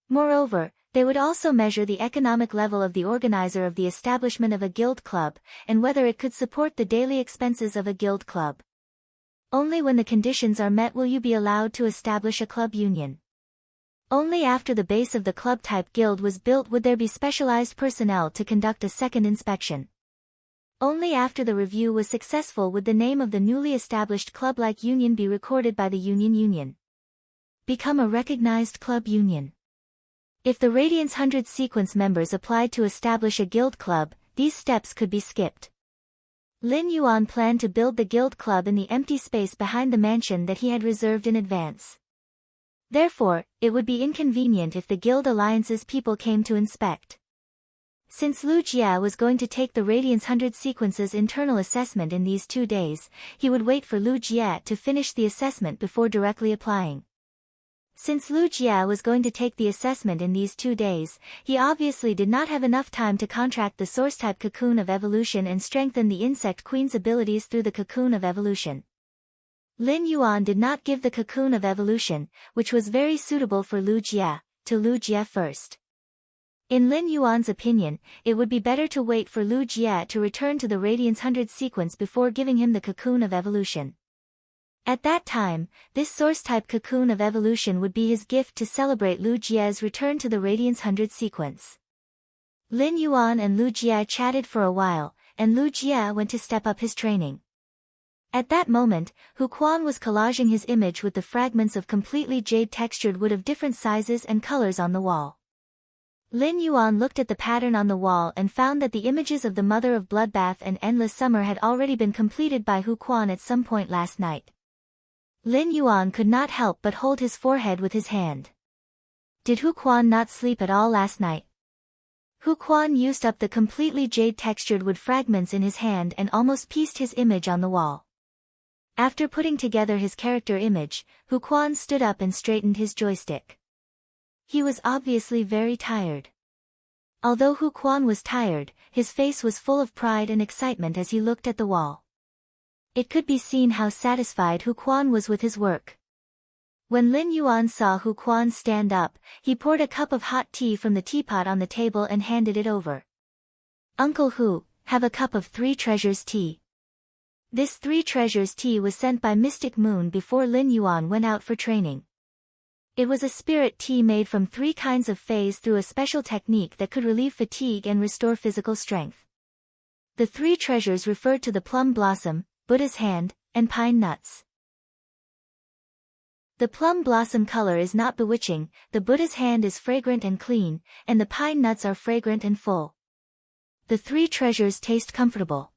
Moreover, they would also measure the economic level of the organizer of the establishment of a guild club, and whether it could support the daily expenses of a guild club. Only when the conditions are met will you be allowed to establish a club union. Only after the base of the club-type guild was built would there be specialized personnel to conduct a second inspection. Only after the review was successful would the name of the newly established club-like union be recorded by the union. Become a recognized club union. If the Radiance 100 sequence members applied to establish a guild club, these steps could be skipped. Lin Yuan planned to build the guild club in the empty space behind the mansion that he had reserved in advance. Therefore, it would be inconvenient if the guild alliance's people came to inspect. Since Lu Jia was going to take the Radiance 100 sequence's internal assessment in these 2 days, he would wait for Lu Jia to finish the assessment before directly applying. Since Lu Jia was going to take the assessment in these 2 days, he obviously did not have enough time to contract the source-type cocoon of evolution and strengthen the insect queen's abilities through the cocoon of evolution. Lin Yuan did not give the cocoon of evolution, which was very suitable for Lu Jia, to Lu Jia first. In Lin Yuan's opinion, it would be better to wait for Lu Jia to return to the Radiance 100 sequence before giving him the cocoon of evolution. At that time, this source-type cocoon of evolution would be his gift to celebrate Lu Jia's return to the Radiance 100 sequence. Lin Yuan and Lu Jia chatted for a while, and Lu Jia went to step up his training. At that moment, Hu Quan was collaging his image with the fragments of completely jade-textured wood of different sizes and colors on the wall. Lin Yuan looked at the pattern on the wall and found that the images of the Mother of Bloodbath and Endless Summer had already been completed by Hu Quan at some point last night. Lin Yuan could not help but hold his forehead with his hand. Did Hu Quan not sleep at all last night? Hu Quan used up the completely jade-textured wood fragments in his hand and almost pieced his image on the wall. After putting together his character image, Hu Quan stood up and straightened his joystick. He was obviously very tired. Although Hu Quan was tired, his face was full of pride and excitement as he looked at the wall. It could be seen how satisfied Hu Quan was with his work. When Lin Yuan saw Hu Quan stand up, he poured a cup of hot tea from the teapot on the table and handed it over. "Uncle Hu, have a cup of 3 treasures tea." This 3 treasures tea was sent by Mystic Moon before Lin Yuan went out for training. It was a spirit tea made from 3 kinds of phase through a special technique that could relieve fatigue and restore physical strength. The 3 treasures referred to the plum blossom, Buddha's hand, and pine nuts. The plum blossom color is not bewitching, the Buddha's hand is fragrant and clean, and the pine nuts are fragrant and full. The 3 treasures taste comfortable.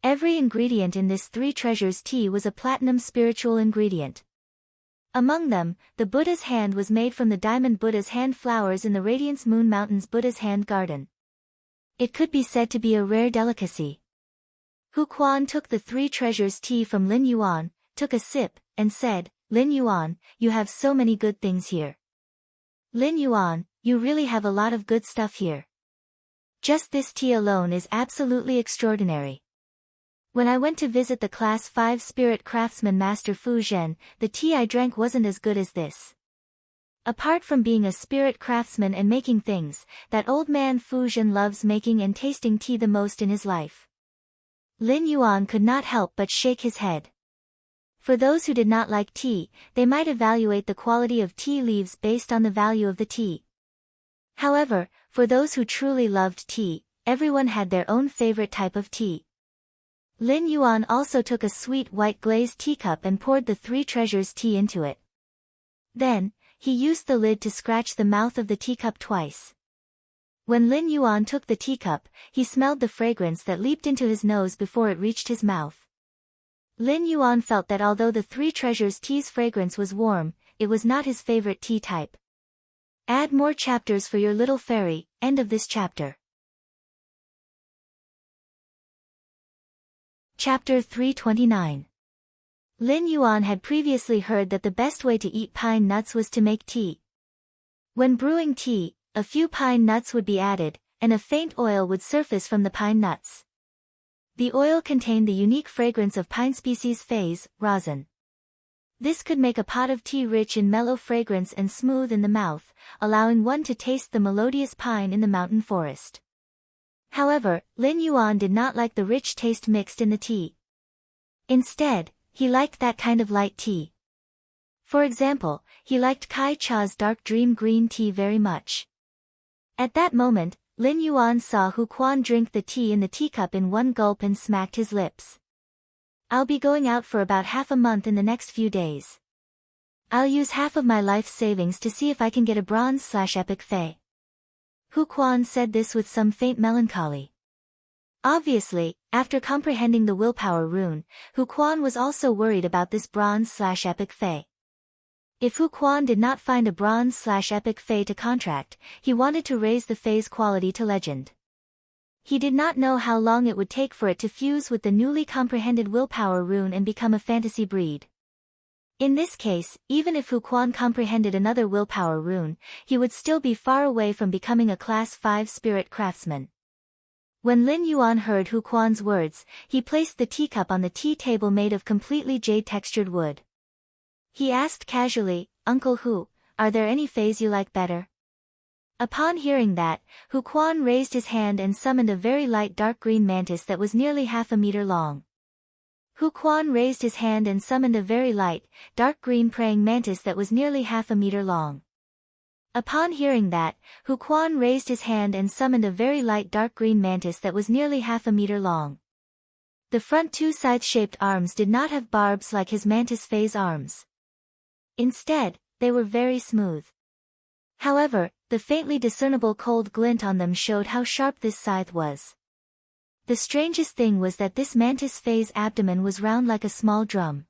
Every ingredient in this 3 treasures tea was a platinum spiritual ingredient. Among them, the Buddha's hand was made from the diamond Buddha's hand flowers in the Radiance Moon Mountains Buddha's hand garden. It could be said to be a rare delicacy. Hu Quan took the 3 treasures tea from Lin Yuan, took a sip, and said, "Lin Yuan, you have so many good things here. Lin Yuan, you really have a lot of good stuff here. Just this tea alone is absolutely extraordinary. When I went to visit the Class 5 Spirit Craftsman Master Fu Zhen, the tea I drank wasn't as good as this." Apart from being a spirit craftsman and making things, that old man Fu Zhen loves making and tasting tea the most in his life. Lin Yuan could not help but shake his head. For those who did not like tea, they might evaluate the quality of tea leaves based on the value of the tea. However, for those who truly loved tea, everyone had their own favorite type of tea. Lin Yuan also took a sweet white glazed teacup and poured the 3 treasures tea into it. Then, he used the lid to scratch the mouth of the teacup twice. When Lin Yuan took the teacup, he smelled the fragrance that leaped into his nose before it reached his mouth. Lin Yuan felt that although the 3 treasures tea's fragrance was warm, it was not his favorite tea type. Add more chapters for your little fairy. End of this chapter. Chapter 329. Lin Yuan had previously heard that the best way to eat pine nuts was to make tea. When brewing tea, a few pine nuts would be added, and a faint oil would surface from the pine nuts. The oil contained the unique fragrance of pine species phase, rosin. This could make a pot of tea rich in mellow fragrance and smooth in the mouth, allowing one to taste the melodious pine in the mountain forest. However, Lin Yuan did not like the rich taste mixed in the tea. Instead, he liked that kind of light tea. For example, he liked Kai Cha's dark dream green tea very much. At that moment, Lin Yuan saw Hu Quan drink the tea in the teacup in one gulp and smacked his lips. I'll be going out for about half a month in the next few days. I'll use half of my life's savings to see if I can get a bronze/epic fae. Hu Quan said this with some faint melancholy. Obviously, after comprehending the willpower rune, Hu Quan was also worried about this bronze/epic fae. If Hu Quan did not find a bronze/epic fae to contract, he wanted to raise the fae's quality to legend. He did not know how long it would take for it to fuse with the newly comprehended willpower rune and become a fantasy breed. In this case, even if Hu Quan comprehended another willpower rune, he would still be far away from becoming a Class 5 spirit craftsman. When Lin Yuan heard Hu Quan's words, he placed the teacup on the tea table made of completely jade-textured wood. He asked casually, "Uncle Hu, are there any fays you like better?" Upon hearing that, Hu Quan raised his hand and summoned a very light dark green mantis that was nearly half a meter long. Hu Quan raised his hand and summoned a very light, dark green praying mantis that was nearly half a meter long. Upon hearing that, Hu Quan raised his hand and summoned a very light dark green mantis that was nearly half a meter long. The front two scythe-shaped arms did not have barbs like his mantis fae's arms. Instead, they were very smooth. However, the faintly discernible cold glint on them showed how sharp this scythe was. The strangest thing was that this mantis fae's abdomen was round like a small drum.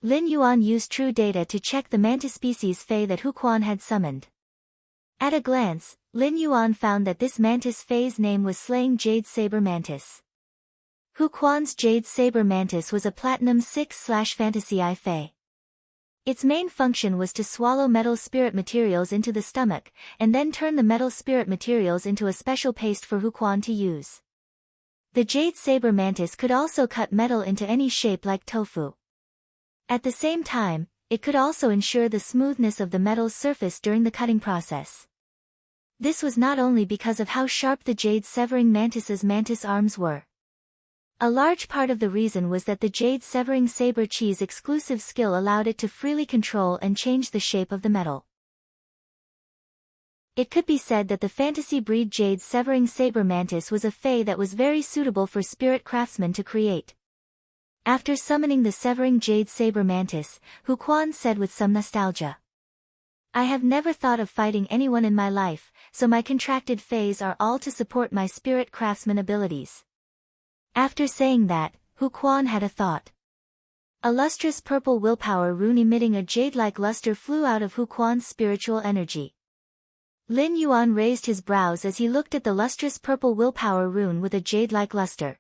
Lin Yuan used true data to check the mantis species fae that Hu Quan had summoned. At a glance, Lin Yuan found that this mantis fae's name was Slaying Jade Saber Mantis. Hu Quan's Jade Saber Mantis was a Platinum 6/Fantasy I fae. Its main function was to swallow metal spirit materials into the stomach, and then turn the metal spirit materials into a special paste for Hu Quan to use. The Jade Saber Mantis could also cut metal into any shape like tofu. At the same time, it could also ensure the smoothness of the metal's surface during the cutting process. This was not only because of how sharp the jade-severing mantis's mantis arms were. A large part of the reason was that the jade-severing saber chi's exclusive skill allowed it to freely control and change the shape of the metal. It could be said that the fantasy breed jade-severing saber mantis was a fae that was very suitable for spirit craftsmen to create. After summoning the severing jade saber mantis, Hu Quan said with some nostalgia, "I have never thought of fighting anyone in my life, so my contracted fays are all to support my spirit craftsman abilities." After saying that, Hu Quan had a thought. A lustrous purple willpower rune emitting a jade-like luster flew out of Hu Quan's spiritual energy. Lin Yuan raised his brows as he looked at the lustrous purple willpower rune with a jade-like luster.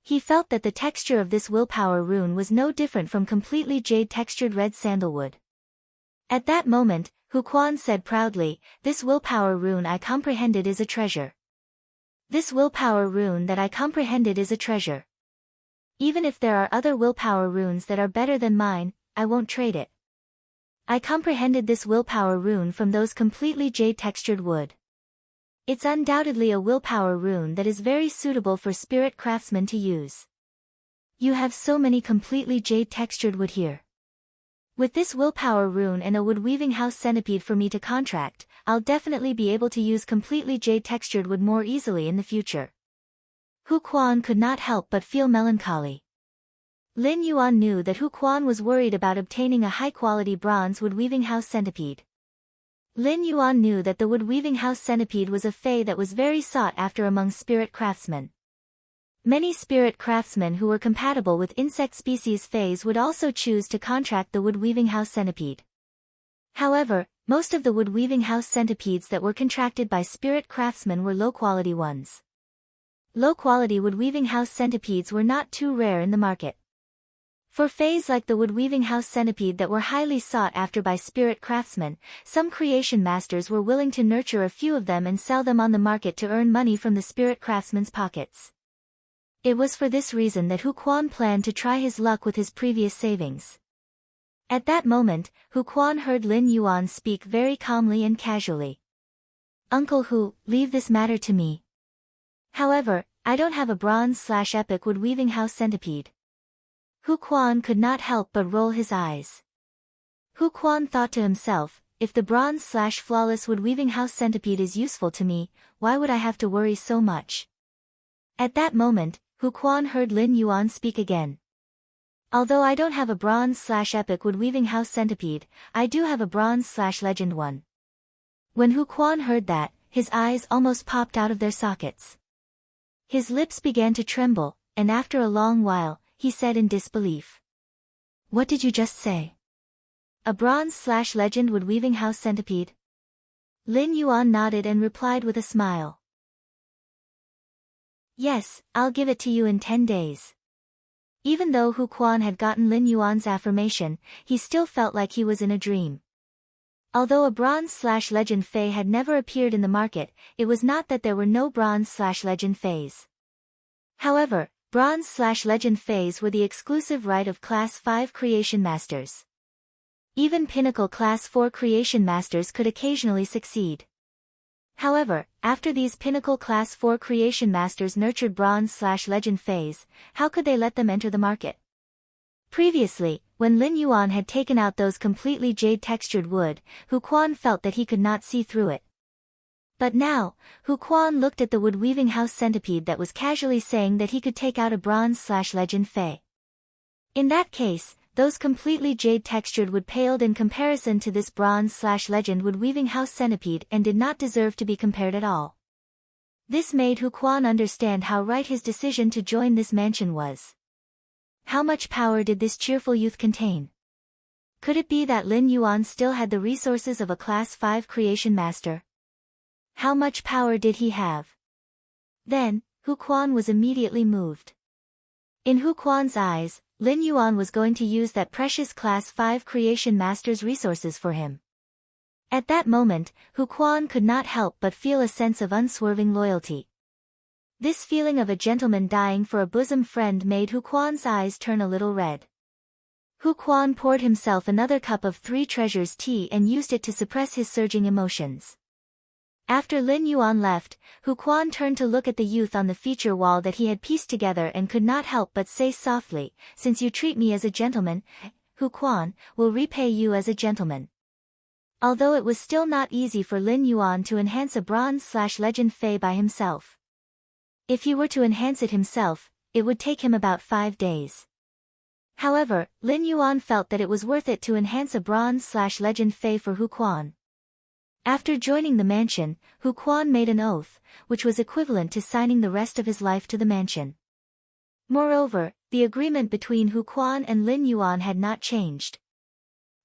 He felt that the texture of this willpower rune was no different from completely jade-textured red sandalwood. At that moment, Hu Quan said proudly, "This willpower rune I comprehended is a treasure. This willpower rune that I comprehended is a treasure. Even if there are other willpower runes that are better than mine, I won't trade it. I comprehended this willpower rune from those completely jade-textured wood. It's undoubtedly a willpower rune that is very suitable for spirit craftsmen to use. You have so many completely jade-textured wood here. With this willpower rune and a wood-weaving house centipede for me to contract, I'll definitely be able to use completely jade-textured wood more easily in the future." Hu Quan could not help but feel melancholy. Lin Yuan knew that Hu Quan was worried about obtaining a high-quality bronze wood-weaving house centipede. Lin Yuan knew that the wood-weaving house centipede was a fae that was very sought after among spirit craftsmen. Many spirit craftsmen who were compatible with insect species fays would also choose to contract the wood-weaving house centipede. However, most of the wood-weaving house centipedes that were contracted by spirit craftsmen were low-quality ones. Low-quality wood-weaving house centipedes were not too rare in the market. For fays like the wood-weaving house centipede that were highly sought after by spirit craftsmen, some creation masters were willing to nurture a few of them and sell them on the market to earn money from the spirit craftsmen's pockets. It was for this reason that Hu Quan planned to try his luck with his previous savings. At that moment, Hu Quan heard Lin Yuan speak very calmly and casually. Uncle Hu, leave this matter to me. However, I don't have a bronze/epic wood-weaving house centipede. Hu Quan could not help but roll his eyes. Hu Quan thought to himself, if the bronze/flawless wood-weaving house centipede is useful to me, why would I have to worry so much? At that moment, Hu Quan heard Lin Yuan speak again. Although I don't have a bronze/epic wood-weaving house centipede, I do have a bronze/legend one. When Hu Quan heard that, his eyes almost popped out of their sockets. His lips began to tremble, and after a long while, he said in disbelief. What did you just say? A bronze/legend wood-weaving house centipede? Lin Yuan nodded and replied with a smile. Yes, I'll give it to you in 10 days. Even though Hu Quan had gotten Lin Yuan's affirmation, he still felt like he was in a dream. Although a bronze/legend fei had never appeared in the market, it was not that there were no bronze/legend feis. However, bronze/legend feis were the exclusive right of Class 5 creation masters. Even pinnacle Class 4 creation masters could occasionally succeed. However, after these pinnacle Class 4 creation masters nurtured bronze/legend feis, how could they let them enter the market? Previously, when Lin Yuan had taken out those completely jade-textured wood, Hu Quan felt that he could not see through it. But now, Hu Quan looked at the wood-weaving house centipede that was casually saying that he could take out a bronze/legend fei. In that case, those completely jade-textured wood paled in comparison to this bronze/legend wood-weaving house centipede and did not deserve to be compared at all. This made Hu Quan understand how right his decision to join this mansion was. How much power did this cheerful youth contain? Could it be that Lin Yuan still had the resources of a Class 5 creation master? How much power did he have? Then, Hu Quan was immediately moved. In Hu Quan's eyes, Lin Yuan was going to use that precious Class 5 creation master's resources for him. At that moment, Hu Quan could not help but feel a sense of unswerving loyalty. This feeling of a gentleman dying for a bosom friend made Hu Quan's eyes turn a little red. Hu Quan poured himself another cup of 3 treasures tea and used it to suppress his surging emotions. After Lin Yuan left, Hu Quan turned to look at the youth on the feature wall that he had pieced together and could not help but say softly, since you treat me as a gentleman, Hu Quan will repay you as a gentleman. Although it was still not easy for Lin Yuan to enhance a bronze/legend fei by himself. If he were to enhance it himself, it would take him about 5 days. However, Lin Yuan felt that it was worth it to enhance a bronze/legend fei for Hu Quan. After joining the mansion, Hu Quan made an oath, which was equivalent to signing the rest of his life to the mansion. Moreover, the agreement between Hu Quan and Lin Yuan had not changed.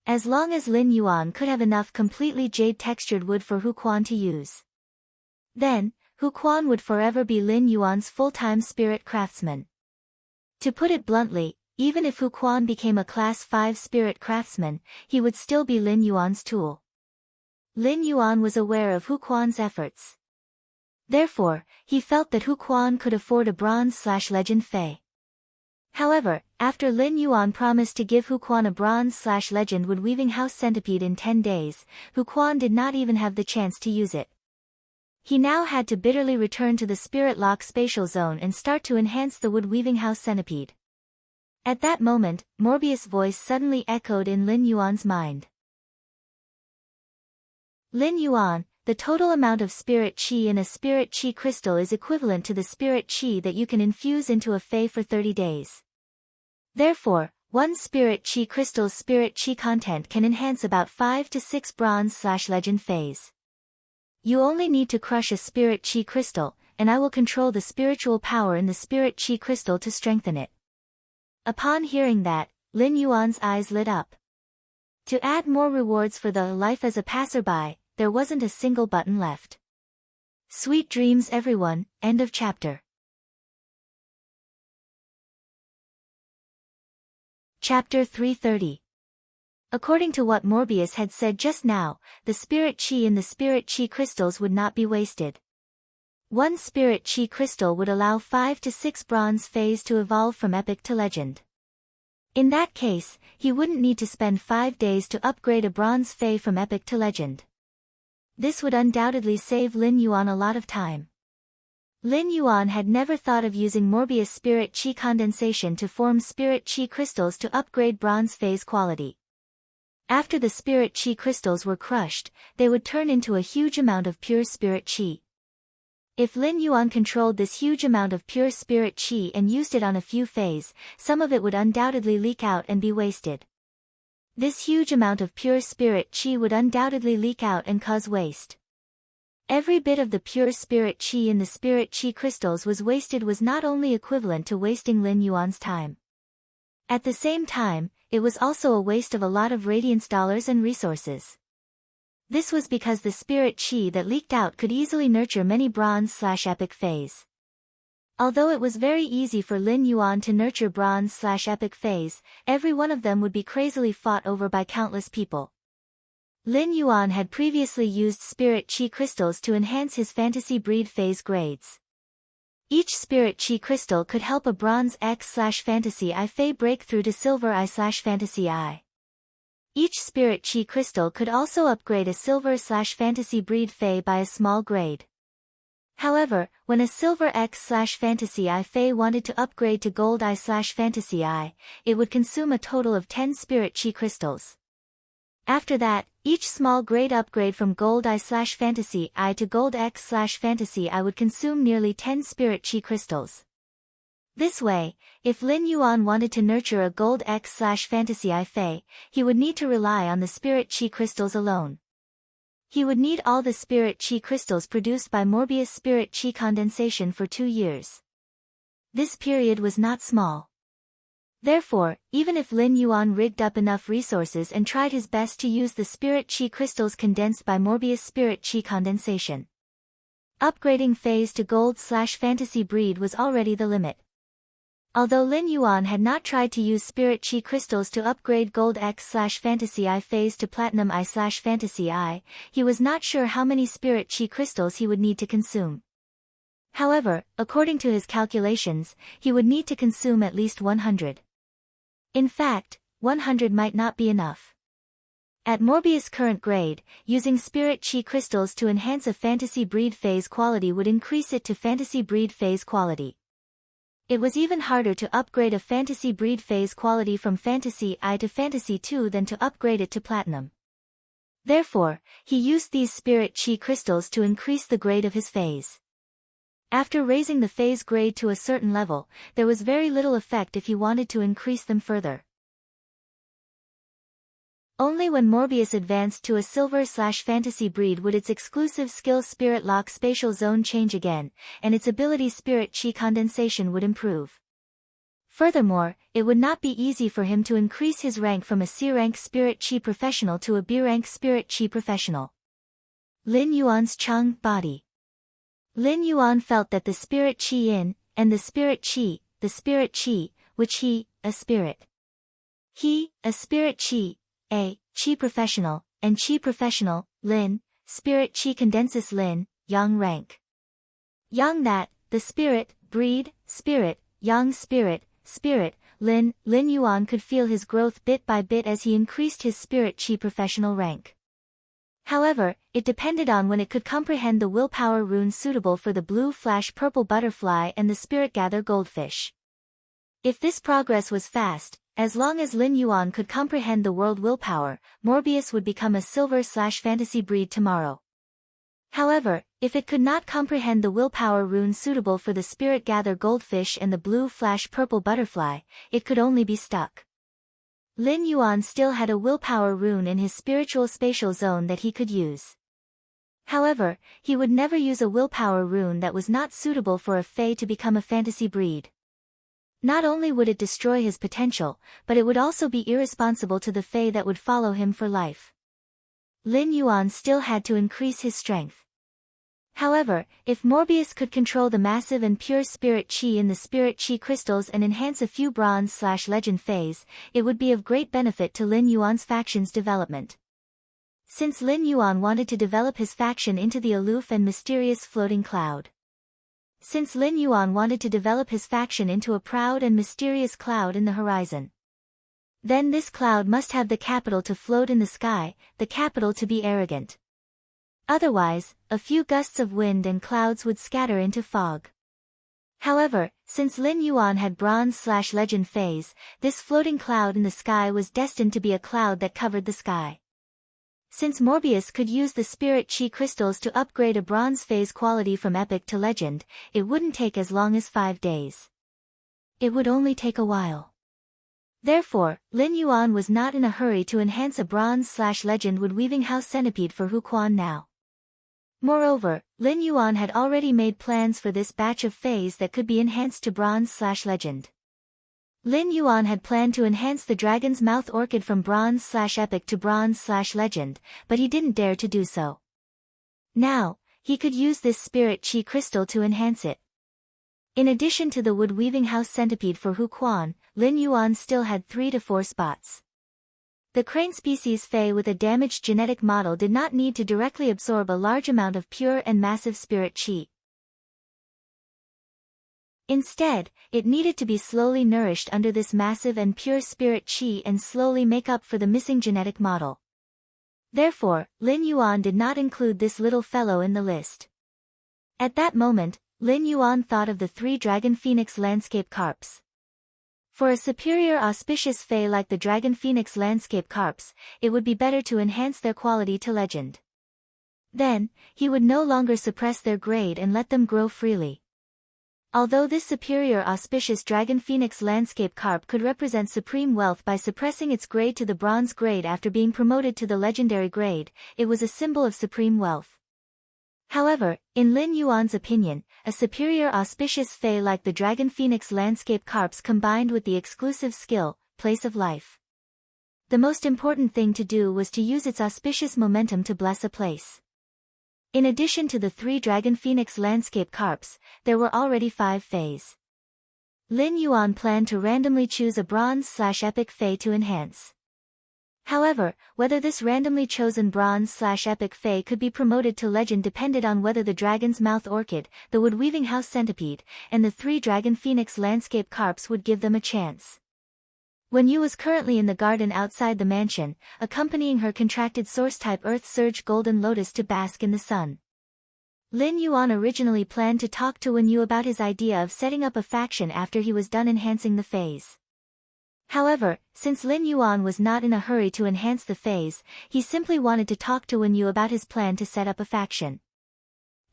As long as Lin Yuan could have enough completely jade-textured wood for Hu Quan to use, then, Hu Quan would forever be Lin Yuan's full-time spirit craftsman. To put it bluntly, even if Hu Quan became a Class 5 spirit craftsman, he would still be Lin Yuan's tool. Lin Yuan was aware of Hu Quan's efforts. Therefore, he felt that Hu Quan could afford a bronze/legend fei. However, after Lin Yuan promised to give Hu Quan a bronze/legend wood-weaving house centipede in 10 days, Hu Quan did not even have the chance to use it. He now had to bitterly return to the Spirit Lock spatial zone and start to enhance the wood-weaving house centipede. At that moment, Morbius' voice suddenly echoed in Lin Yuan's mind. Lin Yuan, the total amount of spirit qi in a spirit qi crystal is equivalent to the spirit qi that you can infuse into a fei for 30 days. Therefore, one spirit qi crystal's spirit qi content can enhance about 5 to 6 bronze/legend feis. You only need to crush a spirit qi crystal, and I will control the spiritual power in the spirit qi crystal to strengthen it. Upon hearing that, Lin Yuan's eyes lit up. To add more rewards for the life as a passerby, there wasn't a single button left. Sweet dreams everyone, end of chapter. Chapter 330. According to what Morbius had said just now, the spirit qi in the spirit qi crystals would not be wasted. One spirit qi crystal would allow 5 to 6 bronze feis to evolve from epic to legend. In that case, he wouldn't need to spend 5 days to upgrade a bronze Fae from epic to legend. This would undoubtedly save Lin Yuan a lot of time. Lin Yuan had never thought of using Morbius Spirit Chi condensation to form Spirit Chi crystals to upgrade bronze Fae's quality. After the Spirit Chi crystals were crushed, they would turn into a huge amount of pure Spirit Chi. If Lin Yuan controlled this huge amount of pure Spirit Chi and used it on a few Faes, some of it would undoubtedly leak out and be wasted. This huge amount of pure Spirit Chi would undoubtedly leak out and cause waste. Every bit of the pure Spirit Chi in the Spirit Chi crystals was wasted was not only equivalent to wasting Lin Yuan's time. At the same time, it was also a waste of a lot of Radiance dollars and resources. This was because the Spirit Chi that leaked out could easily nurture many bronze/epic Faes. Although it was very easy for Lin Yuan to nurture bronze/epic Faes, every one of them would be crazily fought over by countless people. Lin Yuan had previously used Spirit Chi crystals to enhance his fantasy breed Fae's grades. Each Spirit Chi crystal could help a Bronze X/Fantasy I Fae break through to Silver I/Fantasy I. Each Spirit Chi crystal could also upgrade a Silver/Fantasy breed Fae by a small grade. However, when a Silver X/Fantasy I Fae wanted to upgrade to Gold I/Fantasy I, it would consume a total of 10 Spirit Chi crystals. After that, each small grade upgrade from Gold I/Fantasy I to Gold X/Fantasy I would consume nearly 10 Spirit Chi crystals. This way, if Lin Yuan wanted to nurture a Gold X/Fantasy I Fae, he would need to rely on the Spirit Chi crystals alone. He would need all the Spirit Chi crystals produced by Morbius Spirit Chi condensation for 2 years. This period was not small. Therefore, even if Lin Yuan rigged up enough resources and tried his best to use the Spirit Chi crystals condensed by Morbius Spirit Chi condensation, upgrading Faes to Gold/Fantasy breed was already the limit. Although Lin Yuan had not tried to use Spirit Chi crystals to upgrade Gold X/Fantasy I Faes to Platinum I/Fantasy I, he was not sure how many Spirit Chi crystals he would need to consume. However, according to his calculations, he would need to consume at least 100. In fact, 100 might not be enough. At Morbius' current grade, using Spirit Chi crystals to enhance a Fantasy breed Fae's quality would increase it to Fantasy breed Fae's quality. It was even harder to upgrade a Fantasy breed Fae's quality from Fantasy I to Fantasy II than to upgrade it to Platinum. Therefore, he used these Spirit Chi crystals to increase the grade of his Faes. After raising the Fae's grade to a certain level, there was very little effect if he wanted to increase them further. Only when Morbius advanced to a Silver/Fantasy breed would its exclusive skill Spirit Lock Spatial Zone change again, and its ability Spirit Chi condensation would improve. Furthermore, it would not be easy for him to increase his rank from a C-rank Spirit Chi professional to a B-rank Spirit Chi professional. Lin Yuan's Chung body. Lin Yuan felt that the Spirit Chi in, and the Spirit Chi, which he, a Spirit Chi, a Chi professional, and Chi professional, Lin, Spirit Chi condensus Lin, Yang rank. Yang that, the Spirit, breed, Spirit, Yang Spirit, Lin Yuan could feel his growth bit by bit as he increased his Spirit Chi professional rank. However, it depended on when it could comprehend the willpower rune suitable for the blue flash purple butterfly and the spirit gather goldfish. If this progress was fast, as long as Lin Yuan could comprehend the world willpower, Morbius would become a Silver/Fantasy breed tomorrow. However, if it could not comprehend the willpower rune suitable for the spirit gather goldfish and the blue flash purple butterfly, it could only be stuck. Lin Yuan still had a willpower rune in his spiritual spatial zone that he could use. However, he would never use a willpower rune that was not suitable for a Fae to become a fantasy breed. Not only would it destroy his potential, but it would also be irresponsible to the Fae that would follow him for life. Lin Yuan still had to increase his strength. However, if Morbius could control the massive and pure Spirit Chi in the Spirit Chi crystals and enhance a few Bronze/Legend Faes, it would be of great benefit to Lin Yuan's faction's development. Since Lin Yuan wanted to develop his faction into the aloof and mysterious floating cloud. Since Lin Yuan wanted to develop his faction into a proud and mysterious cloud in the horizon. Then this cloud must have the capital to float in the sky, the capital to be arrogant. Otherwise, a few gusts of wind and clouds would scatter into fog. However, since Lin Yuan had bronze/legend phase, this floating cloud in the sky was destined to be a cloud that covered the sky. Since Morbius could use the spirit chi crystals to upgrade a bronze phase quality from epic to legend, it wouldn't take as long as 5 days. It would only take a while. Therefore, Lin Yuan was not in a hurry to enhance a bronze/legend wood-weaving house centipede for Hu Quan now. Moreover, Lin Yuan had already made plans for this batch of phase that could be enhanced to bronze/legend. Lin Yuan had planned to enhance the dragon's mouth orchid from bronze/epic to bronze/legend, but he didn't dare to do so. Now, he could use this spirit chi crystal to enhance it. In addition to the wood-weaving house centipede for Hu Quan, Lin Yuan still had 3 to 4 spots. The crane species Fei with a damaged genetic model did not need to directly absorb a large amount of pure and massive spirit chi. Instead, it needed to be slowly nourished under this massive and pure spirit chi and slowly make up for the missing genetic model. Therefore, Lin Yuan did not include this little fellow in the list. At that moment, Lin Yuan thought of the 3 dragon phoenix landscape carps. For a superior auspicious Fei like the dragon phoenix landscape carps, it would be better to enhance their quality to legend. Then, he would no longer suppress their grade and let them grow freely. Although this superior auspicious dragon phoenix landscape carp could represent supreme wealth by suppressing its grade to the bronze grade after being promoted to the legendary grade, it was a symbol of supreme wealth. However, in Lin Yuan's opinion, a superior auspicious Fei like the dragon phoenix landscape carps combined with the exclusive skill, place of life. The most important thing to do was to use its auspicious momentum to bless a place. In addition to the 3 dragon phoenix landscape carps, there were already 5 Feis. Lin Yuan planned to randomly choose a bronze/epic Fei to enhance. However, whether this randomly chosen bronze/epic Fei could be promoted to legend depended on whether the dragon's mouth orchid, the wood-weaving house centipede, and the 3 dragon phoenix landscape carps would give them a chance. When Yu was currently in the garden outside the mansion, accompanying her contracted source-type Earth Surge Golden Lotus to bask in the sun. Lin Yuan originally planned to talk to Wen Yu about his idea of setting up a faction after he was done enhancing the phase. However, since Lin Yuan was not in a hurry to enhance the phase, he simply wanted to talk to Wen Yu about his plan to set up a faction.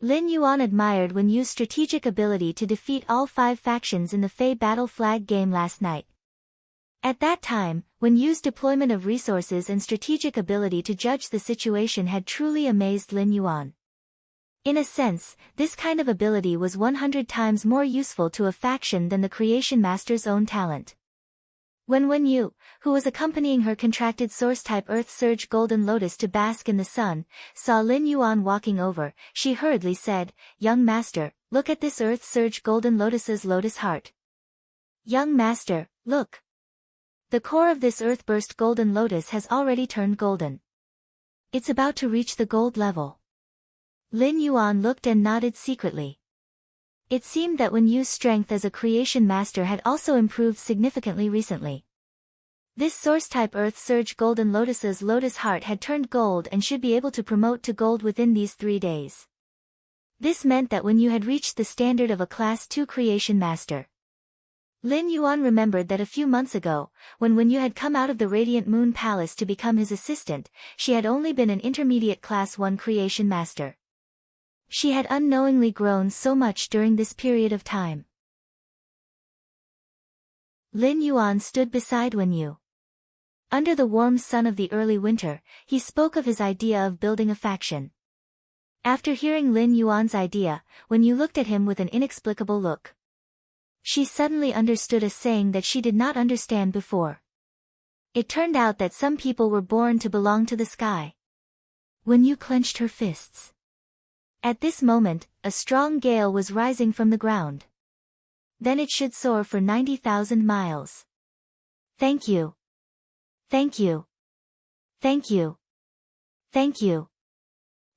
Lin Yuan admired Wen Yu's strategic ability to defeat all 5 factions in the Fei Battle Flag game last night. At that time, Wen Yu's deployment of resources and strategic ability to judge the situation had truly amazed Lin Yuan. In a sense, this kind of ability was 100 times more useful to a faction than the Creation Master's own talent. When Wen Yu, who was accompanying her contracted source-type Earth Surge Golden Lotus to bask in the sun, saw Lin Yuan walking over, she hurriedly said, "Young master, look at this Earth Surge Golden Lotus's lotus heart." "Young master, look. The core of this Earthburst Golden Lotus has already turned golden. It's about to reach the gold level." Lin Yuan looked and nodded secretly. It seemed that Wen Yu's strength as a creation master had also improved significantly recently. This source-type Earth Surge Golden Lotus's lotus heart had turned gold and should be able to promote to gold within these 3 days. This meant that Wen Yu had reached the standard of a Class 2 creation master. Lin Yuan remembered that a few months ago, when Wen Yu had come out of the Radiant Moon Palace to become his assistant, she had only been an intermediate Class 1 creation master. She had unknowingly grown so much during this period of time. Lin Yuan stood beside Wen Yu. Under the warm sun of the early winter, he spoke of his idea of building a faction. After hearing Lin Yuan's idea, Wen Yu looked at him with an inexplicable look. She suddenly understood a saying that she did not understand before. It turned out that some people were born to belong to the sky. Wen Yu clenched her fists. At this moment, a strong gale was rising from the ground. Then it should soar for 90,000 miles. "Thank you. Thank you. Thank you. Thank you.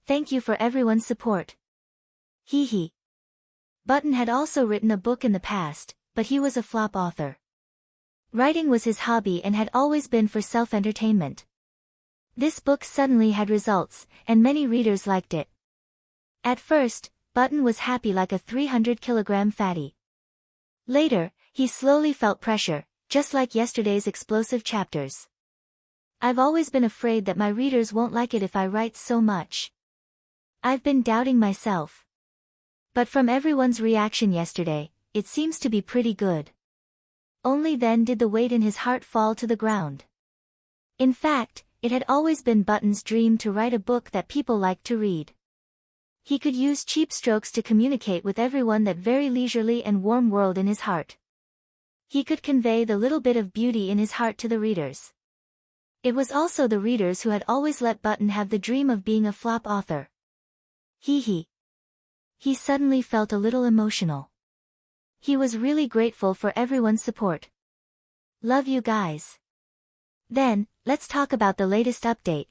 Thank you for everyone's support. Hee hee." Button had also written a book in the past, but he was a flop author. Writing was his hobby and had always been for self-entertainment. This book suddenly had results, and many readers liked it. At first, Button was happy like a 300-kilogram fatty. Later, he slowly felt pressure, just like yesterday's explosive chapters. I've always been afraid that my readers won't like it if I write so much. I've been doubting myself. But from everyone's reaction yesterday, it seems to be pretty good. Only then did the weight in his heart fall to the ground. In fact, it had always been Button's dream to write a book that people liked to read. He could use cheap strokes to communicate with everyone that very leisurely and warm world in his heart. He could convey the little bit of beauty in his heart to the readers. It was also the readers who had always let Button have the dream of being a flop author. He suddenly felt a little emotional. He was really grateful for everyone's support. Love you guys. Then, let's talk about the latest update.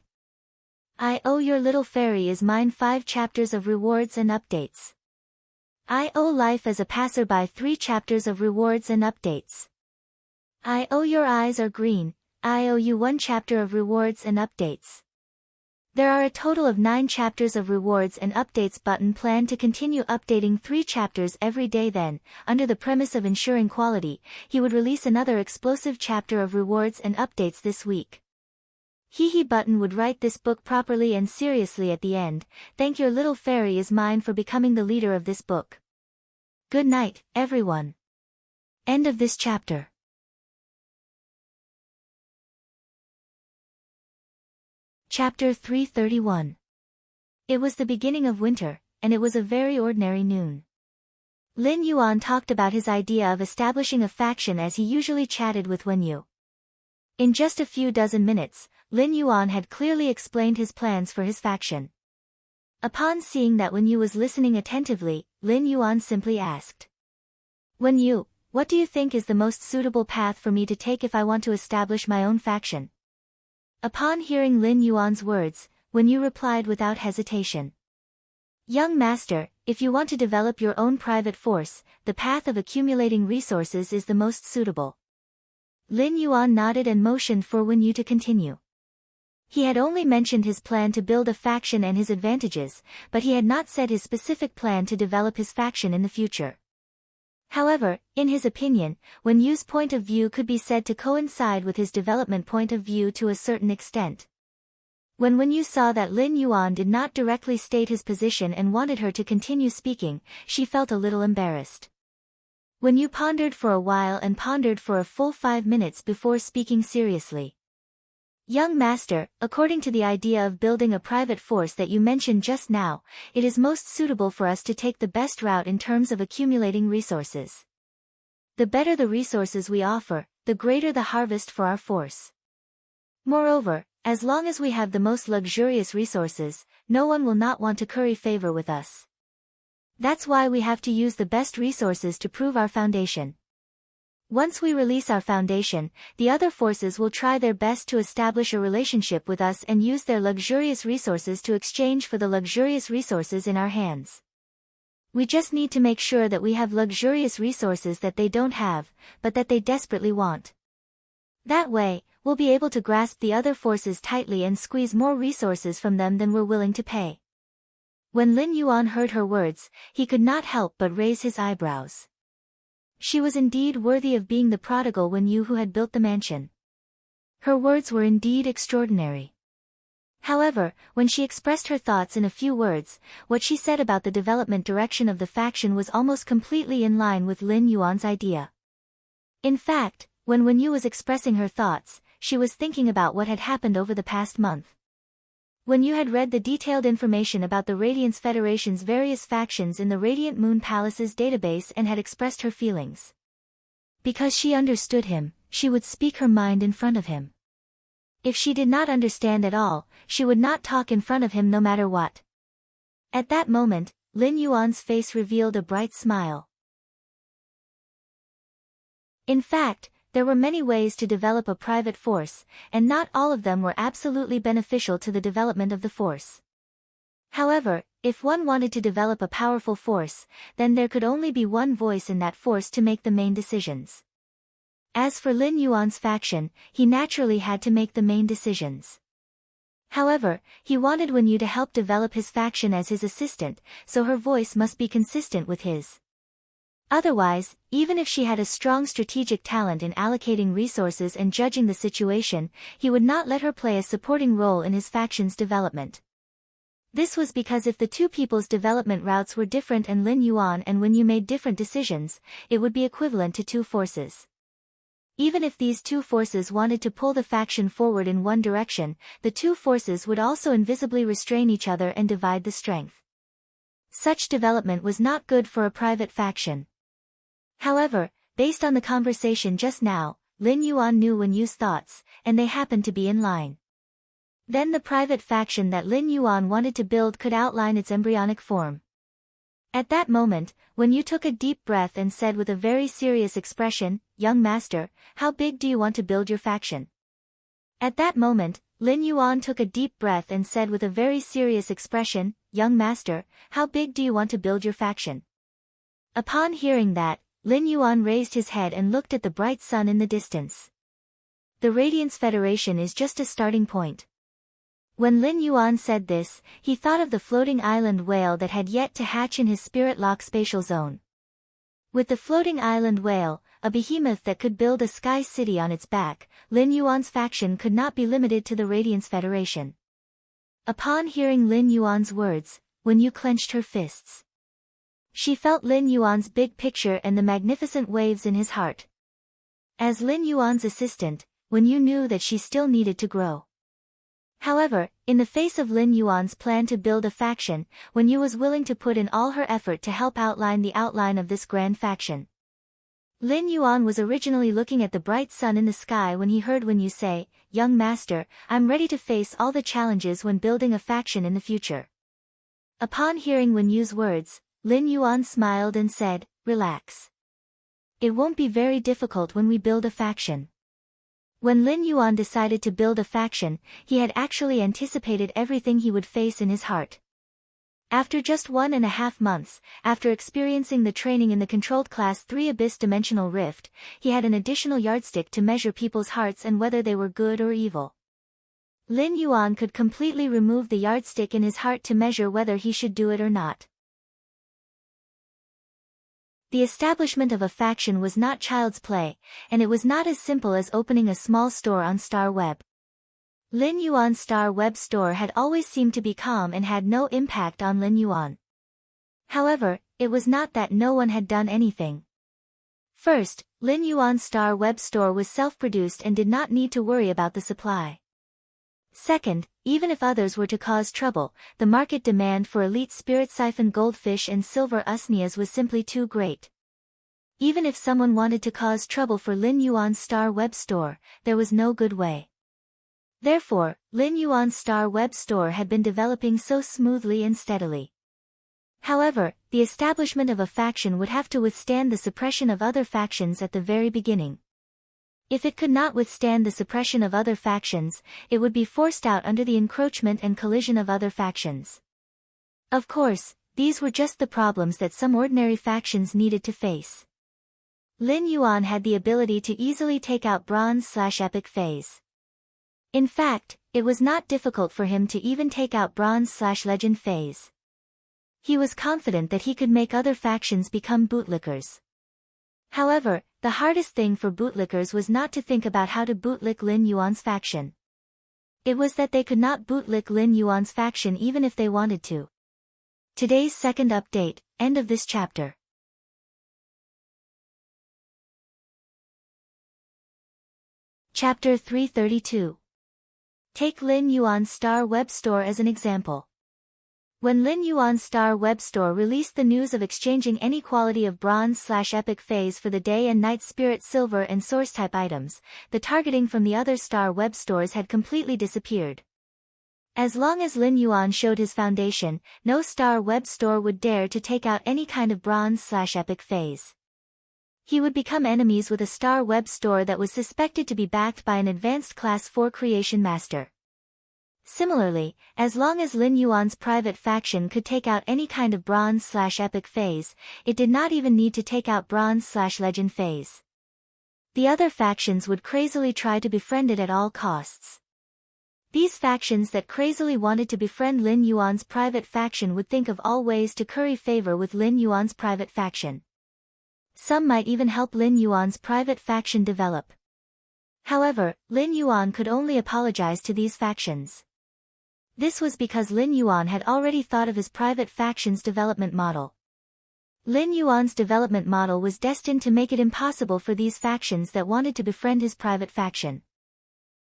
I owe your little fairy is mine 5 chapters of rewards and updates. I owe life as a passerby 3 chapters of rewards and updates. I owe your eyes are green, I owe you 1 chapter of rewards and updates. There are a total of 9 chapters of rewards and updates. Button planned to continue updating 3 chapters every day. Then, under the premise of ensuring quality, he would release another explosive chapter of rewards and updates this week. Button would write this book properly and seriously at the end. Thank your little fairy is mine for becoming the leader of this book. Good night, everyone. End of this chapter. Chapter 331. It was the beginning of winter, and it was a very ordinary noon. Lin Yuan talked about his idea of establishing a faction as he usually chatted with Wen Yu. In just a few dozen minutes, Lin Yuan had clearly explained his plans for his faction. Upon seeing that Wen Yu was listening attentively, Lin Yuan simply asked, Wen Yu, what do you think is the most suitable path for me to take if I want to establish my own faction? Upon hearing Lin Yuan's words, Wen Yu replied without hesitation. Young master, if you want to develop your own private force, the path of accumulating resources is the most suitable. Lin Yuan nodded and motioned for Wen Yu to continue. He had only mentioned his plan to build a faction and his advantages, but he had not said his specific plan to develop his faction in the future. However, in his opinion, Wen Yu's point of view could be said to coincide with his development point of view to a certain extent. When Wen Yu saw that Lin Yuan did not directly state his position and wanted her to continue speaking, she felt a little embarrassed. Wen Yu pondered for a while and pondered for a full 5 minutes before speaking seriously. Young master, according to the idea of building a private force that you mentioned just now, it is most suitable for us to take the best route in terms of accumulating resources. The better the resources we offer, the greater the harvest for our force. Moreover, as long as we have the most luxurious resources, no one will not want to curry favor with us. That's why we have to use the best resources to prove our foundation. Once we release our foundation, the other forces will try their best to establish a relationship with us and use their luxurious resources to exchange for the luxurious resources in our hands. We just need to make sure that we have luxurious resources that they don't have, but that they desperately want. That way, we'll be able to grasp the other forces tightly and squeeze more resources from them than we're willing to pay. When Lin Yuan heard her words, he could not help but raise his eyebrows. She was indeed worthy of being the prodigal Wen Yu who had built the mansion. Her words were indeed extraordinary. However, when she expressed her thoughts in a few words, what she said about the development direction of the faction was almost completely in line with Lin Yuan's idea. In fact, when Wen Yu was expressing her thoughts, she was thinking about what had happened over the past month. Wen Yu had read the detailed information about the Radiance Federation's various factions in the Radiant Moon Palace's database and had expressed her feelings. Because she understood him, she would speak her mind in front of him. If she did not understand at all, she would not talk in front of him no matter what. At that moment, Lin Yuan's face revealed a bright smile. In fact, there were many ways to develop a private force, and not all of them were absolutely beneficial to the development of the force. However, if one wanted to develop a powerful force, then there could only be one voice in that force to make the main decisions. As for Lin Yuan's faction, he naturally had to make the main decisions. However, he wanted Wen Yu to help develop his faction as his assistant, so her voice must be consistent with his. Otherwise, even if she had a strong strategic talent in allocating resources and judging the situation, he would not let her play a supporting role in his faction's development. This was because if the two people's development routes were different and Lin Yuan and Wen Yu made different decisions, it would be equivalent to two forces. Even if these two forces wanted to pull the faction forward in one direction, the two forces would also invisibly restrain each other and divide the strength. Such development was not good for a private faction. However, based on the conversation just now, Lin Yuan knew Wen Yu's thoughts, and they happened to be in line. Then the private faction that Lin Yuan wanted to build could outline its embryonic form. At that moment, Wen Yu took a deep breath and said with a very serious expression, "Young master, how big do you want to build your faction?" At that moment, Lin Yuan took a deep breath and said with a very serious expression, "Young master, how big do you want to build your faction?" Upon hearing that, Lin Yuan raised his head and looked at the bright sun in the distance. The Radiance Federation is just a starting point. When Lin Yuan said this, he thought of the floating island whale that had yet to hatch in his spirit lock spatial zone. With the floating island whale, a behemoth that could build a sky city on its back, Lin Yuan's faction could not be limited to the Radiance Federation. Upon hearing Lin Yuan's words, Wen Yu clenched her fists. She felt Lin Yuan's big picture and the magnificent waves in his heart. As Lin Yuan's assistant, Wen Yu knew that she still needed to grow. However, in the face of Lin Yuan's plan to build a faction, Wen Yu was willing to put in all her effort to help outline the outline of this grand faction. Lin Yuan was originally looking at the bright sun in the sky when he heard Wen Yu say, "Young master, I'm ready to face all the challenges when building a faction in the future." Upon hearing Wen Yu's words, Lin Yuan smiled and said, "Relax. It won't be very difficult when we build a faction." When Lin Yuan decided to build a faction, he had actually anticipated everything he would face in his heart. After just 1.5 months, after experiencing the training in the controlled Class 3 Abyss Dimensional Rift, he had an additional yardstick to measure people's hearts and whether they were good or evil. Lin Yuan could completely remove the yardstick in his heart to measure whether he should do it or not. The establishment of a faction was not child's play, and it was not as simple as opening a small store on Star Web. Lin Yuan's Star Web store had always seemed to be calm and had no impact on Lin Yuan. However, it was not that no one had done anything. First, Lin Yuan's Star Web store was self-produced and did not need to worry about the supply. Second, even if others were to cause trouble, the market demand for elite spirit siphon goldfish and silver usnias was simply too great. Even if someone wanted to cause trouble for Lin Yuan's Star Web store, there was no good way. Therefore, Lin Yuan's Star Web store had been developing so smoothly and steadily. However, the establishment of a faction would have to withstand the suppression of other factions at the very beginning. If it could not withstand the suppression of other factions, it would be forced out under the encroachment and collision of other factions. Of course, these were just the problems that some ordinary factions needed to face. Lin Yuan had the ability to easily take out Bronze/Epic phase. In fact, it was not difficult for him to even take out Bronze/Legend phase. He was confident that he could make other factions become bootlickers. However, the hardest thing for bootlickers was not to think about how to bootlick Lin Yuan's faction. It was that they could not bootlick Lin Yuan's faction even if they wanted to. Today's second update, end of this chapter. Chapter 332. Take Lin Yuan's Star Web Store as an example. When Lin Yuan's Star Web Store released the news of exchanging any quality of Bronze/Epic phase for the Day and Night Spirit Silver and Source-type items, the targeting from the other Star Web Stores had completely disappeared. As long as Lin Yuan showed his foundation, no Star Web Store would dare to take out any kind of Bronze/Epic phase. He would become enemies with a Star Web Store that was suspected to be backed by an advanced Class 4 Creation Master. Similarly, as long as Lin Yuan's private faction could take out any kind of Bronze/Epic phase, it did not even need to take out Bronze/Legend phase. The other factions would crazily try to befriend it at all costs. These factions that crazily wanted to befriend Lin Yuan's private faction would think of all ways to curry favor with Lin Yuan's private faction. Some might even help Lin Yuan's private faction develop. However, Lin Yuan could only apologize to these factions. This was because Lin Yuan had already thought of his private faction's development model. Lin Yuan's development model was destined to make it impossible for these factions that wanted to befriend his private faction.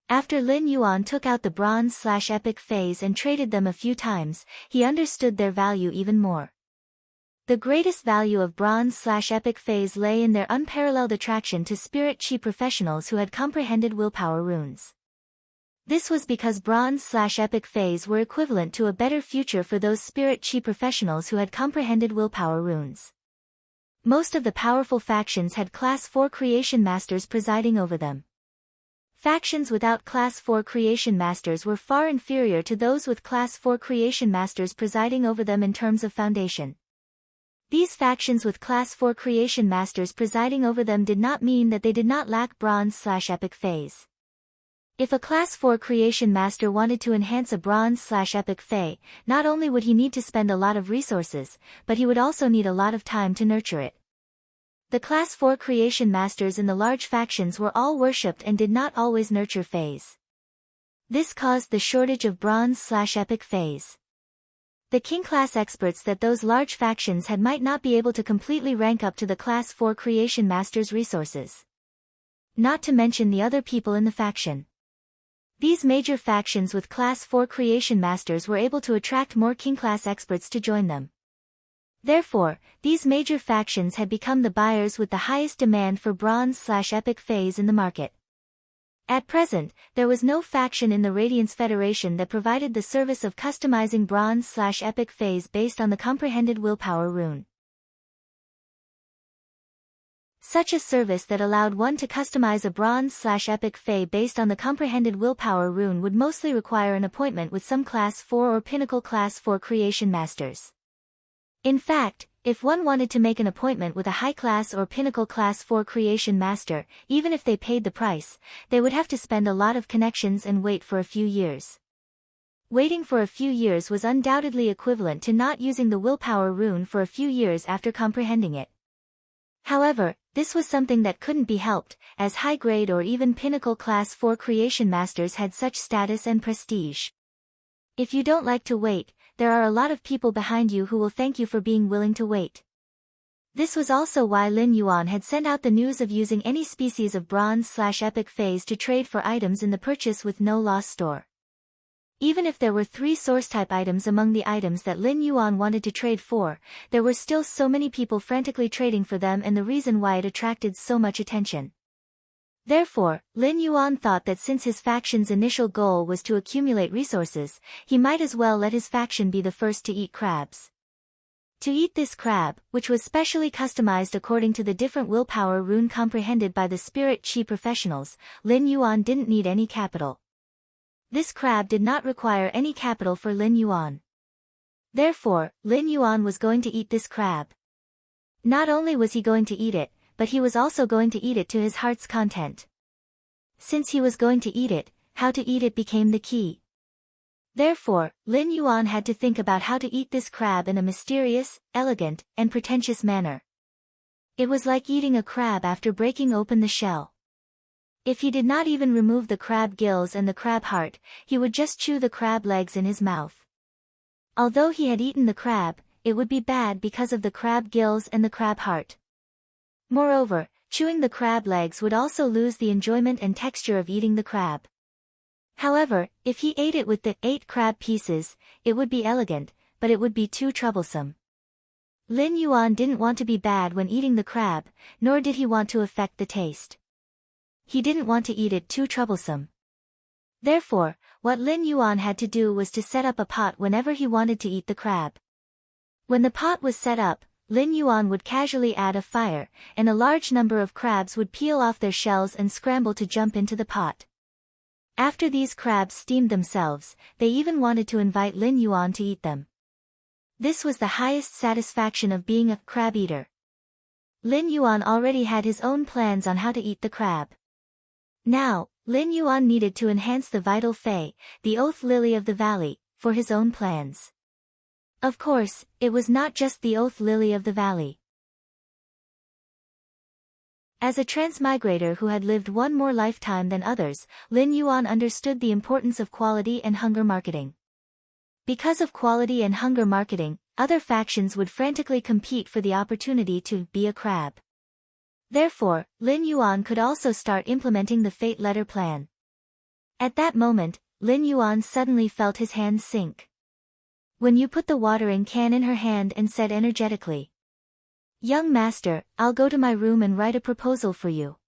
After Lin Yuan took out the bronze/epic phase and traded them a few times, he understood their value even more. The greatest value of bronze/epic phase lay in their unparalleled attraction to spirit chi professionals who had comprehended willpower runes. This was because bronze/epic phase were equivalent to a better future for those spirit chi professionals who had comprehended willpower runes. Most of the powerful factions had Class 4 creation masters presiding over them. Factions without Class 4 creation masters were far inferior to those with Class 4 creation masters presiding over them in terms of foundation. These factions with Class 4 creation masters presiding over them did not mean that they did not lack bronze/epic phase. If a Class 4 creation master wanted to enhance a bronze/epic phase, not only would he need to spend a lot of resources, but he would also need a lot of time to nurture it. The Class 4 creation masters in the large factions were all worshipped and did not always nurture phase. This caused the shortage of bronze/epic phase. The king class experts that those large factions had might not be able to completely rank up to the Class 4 creation masters' resources. Not to mention the other people in the faction. These major factions with Class 4 creation masters were able to attract more king class experts to join them. Therefore, these major factions had become the buyers with the highest demand for bronze/epic phase in the market. At present, there was no faction in the Radiance Federation that provided the service of customizing bronze/epic phase based on the comprehended willpower rune. Such a service that allowed one to customize a bronze/epic phase based on the comprehended willpower rune would mostly require an appointment with some Class 4 or Pinnacle Class 4 creation masters. In fact, if one wanted to make an appointment with a high-class or Pinnacle Class 4 creation master, even if they paid the price, they would have to spend a lot of connections and wait for a few years. Waiting for a few years was undoubtedly equivalent to not using the willpower rune for a few years after comprehending it. However, this was something that couldn't be helped, as high-grade or even Pinnacle Class 4 creation masters had such status and prestige. If you don't like to wait, there are a lot of people behind you who will thank you for being willing to wait. This was also why Lin Yuan had sent out the news of using any species of bronze/epic phase to trade for items in the purchase with no loss store. Even if there were 3 source-type items among the items that Lin Yuan wanted to trade for, there were still so many people frantically trading for them, and the reason why it attracted so much attention. Therefore, Lin Yuan thought that since his faction's initial goal was to accumulate resources, he might as well let his faction be the first to eat crabs. To eat this crab, which was specially customized according to the different willpower rune comprehended by the spirit chi professionals, Lin Yuan didn't need any capital. This crab did not require any capital for Lin Yuan. Therefore, Lin Yuan was going to eat this crab. Not only was he going to eat it, but he was also going to eat it to his heart's content. Since he was going to eat it, how to eat it became the key. Therefore, Lin Yuan had to think about how to eat this crab in a mysterious, elegant, and pretentious manner. It was like eating a crab after breaking open the shell. If he did not even remove the crab gills and the crab heart, he would just chew the crab legs in his mouth. Although he had eaten the crab, it would be bad because of the crab gills and the crab heart. Moreover, chewing the crab legs would also lose the enjoyment and texture of eating the crab. However, if he ate it with the 8 crab pieces, it would be elegant, but it would be too troublesome. Lin Yuan didn't want to be bad when eating the crab, nor did he want to affect the taste. He didn't want to eat it too troublesome. Therefore, what Lin Yuan had to do was to set up a pot whenever he wanted to eat the crab. When the pot was set up, Lin Yuan would casually add a fire, and a large number of crabs would peel off their shells and scramble to jump into the pot. After these crabs steamed themselves, they even wanted to invite Lin Yuan to eat them. This was the highest satisfaction of being a crab eater. Lin Yuan already had his own plans on how to eat the crab. Now, Lin Yuan needed to enhance the vital Fei, the Oath Lily of the Valley, for his own plans. Of course, it was not just the Oath Lily of the Valley. As a transmigrator who had lived one more lifetime than others, Lin Yuan understood the importance of quality and hunger marketing. Because of quality and hunger marketing, other factions would frantically compete for the opportunity to be a crab. Therefore, Lin Yuan could also start implementing the Fate Letter plan. At that moment, Lin Yuan suddenly felt his hands sink. When you put the watering can in her hand and said energetically, "Young master, I'll go to my room and write a proposal for you."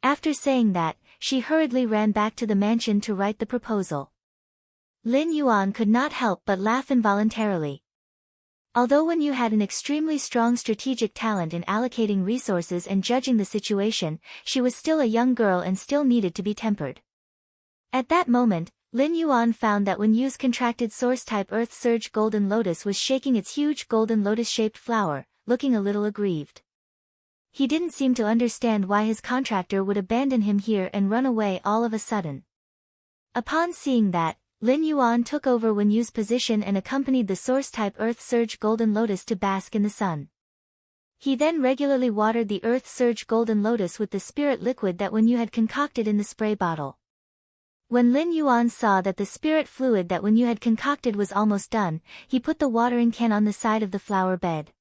After saying that, she hurriedly ran back to the mansion to write the proposal. Lin Yuan could not help but laugh involuntarily. Although Wen Yu had an extremely strong strategic talent in allocating resources and judging the situation, she was still a young girl and still needed to be tempered. At that moment, Lin Yuan found that Wen Yu's contracted source-type Earth Surge Golden Lotus was shaking its huge golden lotus-shaped flower, looking a little aggrieved. He didn't seem to understand why his contractor would abandon him here and run away all of a sudden. Upon seeing that, Lin Yuan took over Wen Yu's position and accompanied the source-type Earth Surge Golden Lotus to bask in the sun. He then regularly watered the Earth Surge Golden Lotus with the spirit liquid that Wen Yu had concocted in the spray bottle. When Lin Yuan saw that the spirit fluid that Wen Yu had concocted was almost done, he put the watering can on the side of the flower bed.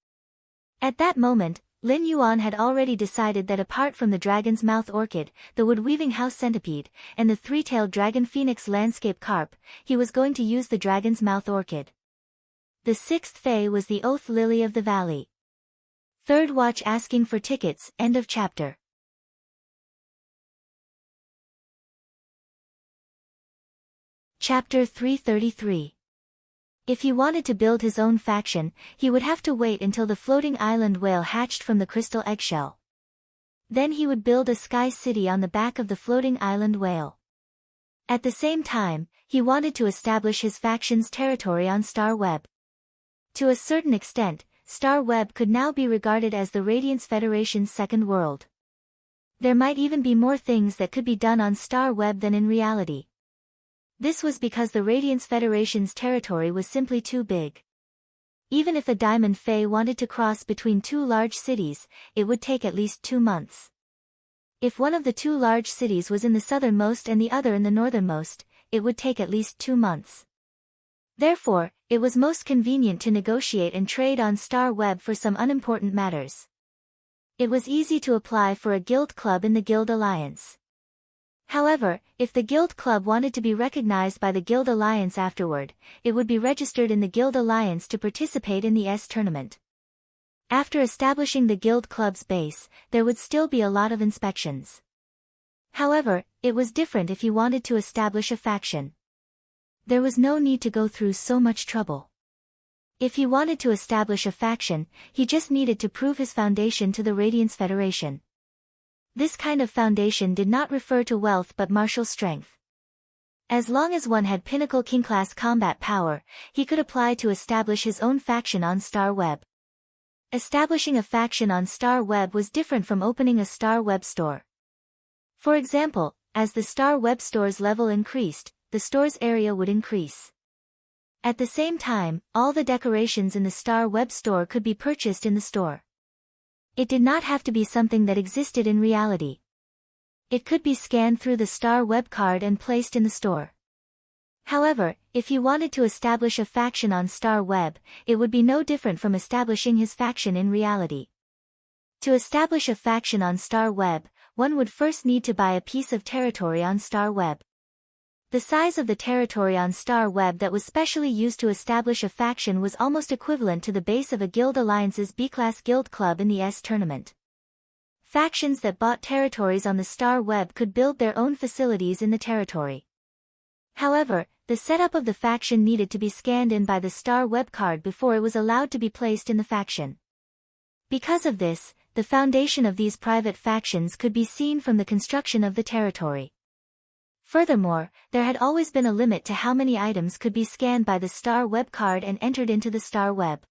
At that moment, Lin Yuan had already decided that apart from the dragon's mouth orchid, the wood-weaving house centipede, and the three-tailed dragon phoenix landscape carp, he was going to use the dragon's mouth orchid. The sixth Fei was the Oath Lily of the Valley. Third watch asking for tickets, end of chapter. Chapter 333. If he wanted to build his own faction, he would have to wait until the floating island whale hatched from the crystal eggshell. Then he would build a sky city on the back of the floating island whale. At the same time, he wanted to establish his faction's territory on Star Web. To a certain extent, Star Web could now be regarded as the Radiance Federation's second world. There might even be more things that could be done on Star Web than in reality. This was because the Radiance Federation's territory was simply too big. Even if a Diamond Fae wanted to cross between two large cities, it would take at least 2 months. If one of the two large cities was in the southernmost and the other in the northernmost, it would take at least 2 months. Therefore, it was most convenient to negotiate and trade on Star Web for some unimportant matters. It was easy to apply for a guild club in the Guild Alliance. However, if the Guild Club wanted to be recognized by the Guild Alliance afterward, it would be registered in the Guild Alliance to participate in the S tournament. After establishing the Guild Club's base, there would still be a lot of inspections. However, it was different if he wanted to establish a faction. There was no need to go through so much trouble. If he wanted to establish a faction, he just needed to prove his foundation to the Radiance Federation. This kind of foundation did not refer to wealth but martial strength. As long as one had pinnacle king-class combat power, he could apply to establish his own faction on Star Web. Establishing a faction on Star Web was different from opening a Star Web store. For example, as the Star Web store's level increased, the store's area would increase. At the same time, all the decorations in the Star Web store could be purchased in the store. It did not have to be something that existed in reality. It could be scanned through the Star Web card and placed in the store. However, if he wanted to establish a faction on Star Web, it would be no different from establishing his faction in reality. To establish a faction on Star Web, one would first need to buy a piece of territory on Star Web. The size of the territory on Star Web that was specially used to establish a faction was almost equivalent to the base of a Guild Alliance's B-Class Guild Club in the S tournament. Factions that bought territories on the Star Web could build their own facilities in the territory. However, the setup of the faction needed to be scanned in by the Star Web card before it was allowed to be placed in the faction. Because of this, the foundation of these private factions could be seen from the construction of the territory. Furthermore, there had always been a limit to how many items could be scanned by the Star Web card and entered into the Star Web.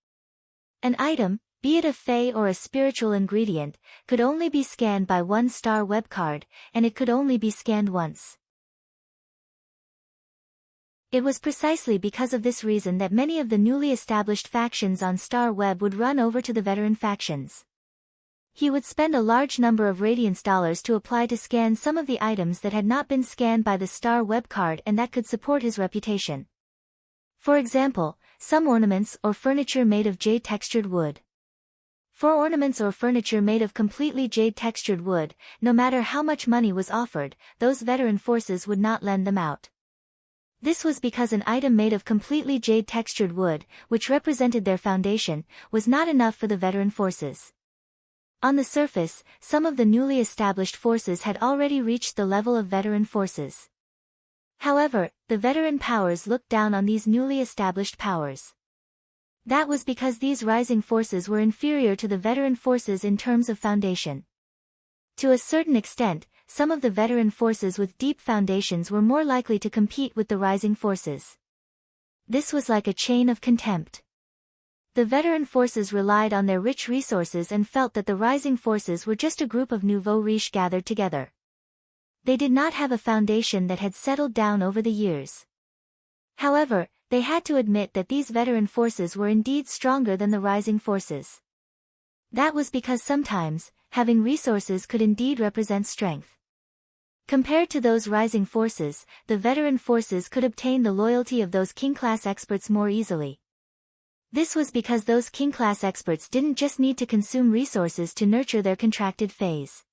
An item, be it a fey or a spiritual ingredient, could only be scanned by one star web card, and it could only be scanned once. It was precisely because of this reason that many of the newly established factions on Star Web would run over to the veteran factions. He would spend a large number of Radiance dollars to apply to scan some of the items that had not been scanned by the Star Web card and that could support his reputation. For example, some ornaments or furniture made of jade-textured wood. For ornaments or furniture made of completely jade-textured wood, no matter how much money was offered, those veteran forces would not lend them out. This was because an item made of completely jade-textured wood, which represented their foundation, was not enough for the veteran forces. On the surface, some of the newly established forces had already reached the level of veteran forces. However, the veteran powers looked down on these newly established powers. That was because these rising forces were inferior to the veteran forces in terms of foundation. To a certain extent, some of the veteran forces with deep foundations were more likely to compete with the rising forces. This was like a chain of contempt. The veteran forces relied on their rich resources and felt that the rising forces were just a group of nouveau riche gathered together. They did not have a foundation that had settled down over the years. However, they had to admit that these veteran forces were indeed stronger than the rising forces. That was because sometimes, having resources could indeed represent strength. Compared to those rising forces, the veteran forces could obtain the loyalty of those king-class experts more easily. This was because those king-class experts didn't just need to consume resources to nurture their contracted phase.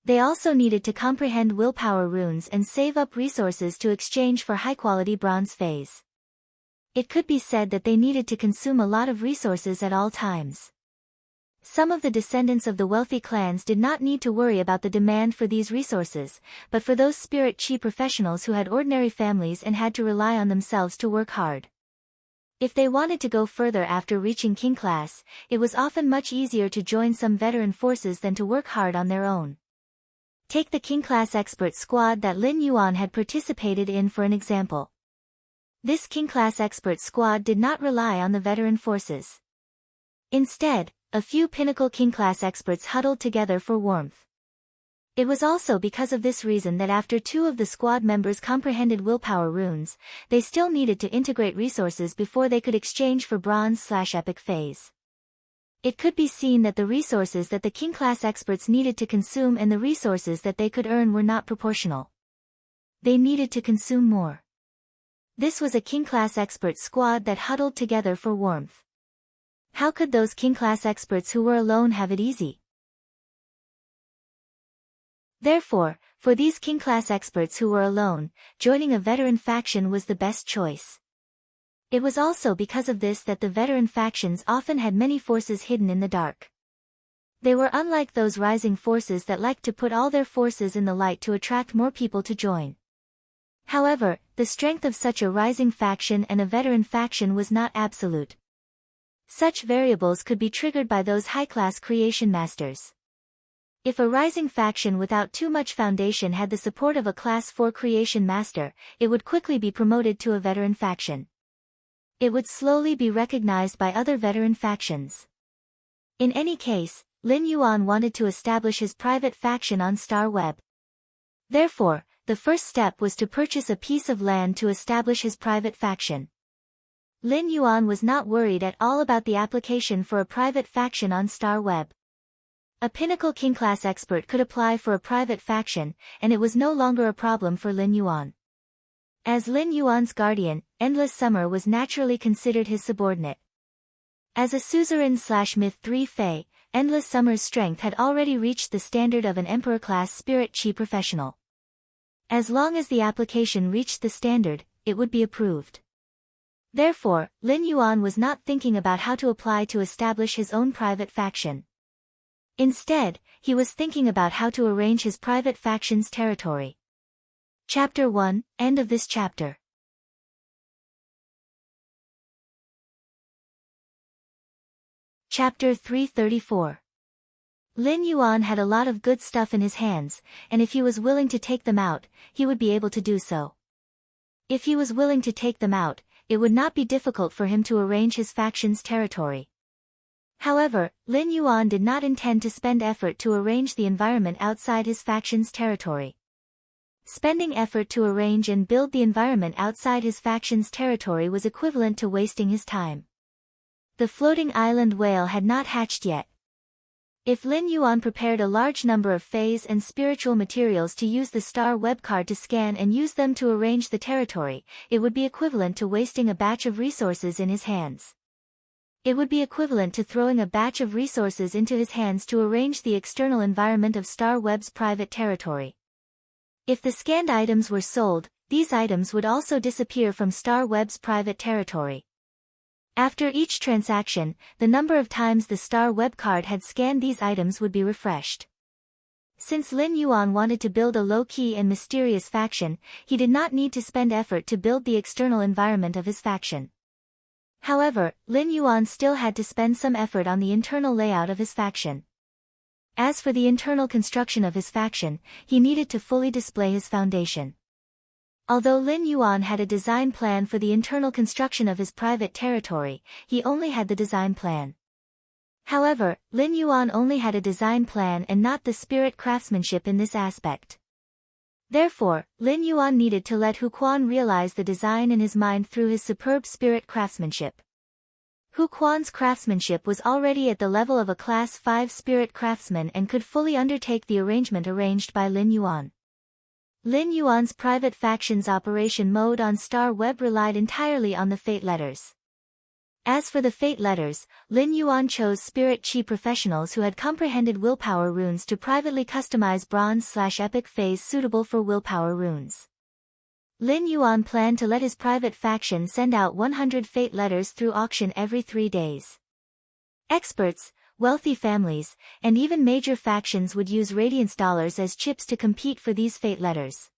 They also needed to comprehend willpower runes and save up resources to exchange for high-quality bronze phase. It could be said that they needed to consume a lot of resources at all times. Some of the descendants of the wealthy clans did not need to worry about the demand for these resources, but for those spirit chi professionals who had ordinary families and had to rely on themselves to work hard. If they wanted to go further after reaching king class, it was often much easier to join some veteran forces than to work hard on their own. Take the king class expert squad that Lin Yuan had participated in for an example. This king class expert squad did not rely on the veteran forces. Instead, a few pinnacle king-class experts huddled together for warmth. It was also because of this reason that after two of the squad members comprehended willpower runes, they still needed to integrate resources before they could exchange for bronze/epic phase. It could be seen that the resources that the king-class experts needed to consume and the resources that they could earn were not proportional. They needed to consume more. This was a king-class expert squad that huddled together for warmth. How could those king-class experts who were alone have it easy? Therefore, for these king-class experts who were alone, joining a veteran faction was the best choice. It was also because of this that the veteran factions often had many forces hidden in the dark. They were unlike those rising forces that liked to put all their forces in the light to attract more people to join. However, the strength of such a rising faction and a veteran faction was not absolute. Such variables could be triggered by those high-class creation masters. If a rising faction without too much foundation had the support of a Class 4 creation master, it would quickly be promoted to a veteran faction. It would slowly be recognized by other veteran factions. In any case, Lin Yuan wanted to establish his private faction on Star Web. Therefore, the first step was to purchase a piece of land to establish his private faction. Lin Yuan was not worried at all about the application for a private faction on Star Web. A pinnacle king-class expert could apply for a private faction, and it was no longer a problem for Lin Yuan. As Lin Yuan's guardian, Endless Summer was naturally considered his subordinate. As a suzerain/myth 3 Fey, Endless Summer's strength had already reached the standard of an emperor-class spirit chi professional. As long as the application reached the standard, it would be approved. Therefore, Lin Yuan was not thinking about how to apply to establish his own private faction. Instead, he was thinking about how to arrange his private faction's territory. Chapter 1, End of this chapter. Chapter 334. Lin Yuan had a lot of good stuff in his hands, and if he was willing to take them out, he would be able to do so. If he was willing to take them out, it would not be difficult for him to arrange his faction's territory. However, Lin Yuan did not intend to spend effort to arrange the environment outside his faction's territory. Spending effort to arrange and build the environment outside his faction's territory was equivalent to wasting his time. The floating island whale had not hatched yet. If Lin Yuan prepared a large number of phase and spiritual materials to use the star web card to scan and use them to arrange the territory, it would be equivalent to wasting a batch of resources in his hands. It would be equivalent to throwing a batch of resources into his hands to arrange the external environment of Star Web's private territory. If the scanned items were sold, these items would also disappear from Star Web's private territory. After each transaction, the number of times the Star Web card had scanned these items would be refreshed. Since Lin Yuan wanted to build a low-key and mysterious faction, he did not need to spend effort to build the external environment of his faction. However, Lin Yuan still had to spend some effort on the internal layout of his faction. As for the internal construction of his faction, he needed to fully display his foundation. Although Lin Yuan had a design plan for the internal construction of his private territory, he only had the design plan. However, Lin Yuan only had a design plan and not the spirit craftsmanship in this aspect. Therefore, Lin Yuan needed to let Hu Quan realize the design in his mind through his superb spirit craftsmanship. Hu Quan's craftsmanship was already at the level of a Class 5 spirit craftsman and could fully undertake the arrangement arranged by Lin Yuan. Lin Yuan's private faction's operation mode on Star Web relied entirely on the fate letters. As for the fate letters, Lin Yuan chose Spirit Chi professionals who had comprehended willpower runes to privately customize bronze/epic phase suitable for willpower runes. Lin Yuan planned to let his private faction send out 100 fate letters through auction every 3 days. Experts, wealthy families, and even major factions would use Radiance dollars as chips to compete for these fate letters.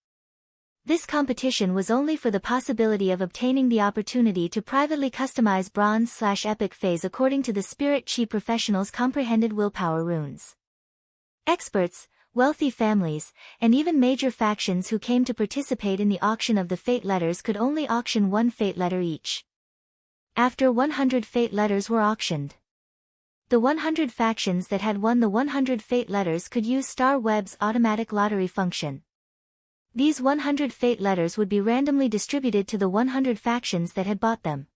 This competition was only for the possibility of obtaining the opportunity to privately customize bronze/epic phase according to the Spirit Chi professionals' comprehended willpower runes. Experts, wealthy families, and even major factions who came to participate in the auction of the fate letters could only auction 1 fate letter each. After 100 fate letters were auctioned, the 100 factions that had won the 100 fate letters could use Star Web's automatic lottery function. These 100 fate letters would be randomly distributed to the 100 factions that had bought them.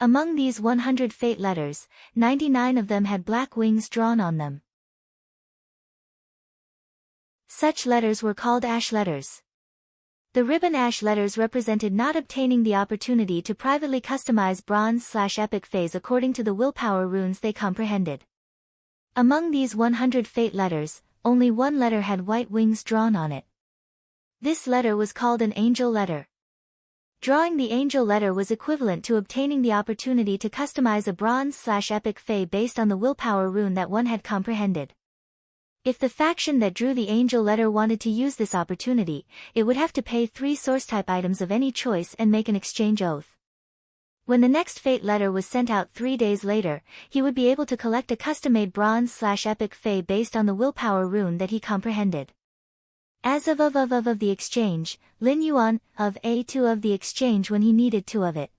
Among these 100 fate letters, 99 of them had black wings drawn on them. Such letters were called ash letters. The ribbon ash letters represented not obtaining the opportunity to privately customize bronze/epic phase according to the willpower runes they comprehended. Among these 100 fate letters, only 1 letter had white wings drawn on it. This letter was called an angel letter. Drawing the angel letter was equivalent to obtaining the opportunity to customize a bronze/epic phase based on the willpower rune that one had comprehended. If the faction that drew the angel letter wanted to use this opportunity, it would have to pay 3 source-type items of any choice and make an exchange oath. When the next fate letter was sent out 3 days later, he would be able to collect a custom-made bronze/epic phase based on the willpower rune that he comprehended. As of the exchange, Lin Yuan, of A2 of the exchange when he needed 2 of it.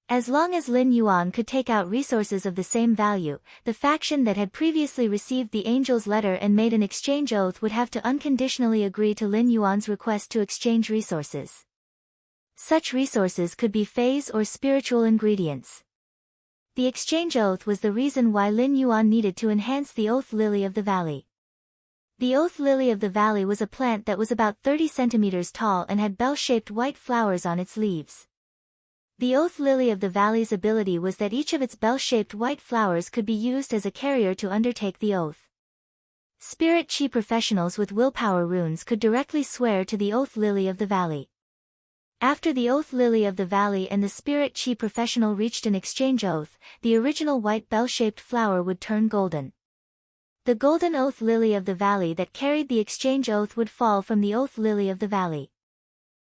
As long as Lin Yuan could take out resources of the same value, the faction that had previously received the angel's letter and made an exchange oath would have to unconditionally agree to Lin Yuan's request to exchange resources. Such resources could be phase or spiritual ingredients. The exchange oath was the reason why Lin Yuan needed to enhance the oath lily of the valley. The oath lily of the valley was a plant that was about 30 centimeters tall and had bell-shaped white flowers on its leaves. The oath lily of the valley's ability was that each of its bell-shaped white flowers could be used as a carrier to undertake the oath. Spirit Chi professionals with willpower runes could directly swear to the oath lily of the valley. After the oath lily of the valley and the Spirit Chi professional reached an exchange oath, the original white bell-shaped flower would turn golden. The golden oath lily of the valley that carried the exchange oath would fall from the oath lily of the valley.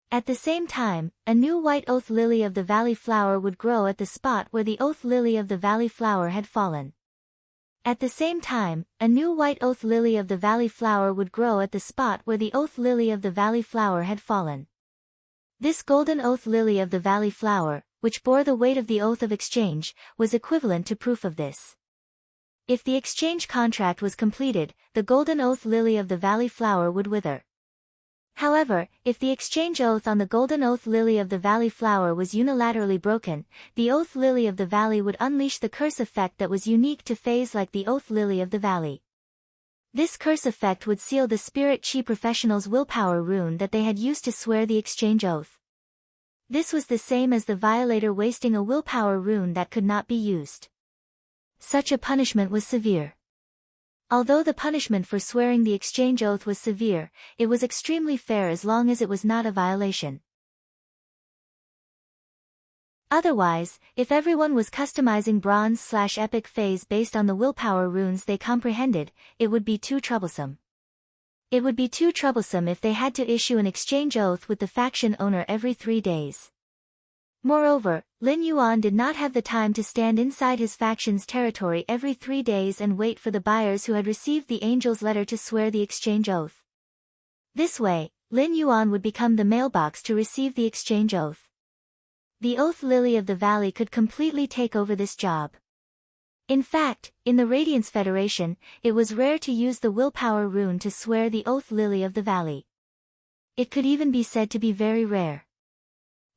At the same time, a new white oath lily of the valley flower would grow at the spot where the oath lily of the valley flower had fallen. At the same time, a new white oath lily of the valley flower would grow at the spot where the oath lily of the valley flower had fallen. This golden oath lily of the valley flower, which bore the weight of the oath of exchange, was equivalent to proof of this. If the exchange contract was completed, the golden oath lily of the valley flower would wither. However, if the exchange oath on the golden oath lily of the valley flower was unilaterally broken, the oath lily of the valley would unleash the curse effect that was unique to phase like the oath lily of the valley. This curse effect would seal the spirit chi professional's willpower rune that they had used to swear the exchange oath. This was the same as the violator wasting a willpower rune that could not be used. Such a punishment was severe. Although the punishment for swearing the exchange oath was severe, it was extremely fair as long as it was not a violation. Otherwise, if everyone was customizing bronze/epic phase based on the willpower runes they comprehended, it would be too troublesome. It would be too troublesome if they had to issue an exchange oath with the faction owner every 3 days. Moreover, Lin Yuan did not have the time to stand inside his faction's territory every 3 days and wait for the buyers who had received the angel's letter to swear the exchange oath. This way, Lin Yuan would become the mailbox to receive the exchange oath. The Oath Lily of the Valley could completely take over this job. In fact, in the Radiance Federation, it was rare to use the willpower rune to swear the Oath Lily of the Valley. It could even be said to be very rare.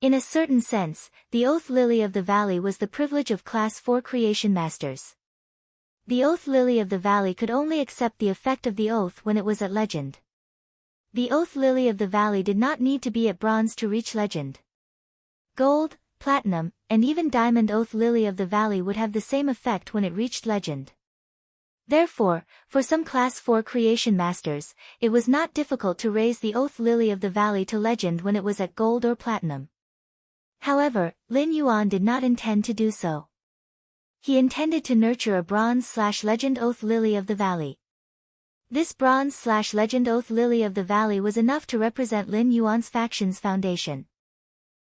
In a certain sense, the Oath Lily of the Valley was the privilege of Class 4 creation masters. The Oath Lily of the Valley could only accept the effect of the oath when it was at legend. The Oath Lily of the Valley did not need to be at bronze to reach legend. Gold, platinum, and even diamond Oath Lily of the Valley would have the same effect when it reached legend. Therefore, for some Class 4 creation masters, it was not difficult to raise the Oath Lily of the Valley to legend when it was at gold or platinum. However, Lin Yuan did not intend to do so. He intended to nurture a bronze/legend Oath Lily of the Valley. This bronze/legend Oath Lily of the Valley was enough to represent Lin Yuan's faction's foundation.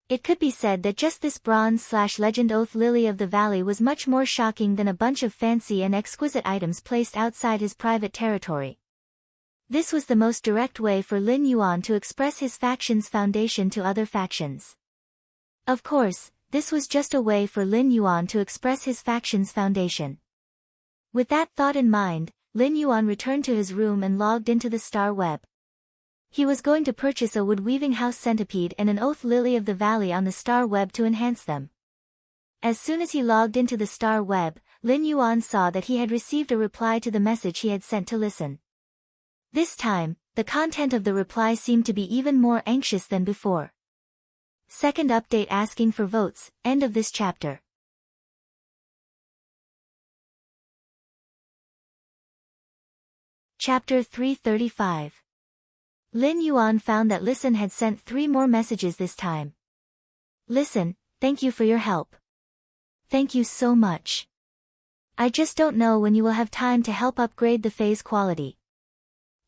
It could be said that just this bronze/legend Oath Lily of the Valley was much more shocking than a bunch of fancy and exquisite items placed outside his private territory. This was the most direct way for Lin Yuan to express his faction's foundation to other factions. Of course, this was just a way for Lin Yuan to express his faction's foundation. With that thought in mind, Lin Yuan returned to his room and logged into the Star Web. He was going to purchase a wood-weaving house centipede and an Oath Lily of the Valley on the Star Web to enhance them. As soon as he logged into the Star Web, Lin Yuan saw that he had received a reply to the message he had sent to Listen. This time, the content of the reply seemed to be even more anxious than before. Second update asking for votes, end of this chapter. Chapter 335. Lin Yuan found that Listen had sent 3 more messages this time. Listen, thank you for your help. Thank you so much. I just don't know when you will have time to help upgrade the phase quality.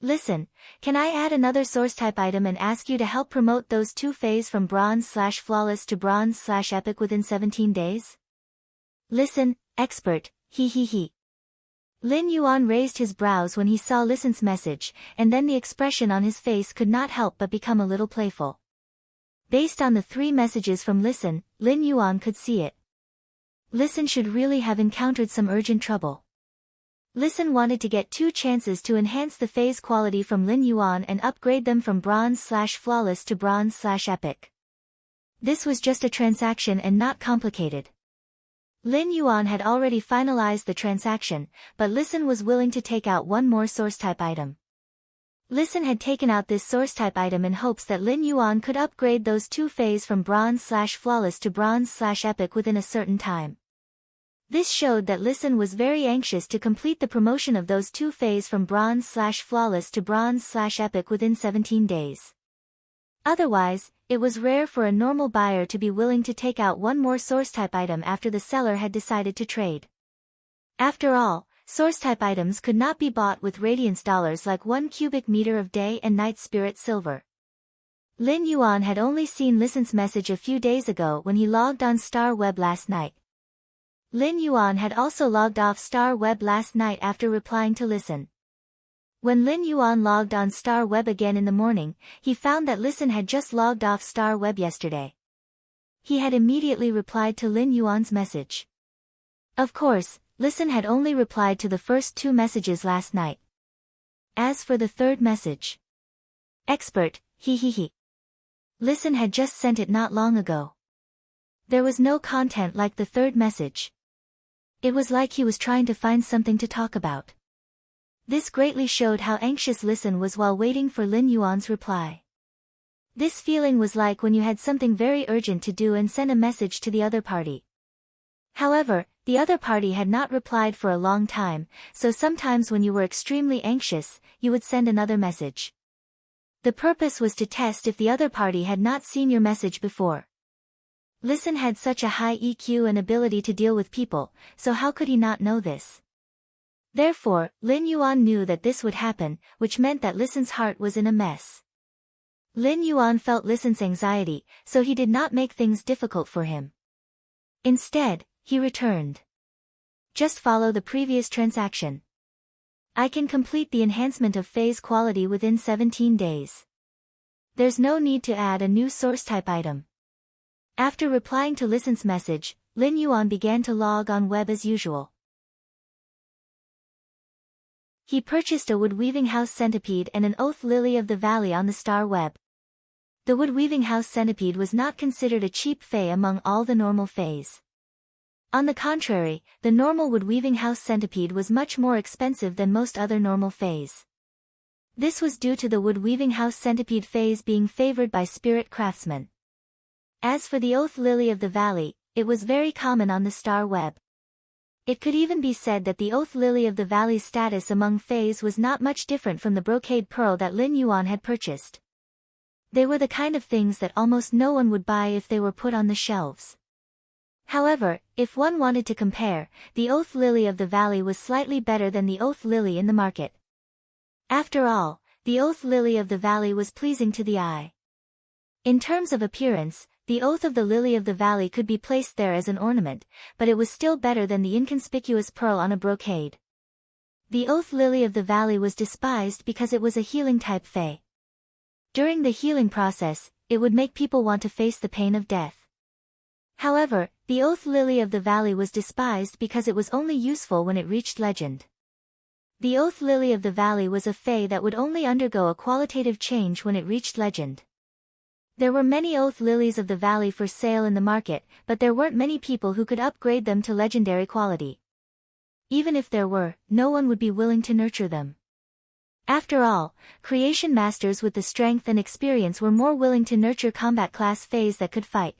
Listen, can I add another source type item and ask you to help promote those 2 phase from bronze/flawless to bronze/epic within 17 days? Listen, expert, he. Lin Yuan raised his brows when he saw Listen's message, and then the expression on his face could not help but become a little playful. Based on the 3 messages from Listen, Lin Yuan could see it. Listen should really have encountered some urgent trouble. Listen wanted to get 2 chances to enhance the phase quality from Lin Yuan and upgrade them from bronze/flawless to bronze/epic. This was just a transaction and not complicated. Lin Yuan had already finalized the transaction, but Listen was willing to take out 1 more source type item. Listen had taken out this source type item in hopes that Lin Yuan could upgrade those 2 phase from bronze/flawless to bronze/epic within a certain time. This showed that Listen was very anxious to complete the promotion of those 2 phase from bronze/flawless to bronze/epic within 17 days. Otherwise, it was rare for a normal buyer to be willing to take out 1 more source type item after the seller had decided to trade. After all, source type items could not be bought with radiance dollars like 1 cubic meter of day and night spirit silver. Lin Yuan had only seen Listen's message a few days ago when he logged on Star Web last night. Lin Yuan had also logged off Star Web last night after replying to Listen. When Lin Yuan logged on Star Web again in the morning, he found that Listen had just logged off Star Web yesterday. He had immediately replied to Lin Yuan's message. Of course, Listen had only replied to the first 2 messages last night. As for the third message. Expert, he. Listen had just sent it not long ago. There was no content like the third message. It was like he was trying to find something to talk about. This greatly showed how anxious Listen was while waiting for Lin Yuan's reply. This feeling was like when you had something very urgent to do and sent a message to the other party. However, the other party had not replied for a long time, so sometimes when you were extremely anxious, you would send another message. The purpose was to test if the other party had not seen your message before. Listen had such a high EQ and ability to deal with people, so how could he not know this? Therefore, Lin Yuan knew that this would happen, which meant that Listen's heart was in a mess. Lin Yuan felt Listen's anxiety, so he did not make things difficult for him. Instead, he returned. Just follow the previous transaction. I can complete the enhancement of phase quality within 17 days. There's no need to add a new source type item. After replying to Listen's message, Lin Yuan began to log on web as usual. He purchased a wood-weaving house centipede and an oath lily of the valley on the star web. The wood-weaving house centipede was not considered a cheap fae among all the normal faes. On the contrary, the normal wood-weaving house centipede was much more expensive than most other normal faes. This was due to the wood-weaving house centipede faes being favored by spirit craftsmen. As for the oath lily of the valley, it was very common on the star web. It could even be said that the oath lily of the valley's status among faes was not much different from the brocade pearl that Lin Yuan had purchased. They were the kind of things that almost no one would buy if they were put on the shelves. However, if one wanted to compare, the oath lily of the valley was slightly better than the oath lily in the market. After all, the oath lily of the valley was pleasing to the eye. In terms of appearance, the oath of the lily of the valley could be placed there as an ornament, but it was still better than the inconspicuous pearl on a brocade. The oath lily of the valley was despised because it was a healing type fae. During the healing process, it would make people want to face the pain of death. However, the oath lily of the valley was despised because it was only useful when it reached legend. The oath lily of the valley was a fae that would only undergo a qualitative change when it reached legend. There were many oath lilies of the valley for sale in the market, but there weren't many people who could upgrade them to legendary quality. Even if there were, no one would be willing to nurture them. After all, creation masters with the strength and experience were more willing to nurture combat class faes that could fight.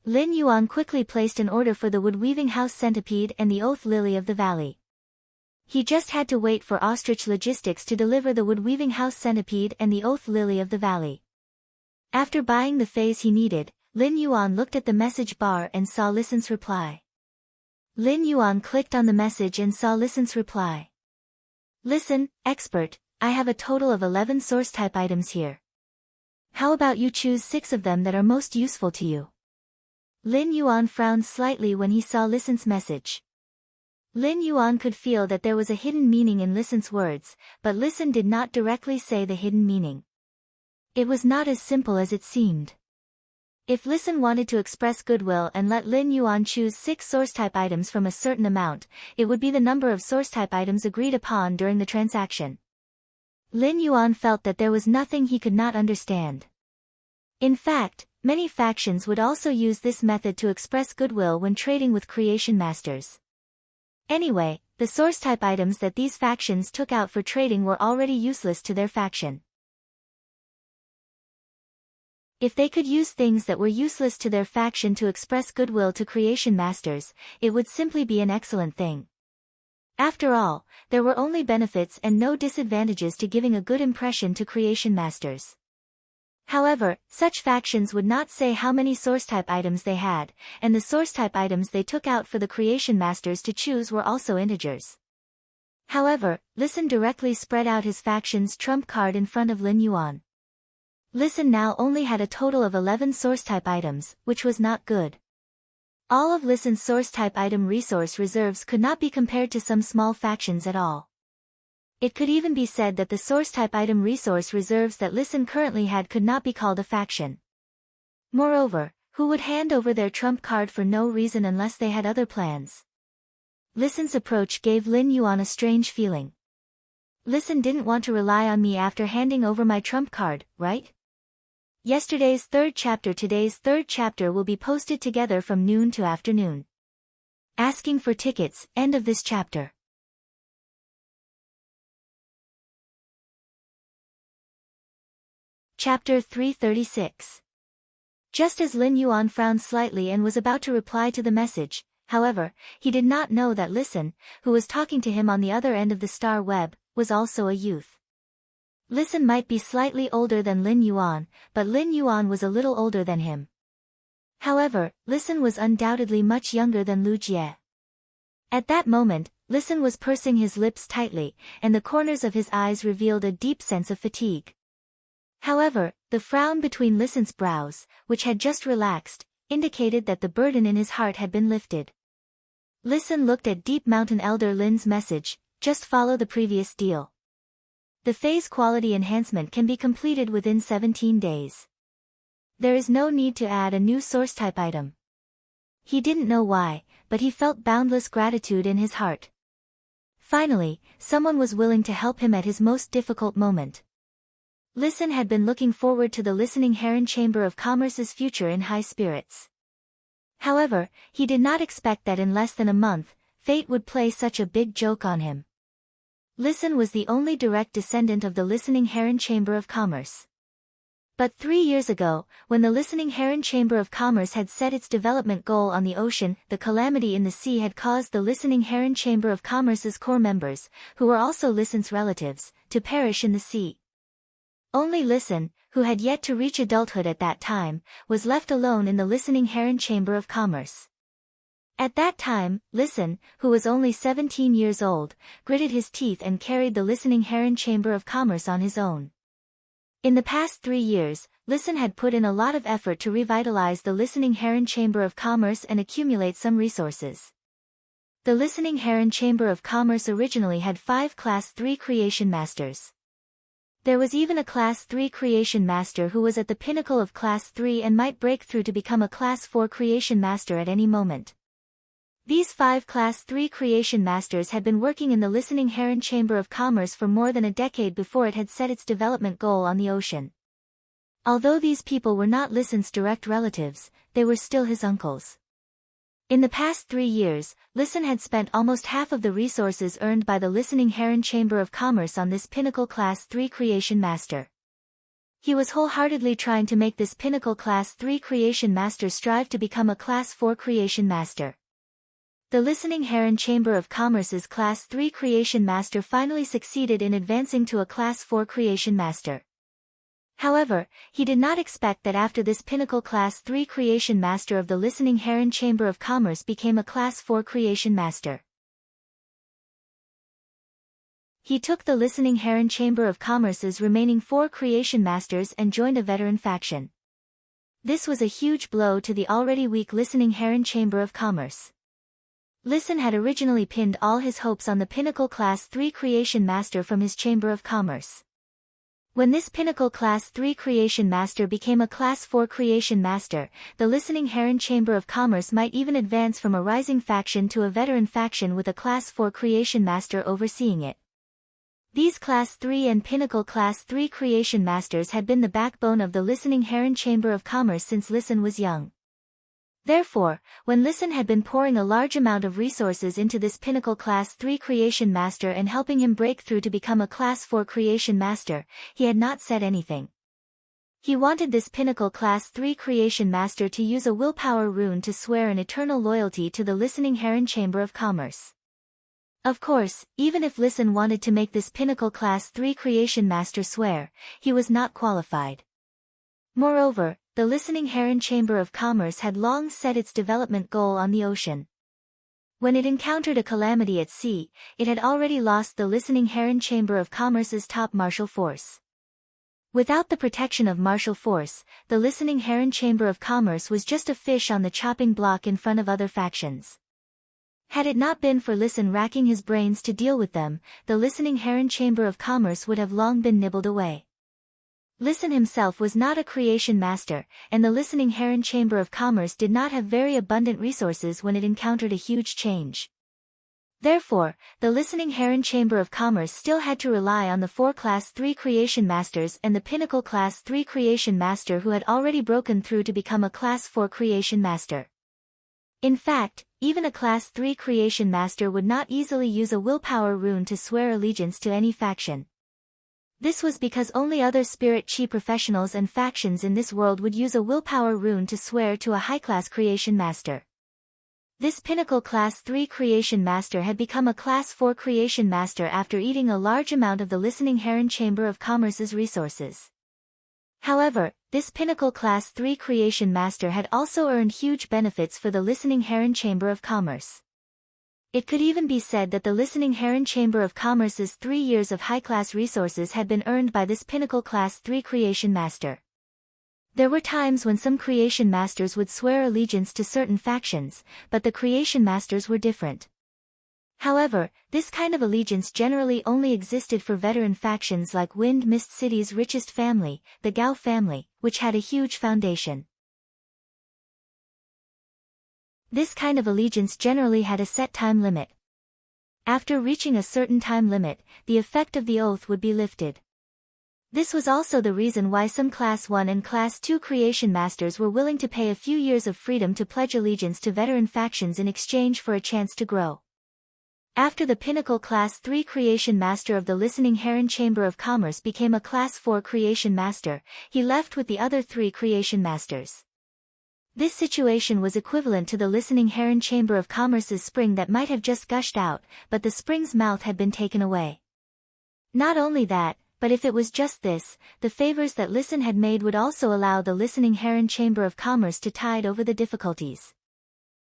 Lin Yuan quickly placed an order for the wood-weaving house centipede and the oath lily of the valley. He just had to wait for Ostrich Logistics to deliver the wood-weaving house centipede and the oath lily of the valley. After buying the faes he needed, Lin Yuan looked at the message bar and saw Listen's reply. Lin Yuan clicked on the message and saw Listen's reply. Listen, expert, I have a total of 11 source type items here. How about you choose 6 of them that are most useful to you? Lin Yuan frowned slightly when he saw Listen's message. Lin Yuan could feel that there was a hidden meaning in Listen's words, but Listen did not directly say the hidden meaning. It was not as simple as it seemed. If Listen wanted to express goodwill and let Lin Yuan choose 6 source type items from a certain amount, it would be the number of source type items agreed upon during the transaction. Lin Yuan felt that there was nothing he could not understand. In fact, many factions would also use this method to express goodwill when trading with creation masters. Anyway, the source type items that these factions took out for trading were already useless to their faction. If they could use things that were useless to their faction to express goodwill to creation masters, it would simply be an excellent thing. After all, there were only benefits and no disadvantages to giving a good impression to creation masters. However, such factions would not say how many source type items they had, and the source type items they took out for the creation masters to choose were also integers. However, Listen directly spread out his faction's trump card in front of Lin Yuan. Listen now only had a total of 11 source type items, which was not good. All of Listen's source type item resource reserves could not be compared to some small factions at all. It could even be said that the source type item resource reserves that Listen currently had could not be called a faction. Moreover, who would hand over their trump card for no reason unless they had other plans? Listen's approach gave Lin Yuan a strange feeling. Listen didn't want to rely on me after handing over my trump card, right? Yesterday's today's third chapter will be posted together from noon to afternoon. Asking for tickets, end of this chapter. Chapter 336. Just as Lin Yuan frowned slightly and was about to reply to the message, however, he did not know that Listen, who was talking to him on the other end of the star web, was also a youth. Listen might be slightly older than Lin Yuan, but Lin Yuan was a little older than him. However, Listen was undoubtedly much younger than Lu Jie. At that moment, Listen was pursing his lips tightly, and the corners of his eyes revealed a deep sense of fatigue. However, the frown between Listen's brows, which had just relaxed, indicated that the burden in his heart had been lifted. Listen looked at Deep Mountain Elder Lin's message, just follow the previous deal. The phase quality enhancement can be completed within 17 days. There is no need to add a new source type item. He didn't know why, but he felt boundless gratitude in his heart. Finally, someone was willing to help him at his most difficult moment. Listen had been looking forward to the Listening Heron Chamber of Commerce's future in high spirits. However, he did not expect that in less than a month, fate would play such a big joke on him. Listen was the only direct descendant of the Listening Heron Chamber of Commerce. But 3 years ago, when the Listening Heron Chamber of Commerce had set its development goal on the ocean, the calamity in the sea had caused the Listening Heron Chamber of Commerce's core members, who were also Listen's relatives, to perish in the sea. Only Listen, who had yet to reach adulthood at that time, was left alone in the Listening Heron Chamber of Commerce. At that time, Listen, who was only 17 years old, gritted his teeth and carried the Listening Heron Chamber of Commerce on his own. In the past 3 years, Listen had put in a lot of effort to revitalize the Listening Heron Chamber of Commerce and accumulate some resources. The Listening Heron Chamber of Commerce originally had 5 Class 3 Creation Masters. There was even a Class 3 Creation Master who was at the pinnacle of Class 3 and might break through to become a Class 4 Creation Master at any moment. These 5 Class 3 Creation Masters had been working in the Listening Heron Chamber of Commerce for more than a decade before it had set its development goal on the ocean. Although these people were not Listen's direct relatives, they were still his uncles. In the past 3 years, Listen had spent almost half of the resources earned by the Listening Heron Chamber of Commerce on this pinnacle Class 3 Creation Master. He was wholeheartedly trying to make this pinnacle Class 3 Creation Master strive to become a Class 4 Creation Master. The Listening Heron Chamber of Commerce's Class 3 Creation Master finally succeeded in advancing to a Class 4 Creation Master. However, he did not expect that after this pinnacle Class 3 Creation Master of the Listening Heron Chamber of Commerce became a Class 4 Creation Master. He took the Listening Heron Chamber of Commerce's remaining 4 Creation Masters and joined a veteran faction. This was a huge blow to the already weak Listening Heron Chamber of Commerce. Listen had originally pinned all his hopes on the pinnacle Class 3 Creation Master from his Chamber of Commerce. When this pinnacle Class 3 Creation Master became a Class 4 Creation Master, the Listening Heron Chamber of Commerce might even advance from a rising faction to a veteran faction with a Class 4 Creation Master overseeing it. These Class 3 and pinnacle Class 3 Creation Masters had been the backbone of the Listening Heron Chamber of Commerce since Listen was young. Therefore, when Listen had been pouring a large amount of resources into this pinnacle Class 3 Creation Master and helping him break through to become a Class 4 Creation Master, he had not said anything. He wanted this pinnacle Class 3 Creation Master to use a willpower rune to swear an eternal loyalty to the Listening Heron Chamber of Commerce. Of course, even if Listen wanted to make this pinnacle Class 3 Creation Master swear, he was not qualified. Moreover, the Listening Heron Chamber of Commerce had long set its development goal on the ocean. When it encountered a calamity at sea, it had already lost the Listening Heron Chamber of Commerce's top martial force. Without the protection of martial force, the Listening Heron Chamber of Commerce was just a fish on the chopping block in front of other factions. Had it not been for Listen racking his brains to deal with them, the Listening Heron Chamber of Commerce would have long been nibbled away. Listen himself was not a creation master, and the Listening Heron Chamber of Commerce did not have very abundant resources when it encountered a huge change. Therefore, the listening Heron Chamber of Commerce still had to rely on the 4 Class 3 Creation Masters and the Pinnacle Class 3 Creation Master who had already broken through to become a Class 4 Creation Master. In fact, even a Class 3 Creation Master would not easily use a willpower rune to swear allegiance to any faction. This was because only other spirit chi professionals and factions in this world would use a willpower rune to swear to a high-class Creation Master. This Pinnacle Class 3 Creation Master had become a Class 4 Creation Master after eating a large amount of the listening Heron Chamber of Commerce's resources. However, this Pinnacle Class 3 Creation Master had also earned huge benefits for the listening Heron Chamber of Commerce. It could even be said that the listening Heron Chamber of Commerce's 3 years of high-class resources had been earned by this Pinnacle Class 3 Creation Master. There were times when some Creation Masters would swear allegiance to certain factions, but the Creation Masters were different. However, this kind of allegiance generally only existed for veteran factions like Wind Mist City's richest family, the Gao family, which had a huge foundation. This kind of allegiance generally had a set time limit. After reaching a certain time limit, the effect of the oath would be lifted. This was also the reason why some Class 1 and Class 2 Creation Masters were willing to pay a few years of freedom to pledge allegiance to veteran factions in exchange for a chance to grow. After the Pinnacle Class 3 Creation Master of the listening Heron Chamber of Commerce became a Class 4 Creation Master, he left with the other 3 Creation Masters. This situation was equivalent to the listening Heron Chamber of Commerce's spring that might have just gushed out, but the spring's mouth had been taken away. Not only that, but if it was just this, the favors that Listen had made would also allow the listening Heron Chamber of Commerce to tide over the difficulties.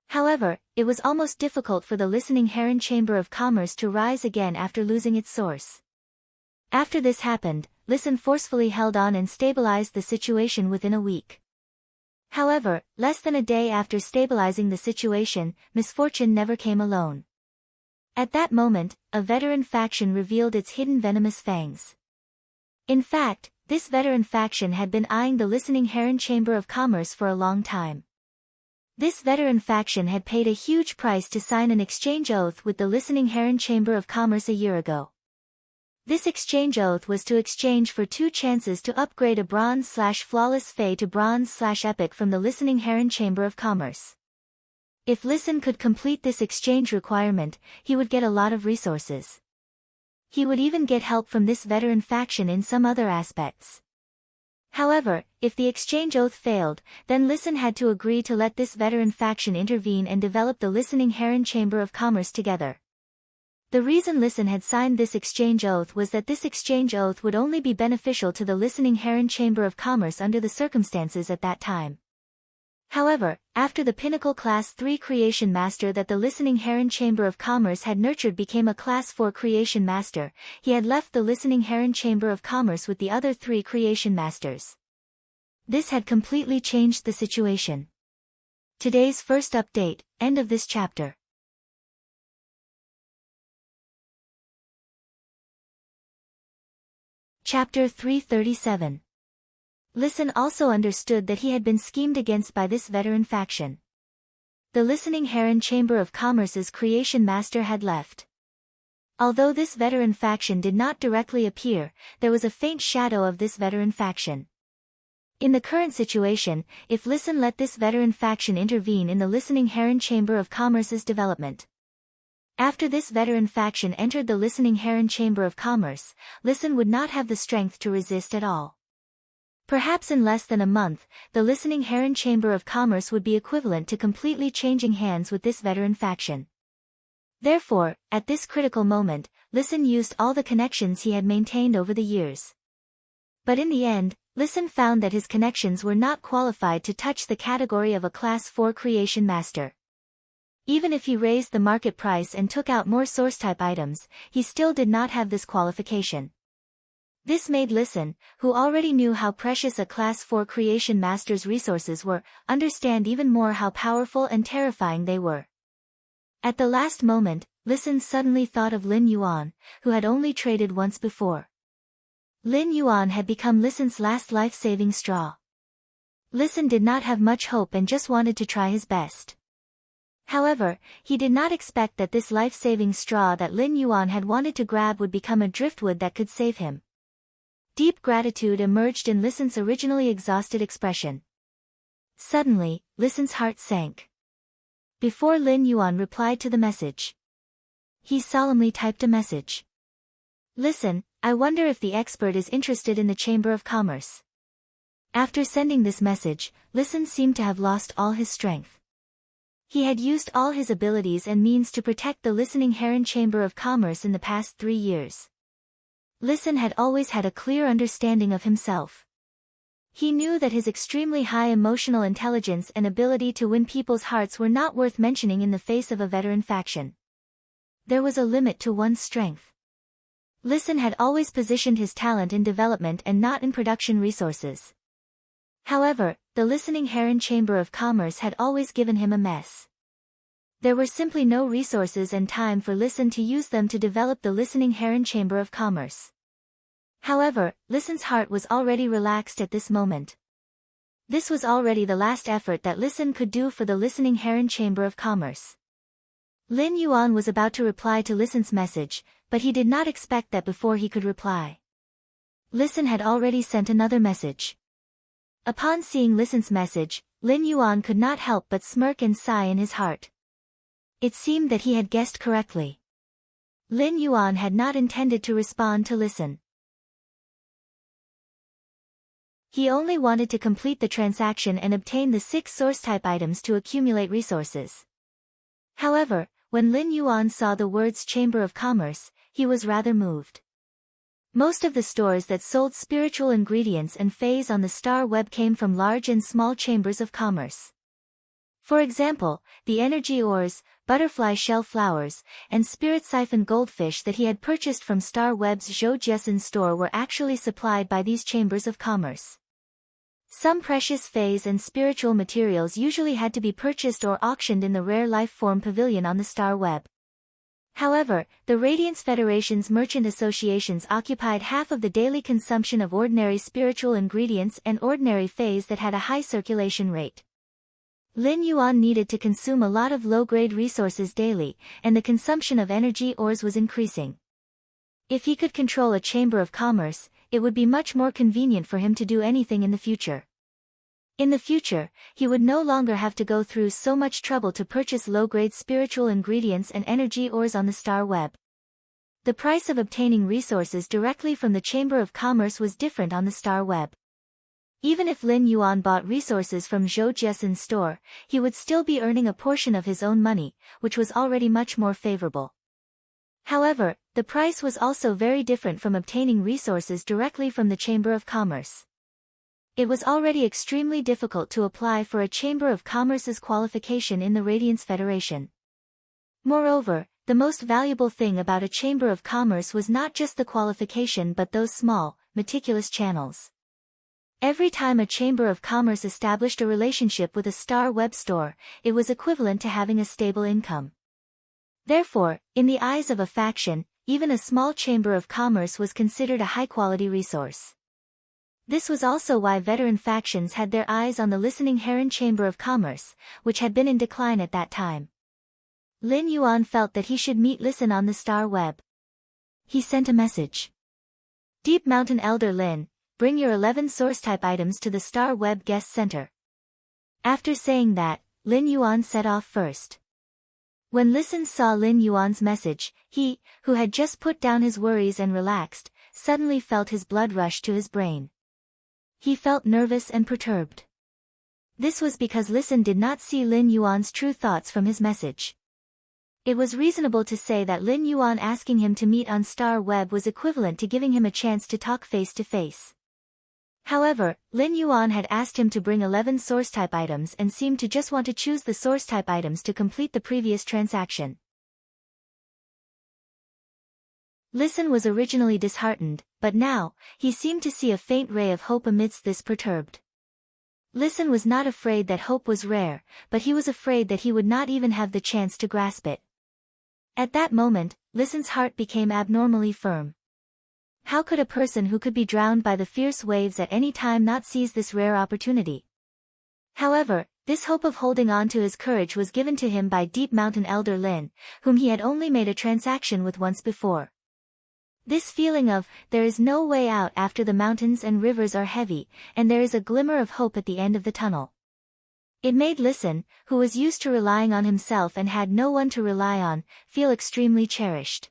However, it was almost difficult for the listening Heron Chamber of Commerce to rise again after losing its source. After this happened, Listen forcefully held on and stabilized the situation within a week. However, less than a day after stabilizing the situation, misfortune never came alone. At that moment, a veteran faction revealed its hidden venomous fangs. In fact, this veteran faction had been eyeing the listening Heron Chamber of Commerce for a long time. This veteran faction had paid a huge price to sign an exchange oath with the listening Heron Chamber of Commerce a year ago. This exchange oath was to exchange for 2 chances to upgrade a Bronze/Flawless Fey to Bronze/Epic from the listening Heron Chamber of Commerce. If Listen could complete this exchange requirement, he would get a lot of resources. He would even get help from this veteran faction in some other aspects. However, if the exchange oath failed, then Listen had to agree to let this veteran faction intervene and develop the listening Heron Chamber of Commerce together. The reason Listen had signed this exchange oath was that this exchange oath would only be beneficial to the listening Heron Chamber of Commerce under the circumstances at that time. However, after the Pinnacle Class 3 Creation Master that the listening Heron Chamber of Commerce had nurtured became a Class 4 Creation Master, he had left the listening Heron Chamber of Commerce with the other 3 Creation Masters. This had completely changed the situation. Today's first update, end of this chapter. Chapter 337. Listen also understood that he had been schemed against by this veteran faction. The listening Heron Chamber of Commerce's Creation Master had left. Although this veteran faction did not directly appear, there was a faint shadow of this veteran faction. In the current situation, if Listen let this veteran faction intervene in the listening Heron Chamber of Commerce's development. After this veteran faction entered the listening Heron Chamber of Commerce, Listen would not have the strength to resist at all. Perhaps in less than a month, the listening Heron Chamber of Commerce would be equivalent to completely changing hands with this veteran faction. Therefore, at this critical moment, Listen used all the connections he had maintained over the years. But in the end, Listen found that his connections were not qualified to touch the category of a Class 4 Creation Master. Even if he raised the market price and took out more source-type items, he still did not have this qualification. This made Listen, who already knew how precious a Class 4 Creation Master's resources were, understand even more how powerful and terrifying they were. At the last moment, Listen suddenly thought of Lin Yuan, who had only traded once before. Lin Yuan had become Listen's last life-saving straw. Listen did not have much hope and just wanted to try his best. However, he did not expect that this life-saving straw that Lin Yuan had wanted to grab would become a driftwood that could save him. Deep gratitude emerged in Listen's originally exhausted expression. Suddenly, Listen's heart sank. Before Lin Yuan replied to the message, he solemnly typed a message. Listen, I wonder if the expert is interested in the Chamber of Commerce. After sending this message, Listen seemed to have lost all his strength. He had used all his abilities and means to protect the Listening Heron Chamber of Commerce in the past 3 years. Listen had always had a clear understanding of himself. He knew that his extremely high emotional intelligence and ability to win people's hearts were not worth mentioning in the face of a veteran faction. There was a limit to one's strength. Listen had always positioned his talent in development and not in production resources. However, the Listening Heron Chamber of Commerce had always given him a mess. There were simply no resources and time for Listen to use them to develop the Listening Heron Chamber of Commerce. However, Listen's heart was already relaxed at this moment. This was already the last effort that Listen could do for the Listening Heron Chamber of Commerce. Lin Yuan was about to reply to Listen's message, but he did not expect that before he could reply, Listen had already sent another message. Upon seeing Listen's message, Lin Yuan could not help but smirk and sigh in his heart. It seemed that he had guessed correctly. Lin Yuan had not intended to respond to Listen. He only wanted to complete the transaction and obtain the 6 source-type items to accumulate resources. However, when Lin Yuan saw the words Chamber of Commerce, he was rather moved. Most of the stores that sold spiritual ingredients and phase on the star web came from large and small chambers of commerce. For example, the energy ores, butterfly shell flowers, and spirit siphon goldfish that he had purchased from Star Web's Zhou Jiesin store were actually supplied by these chambers of commerce. Some precious phase and spiritual materials usually had to be purchased or auctioned in the Rare Life Form Pavilion on the Star Web. However, the Radiance Federation's merchant associations occupied half of the daily consumption of ordinary spiritual ingredients and ordinary phase that had a high circulation rate. Lin Yuan needed to consume a lot of low-grade resources daily, and the consumption of energy ores was increasing. If he could control a chamber of commerce, it would be much more convenient for him to do anything in the future. In the future, he would no longer have to go through so much trouble to purchase low-grade spiritual ingredients and energy ores on the Star Web. The price of obtaining resources directly from the Chamber of Commerce was different on the Star Web. Even if Lin Yuan bought resources from Zhou Jiesin's store, he would still be earning a portion of his own money, which was already much more favorable. However, the price was also very different from obtaining resources directly from the Chamber of Commerce. It was already extremely difficult to apply for a Chamber of Commerce's qualification in the Radiance Federation. Moreover, the most valuable thing about a Chamber of Commerce was not just the qualification but those small, meticulous channels. Every time a Chamber of Commerce established a relationship with a Star Web store, it was equivalent to having a stable income. Therefore, in the eyes of a faction, even a small Chamber of Commerce was considered a high-quality resource. This was also why veteran factions had their eyes on the Listening Heron Chamber of Commerce, which had been in decline at that time. Lin Yuan felt that he should meet Listen on the Star Web. He sent a message. Deep Mountain Elder Lin, bring your 11 source-type items to the Star Web Guest Center. After saying that, Lin Yuan set off first. When Listen saw Lin Yuan's message, he, who had just put down his worries and relaxed, suddenly felt his blood rush to his brain. He felt nervous and perturbed. This was because Listen did not see Lin Yuan's true thoughts from his message. It was reasonable to say that Lin Yuan asking him to meet on Star Web was equivalent to giving him a chance to talk face to face. However, Lin Yuan had asked him to bring 11 source-type items and seemed to just want to choose the source-type items to complete the previous transaction. Listen was originally disheartened, but now, he seemed to see a faint ray of hope amidst this perturbed. Listen was not afraid that hope was rare, but he was afraid that he would not even have the chance to grasp it. At that moment, Listen's heart became abnormally firm. How could a person who could be drowned by the fierce waves at any time not seize this rare opportunity? However, This hope of holding on to his courage was given to him by Deep Mountain Elder Lin, whom he had only made a transaction with once before. This feeling of, there is no way out after the mountains and rivers are heavy, and there is a glimmer of hope at the end of the tunnel. It made Listen, who was used to relying on himself and had no one to rely on, feel extremely cherished.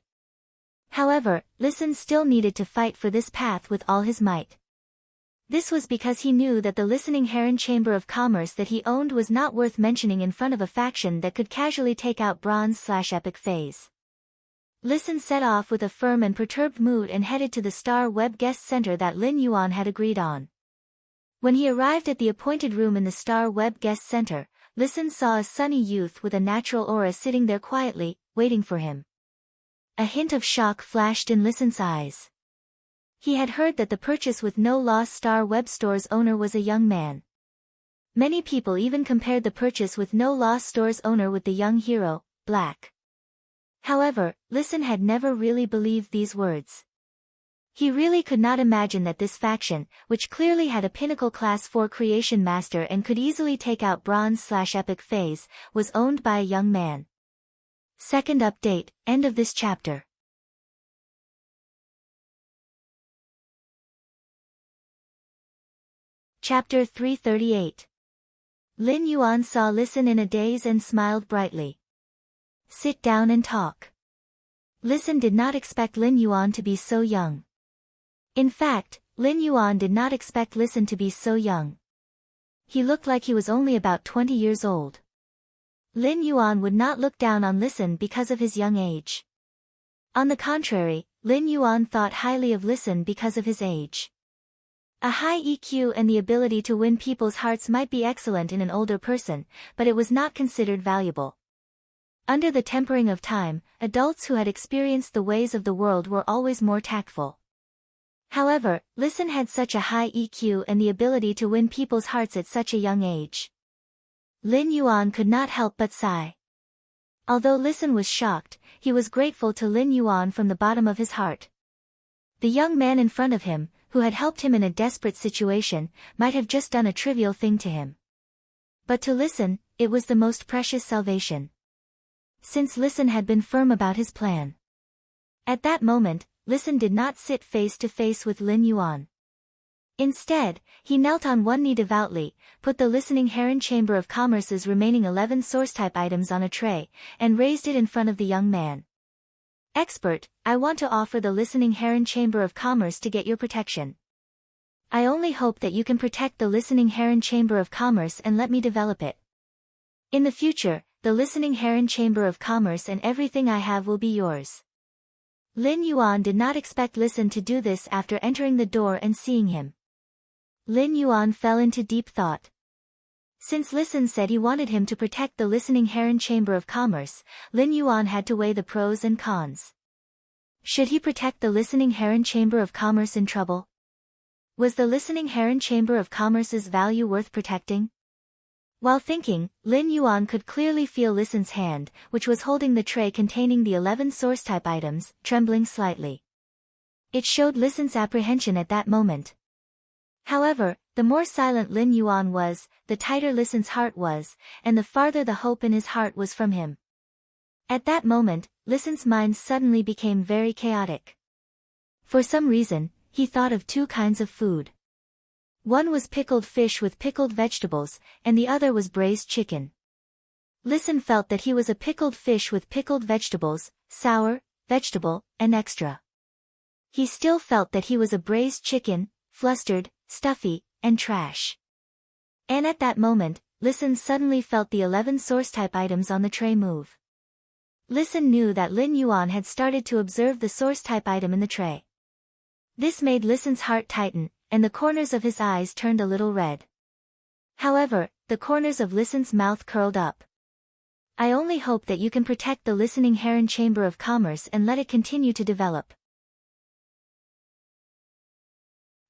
However, Listen still needed to fight for this path with all his might. This was because he knew that the Listening Heron Chamber of Commerce that he owned was not worth mentioning in front of a faction that could casually take out Bronze/Epic Phase. Listen set off with a firm and perturbed mood and headed to the Star Web Guest Center that Lin Yuan had agreed on. When he arrived at the appointed room in the Star Web Guest Center, Listen saw a sunny youth with a natural aura sitting there quietly, waiting for him. A hint of shock flashed in Listen's eyes. He had heard that the Purchase with No Loss Star Web Store's owner was a young man. Many people even compared the Purchase with No Loss Store's owner with the young hero, Black. However, Listen had never really believed these words. He really could not imagine that this faction, which clearly had a pinnacle class 4 creation master and could easily take out Bronze/Epic Phase, was owned by a young man. Second update, end of this chapter. Chapter 338. Lin Yuan saw Listen in a daze and smiled brightly. Sit down and talk. Listen did not expect Lin Yuan to be so young. In fact, Lin Yuan did not expect Listen to be so young. He looked like he was only about 20 years old. Lin Yuan would not look down on Listen because of his young age. On the contrary, Lin Yuan thought highly of Listen because of his age. A high EQ and the ability to win people's hearts might be excellent in an older person, but it was not considered valuable. Under the tempering of time, adults who had experienced the ways of the world were always more tactful. However, Listen had such a high EQ and the ability to win people's hearts at such a young age. Lin Yuan could not help but sigh. Although Listen was shocked, he was grateful to Lin Yuan from the bottom of his heart. The young man in front of him, who had helped him in a desperate situation, might have just done a trivial thing to him. But to Listen, it was the most precious salvation. Since Listen had been firm about his plan. At that moment, Listen did not sit face to face with Lin Yuan. Instead, he knelt on one knee devoutly, put the Listening Heron Chamber of Commerce's remaining 11 source-type items on a tray, and raised it in front of the young man. Expert, I want to offer the Listening Heron Chamber of Commerce to get your protection. I only hope that you can protect the Listening Heron Chamber of Commerce and let me develop it. In the future, the Listening Heron Chamber of Commerce and everything I have will be yours. Lin Yuan did not expect Listen to do this after entering the door and seeing him. Lin Yuan fell into deep thought. Since Listen said he wanted him to protect the Listening Heron Chamber of Commerce, Lin Yuan had to weigh the pros and cons. Should he protect the Listening Heron Chamber of Commerce in trouble? Was the Listening Heron Chamber of Commerce's value worth protecting? While thinking, Lin Yuan could clearly feel Listen's hand, which was holding the tray containing the 11 source-type items, trembling slightly. It showed Listen's apprehension at that moment. However, the more silent Lin Yuan was, the tighter Listen's heart was, and the farther the hope in his heart was from him. At that moment, Listen's mind suddenly became very chaotic. For some reason, he thought of two kinds of food. One was pickled fish with pickled vegetables, and the other was braised chicken. Listen felt that he was a pickled fish with pickled vegetables, sour, vegetable, and extra. He still felt that he was a braised chicken, flustered, stuffy, and trash. And at that moment, Listen suddenly felt the 11 source-type items on the tray move. Listen knew that Lin Yuan had started to observe the source-type item in the tray. This made Listen's heart tighten, and the corners of his eyes turned a little red. However, the corners of Listen's mouth curled up. I only hope that you can protect the Listening Heron Chamber of Commerce and let it continue to develop.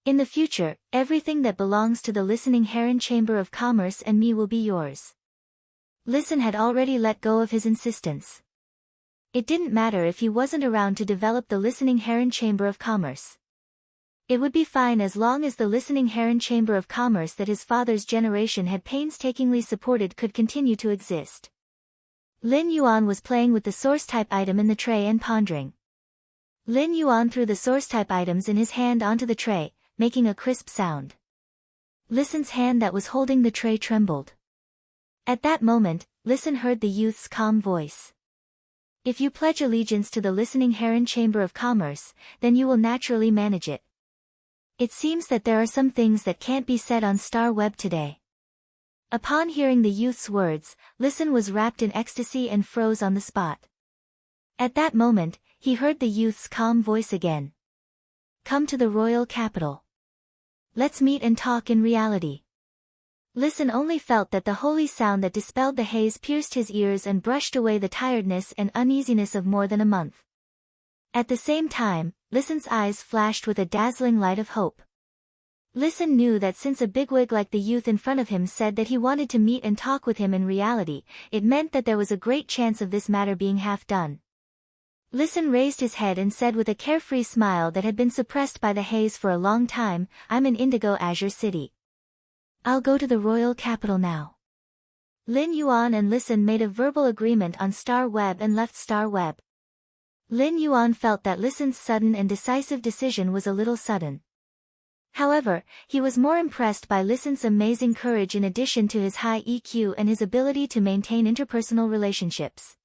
In the future, everything that belongs to the Listening Heron Chamber of Commerce and me will be yours. Listen had already let go of his insistence. It didn't matter if he wasn't around to develop the Listening Heron Chamber of Commerce. It would be fine as long as the listening Heron Chamber of Commerce that his father's generation had painstakingly supported could continue to exist. Lin Yuan was playing with the source-type item in the tray and pondering. Lin Yuan threw the source-type items in his hand onto the tray, making a crisp sound. Listen's hand that was holding the tray trembled. At that moment, Listen heard the youth's calm voice. If you pledge allegiance to the listening Heron Chamber of Commerce, then you will naturally manage it. It seems that there are some things that can't be said on Star Web today. Upon hearing the youth's words, Listen was wrapped in ecstasy and froze on the spot. At that moment, he heard the youth's calm voice again. Come to the royal capital. Let's meet and talk in reality. Listen only felt that the holy sound that dispelled the haze pierced his ears and brushed away the tiredness and uneasiness of more than a month. At the same time, Listen's eyes flashed with a dazzling light of hope. Listen knew that since a bigwig like the youth in front of him said that he wanted to meet and talk with him in reality, it meant that there was a great chance of this matter being half done. Listen raised his head and said with a carefree smile that had been suppressed by the haze for a long time, I'm in Indigo Azure City. I'll go to the royal capital now. Lin Yuan and Listen made a verbal agreement on Star Web and left Star Web. Lin Yuan felt that Listen's sudden and decisive decision was a little sudden. However, he was more impressed by Listen's amazing courage in addition to his high EQ and his ability to maintain interpersonal relationships.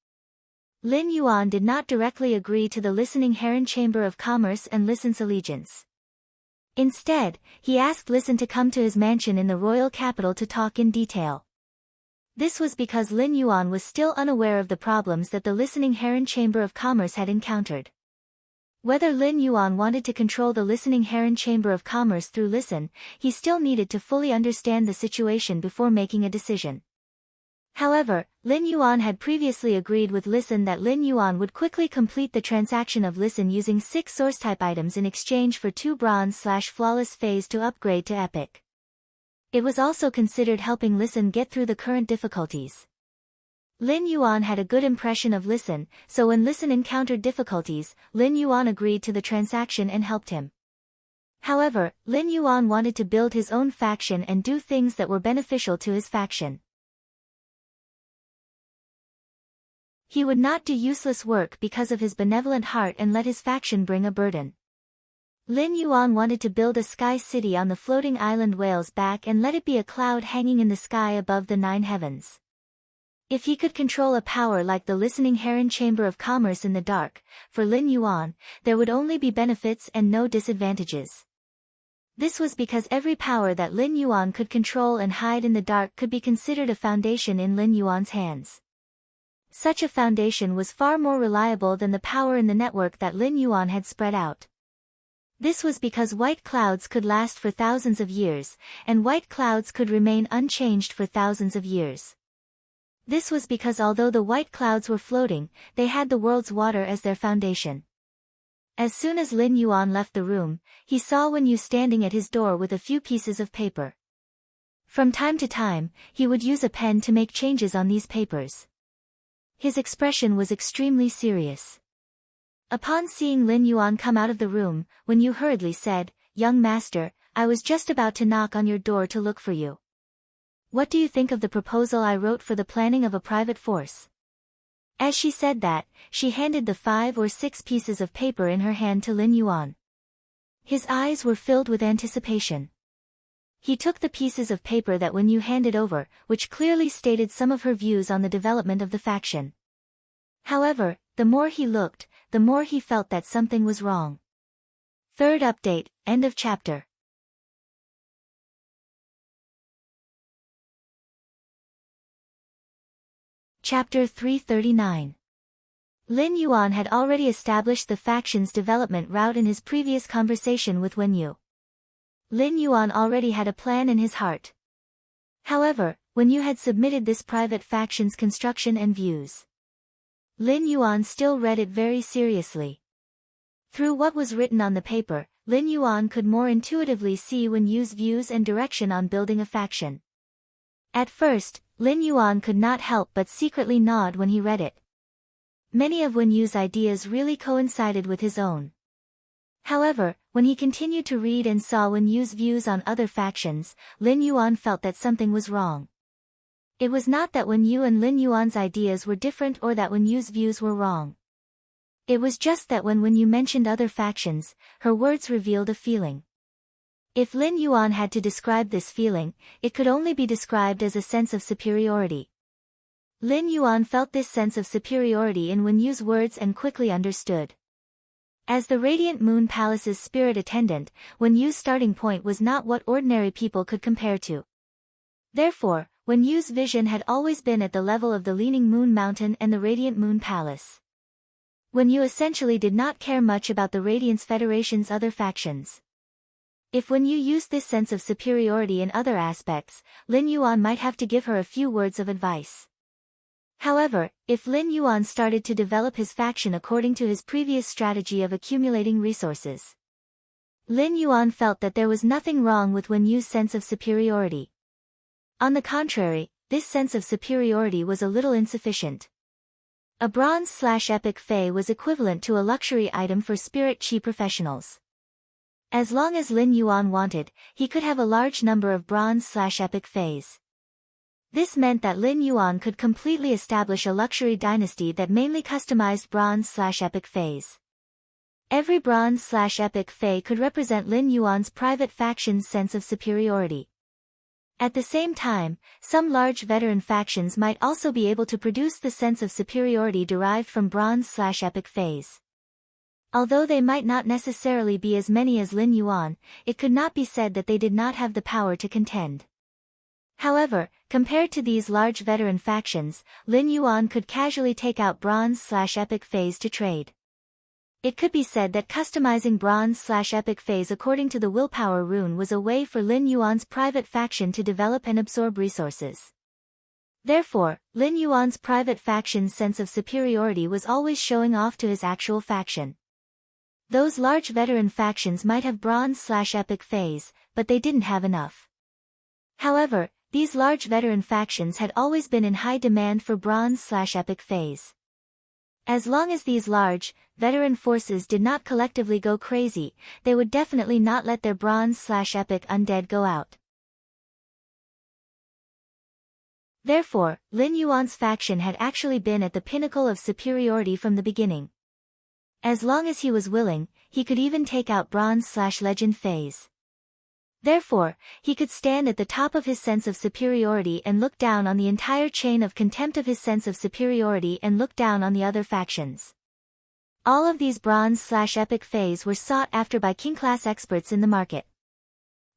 Lin Yuan did not directly agree to the listening Heron Chamber of Commerce and Listen's allegiance. Instead, he asked Listen to come to his mansion in the royal capital to talk in detail. This was because Lin Yuan was still unaware of the problems that the listening Heron Chamber of Commerce had encountered. Whether Lin Yuan wanted to control the listening Heron Chamber of Commerce through Listen, he still needed to fully understand the situation before making a decision. However, Lin Yuan had previously agreed with Listen that Lin Yuan would quickly complete the transaction of Listen using 6 source-type items in exchange for 2 bronze/flawless phase to upgrade to epic. It was also considered helping Listen get through the current difficulties. Lin Yuan had a good impression of Listen, so when Listen encountered difficulties, Lin Yuan agreed to the transaction and helped him. However, Lin Yuan wanted to build his own faction and do things that were beneficial to his faction. He would not do useless work because of his benevolent heart and let his faction bring a burden. Lin Yuan wanted to build a sky city on the floating island Whale's Back and let it be a cloud hanging in the sky above the 9 heavens. If he could control a power like the listening Heron Chamber of Commerce in the dark, for Lin Yuan, there would only be benefits and no disadvantages. This was because every power that Lin Yuan could control and hide in the dark could be considered a foundation in Lin Yuan's hands. Such a foundation was far more reliable than the power in the network that Lin Yuan had spread out. This was because white clouds could last for thousands of years, and white clouds could remain unchanged for thousands of years. This was because although the white clouds were floating, they had the world's water as their foundation. As soon as Lin Yuan left the room, he saw Wen Yu standing at his door with a few pieces of paper. From time to time, he would use a pen to make changes on these papers. His expression was extremely serious. Upon seeing Lin Yuan come out of the room, Wen Yu hurriedly said, "Young master, I was just about to knock on your door to look for you. What do you think of the proposal I wrote for the planning of a private force?" As she said that, she handed the 5 or 6 pieces of paper in her hand to Lin Yuan. His eyes were filled with anticipation. He took the pieces of paper that Wen Yu handed over, which clearly stated some of her views on the development of the faction. However, the more he looked, the more he felt that something was wrong. Third update, end of chapter. Chapter 339. Lin Yuan had already established the faction's development route in his previous conversation with Wen Yu. Lin Yuan already had a plan in his heart. However, Wen Yu had submitted this private faction's construction and views. Lin Yuan still read it very seriously. Through what was written on the paper, Lin Yuan could more intuitively see Wen Yu's views and direction on building a faction. At first, Lin Yuan could not help but secretly nod when he read it. Many of Wen Yu's ideas really coincided with his own. However, when he continued to read and saw Wen Yu's views on other factions, Lin Yuan felt that something was wrong. It was not that Wen Yu and Lin Yuan's ideas were different or that Wen Yu's views were wrong. It was just that when Wen Yu mentioned other factions, her words revealed a feeling. If Lin Yuan had to describe this feeling, it could only be described as a sense of superiority. Lin Yuan felt this sense of superiority in Wen Yu's words and quickly understood. As the Radiant Moon Palace's spirit attendant, Wen Yu's starting point was not what ordinary people could compare to. Therefore, Wen Yu's vision had always been at the level of the Leaning Moon Mountain and the Radiant Moon Palace. Wen Yu essentially did not care much about the Radiance Federation's other factions. If Wen Yu used this sense of superiority in other aspects, Lin Yuan might have to give her a few words of advice. However, if Lin Yuan started to develop his faction according to his previous strategy of accumulating resources, Lin Yuan felt that there was nothing wrong with Wen Yu's sense of superiority. On the contrary, this sense of superiority was a little insufficient. A bronze/epic Fei was equivalent to a luxury item for spirit qi professionals. As long as Lin Yuan wanted, he could have a large number of bronze/epic Feis. This meant that Lin Yuan could completely establish a luxury dynasty that mainly customized bronze/epic Feis. Every bronze/epic Fei could represent Lin Yuan's private faction's sense of superiority. At the same time, some large veteran factions might also be able to produce the sense of superiority derived from bronze/epic Feis. Although they might not necessarily be as many as Lin Yuan, it could not be said that they did not have the power to contend. However, compared to these large veteran factions, Lin Yuan could casually take out bronze/epic Feis to trade. It could be said that customizing bronze/epic Feis according to the willpower rune was a way for Lin Yuan's private faction to develop and absorb resources. Therefore, Lin Yuan's private faction's sense of superiority was always showing off to his actual faction. Those large veteran factions might have bronze/epic Feis, but they didn't have enough. However, these large veteran factions had always been in high demand for bronze/epic Feis. As long as these large, veteran forces did not collectively go crazy, they would definitely not let their bronze/epic undead go out. Therefore, Lin Yuan's faction had actually been at the pinnacle of superiority from the beginning. As long as he was willing, he could even take out bronze/legend Feis. Therefore, he could stand at the top of his sense of superiority and look down on the entire chain of contempt of his sense of superiority and look down on the other factions. All of these bronze/epic Feis were sought after by king-class experts in the market.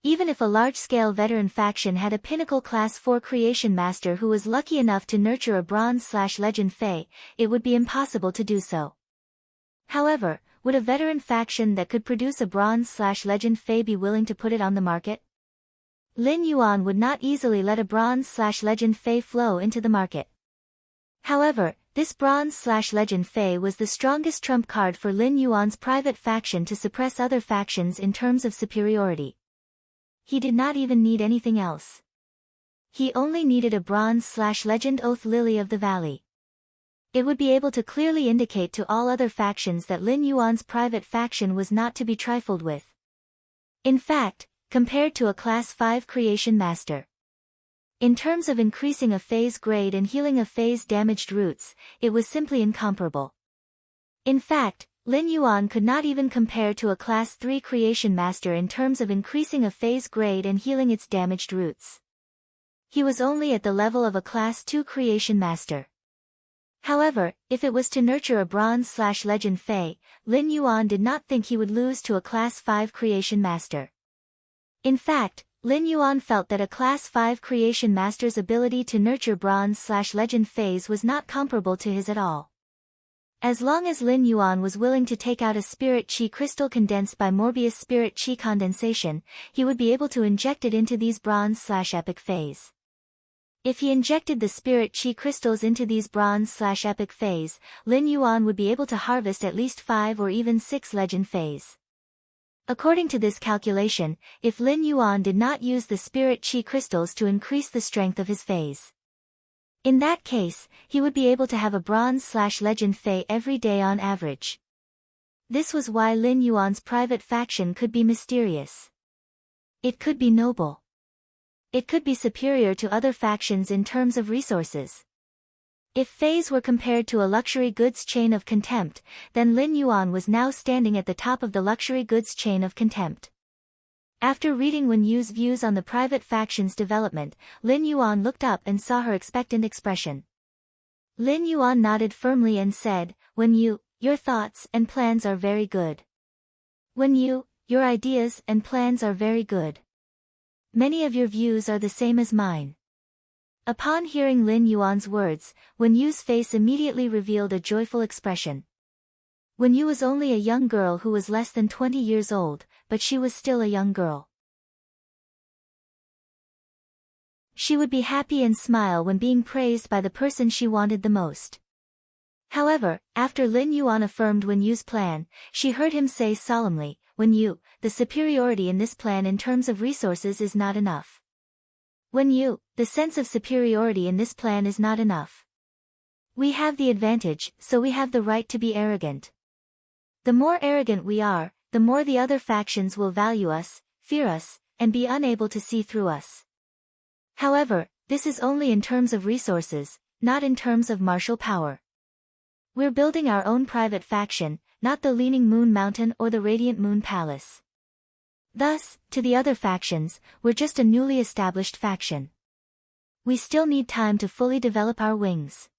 Even if a large-scale veteran faction had a pinnacle class 4 creation master who was lucky enough to nurture a bronze/legend Fei, it would be impossible to do so. However, would a veteran faction that could produce a bronze/legend Fei be willing to put it on the market? Lin Yuan would not easily let a bronze/legend Fei flow into the market. However, this bronze/legend Fei was the strongest trump card for Lin Yuan's private faction to suppress other factions in terms of superiority. He did not even need anything else. He only needed a bronze/legend Oath Lily of the Valley. It would be able to clearly indicate to all other factions that Lin Yuan's private faction was not to be trifled with. In fact, compared to a Class 5 Creation Master, in terms of increasing a Fei's grade and healing a Fei's damaged roots, it was simply incomparable. In fact, Lin Yuan could not even compare to a Class 3 Creation Master in terms of increasing a Fei's grade and healing its damaged roots. He was only at the level of a Class 2 Creation Master. However, if it was to nurture a bronze/legend Fei, Lin Yuan did not think he would lose to a Class 5 Creation Master. In fact, Lin Yuan felt that a Class 5 Creation Master's ability to nurture bronze/legend Feis was not comparable to his at all. As long as Lin Yuan was willing to take out a spirit qi crystal condensed by Morbius spirit qi condensation, he would be able to inject it into these bronze/epic Feis. If he injected the spirit qi crystals into these bronze/epic Feis, Lin Yuan would be able to harvest at least 5 or even 6 legend Feis. According to this calculation, if Lin Yuan did not use the spirit qi crystals to increase the strength of his Feis, in that case, he would be able to have a bronze/legend Fei every day on average. This was why Lin Yuan's private faction could be mysterious. It could be noble. It could be superior to other factions in terms of resources. If Fei's were compared to a luxury goods chain of contempt, then Lin Yuan was now standing at the top of the luxury goods chain of contempt. After reading Wen Yu's views on the private faction's development, Lin Yuan looked up and saw her expectant expression. Lin Yuan nodded firmly and said, "Wen Yu, your thoughts and plans are very good. Wen Yu, your ideas and plans are very good. Many of your views are the same as mine." Upon hearing Lin Yuan's words, Wen Yu's face immediately revealed a joyful expression. Wen Yu was only a young girl who was less than 20 years old, but she was still a young girl. She would be happy and smile when being praised by the person she wanted the most. However, after Lin Yuan affirmed Wen Yu's plan, she heard him say solemnly, "Wen Yu, the superiority in this plan in terms of resources is not enough. Wen Yu, the sense of superiority in this plan is not enough. We have the advantage, so we have the right to be arrogant. The more arrogant we are, the more the other factions will value us, fear us, and be unable to see through us. However, this is only in terms of resources, not in terms of martial power. We're building our own private faction, not the Leaning Moon Mountain or the Radiant Moon Palace. Thus, to the other factions, we're just a newly established faction. We still need time to fully develop our wings."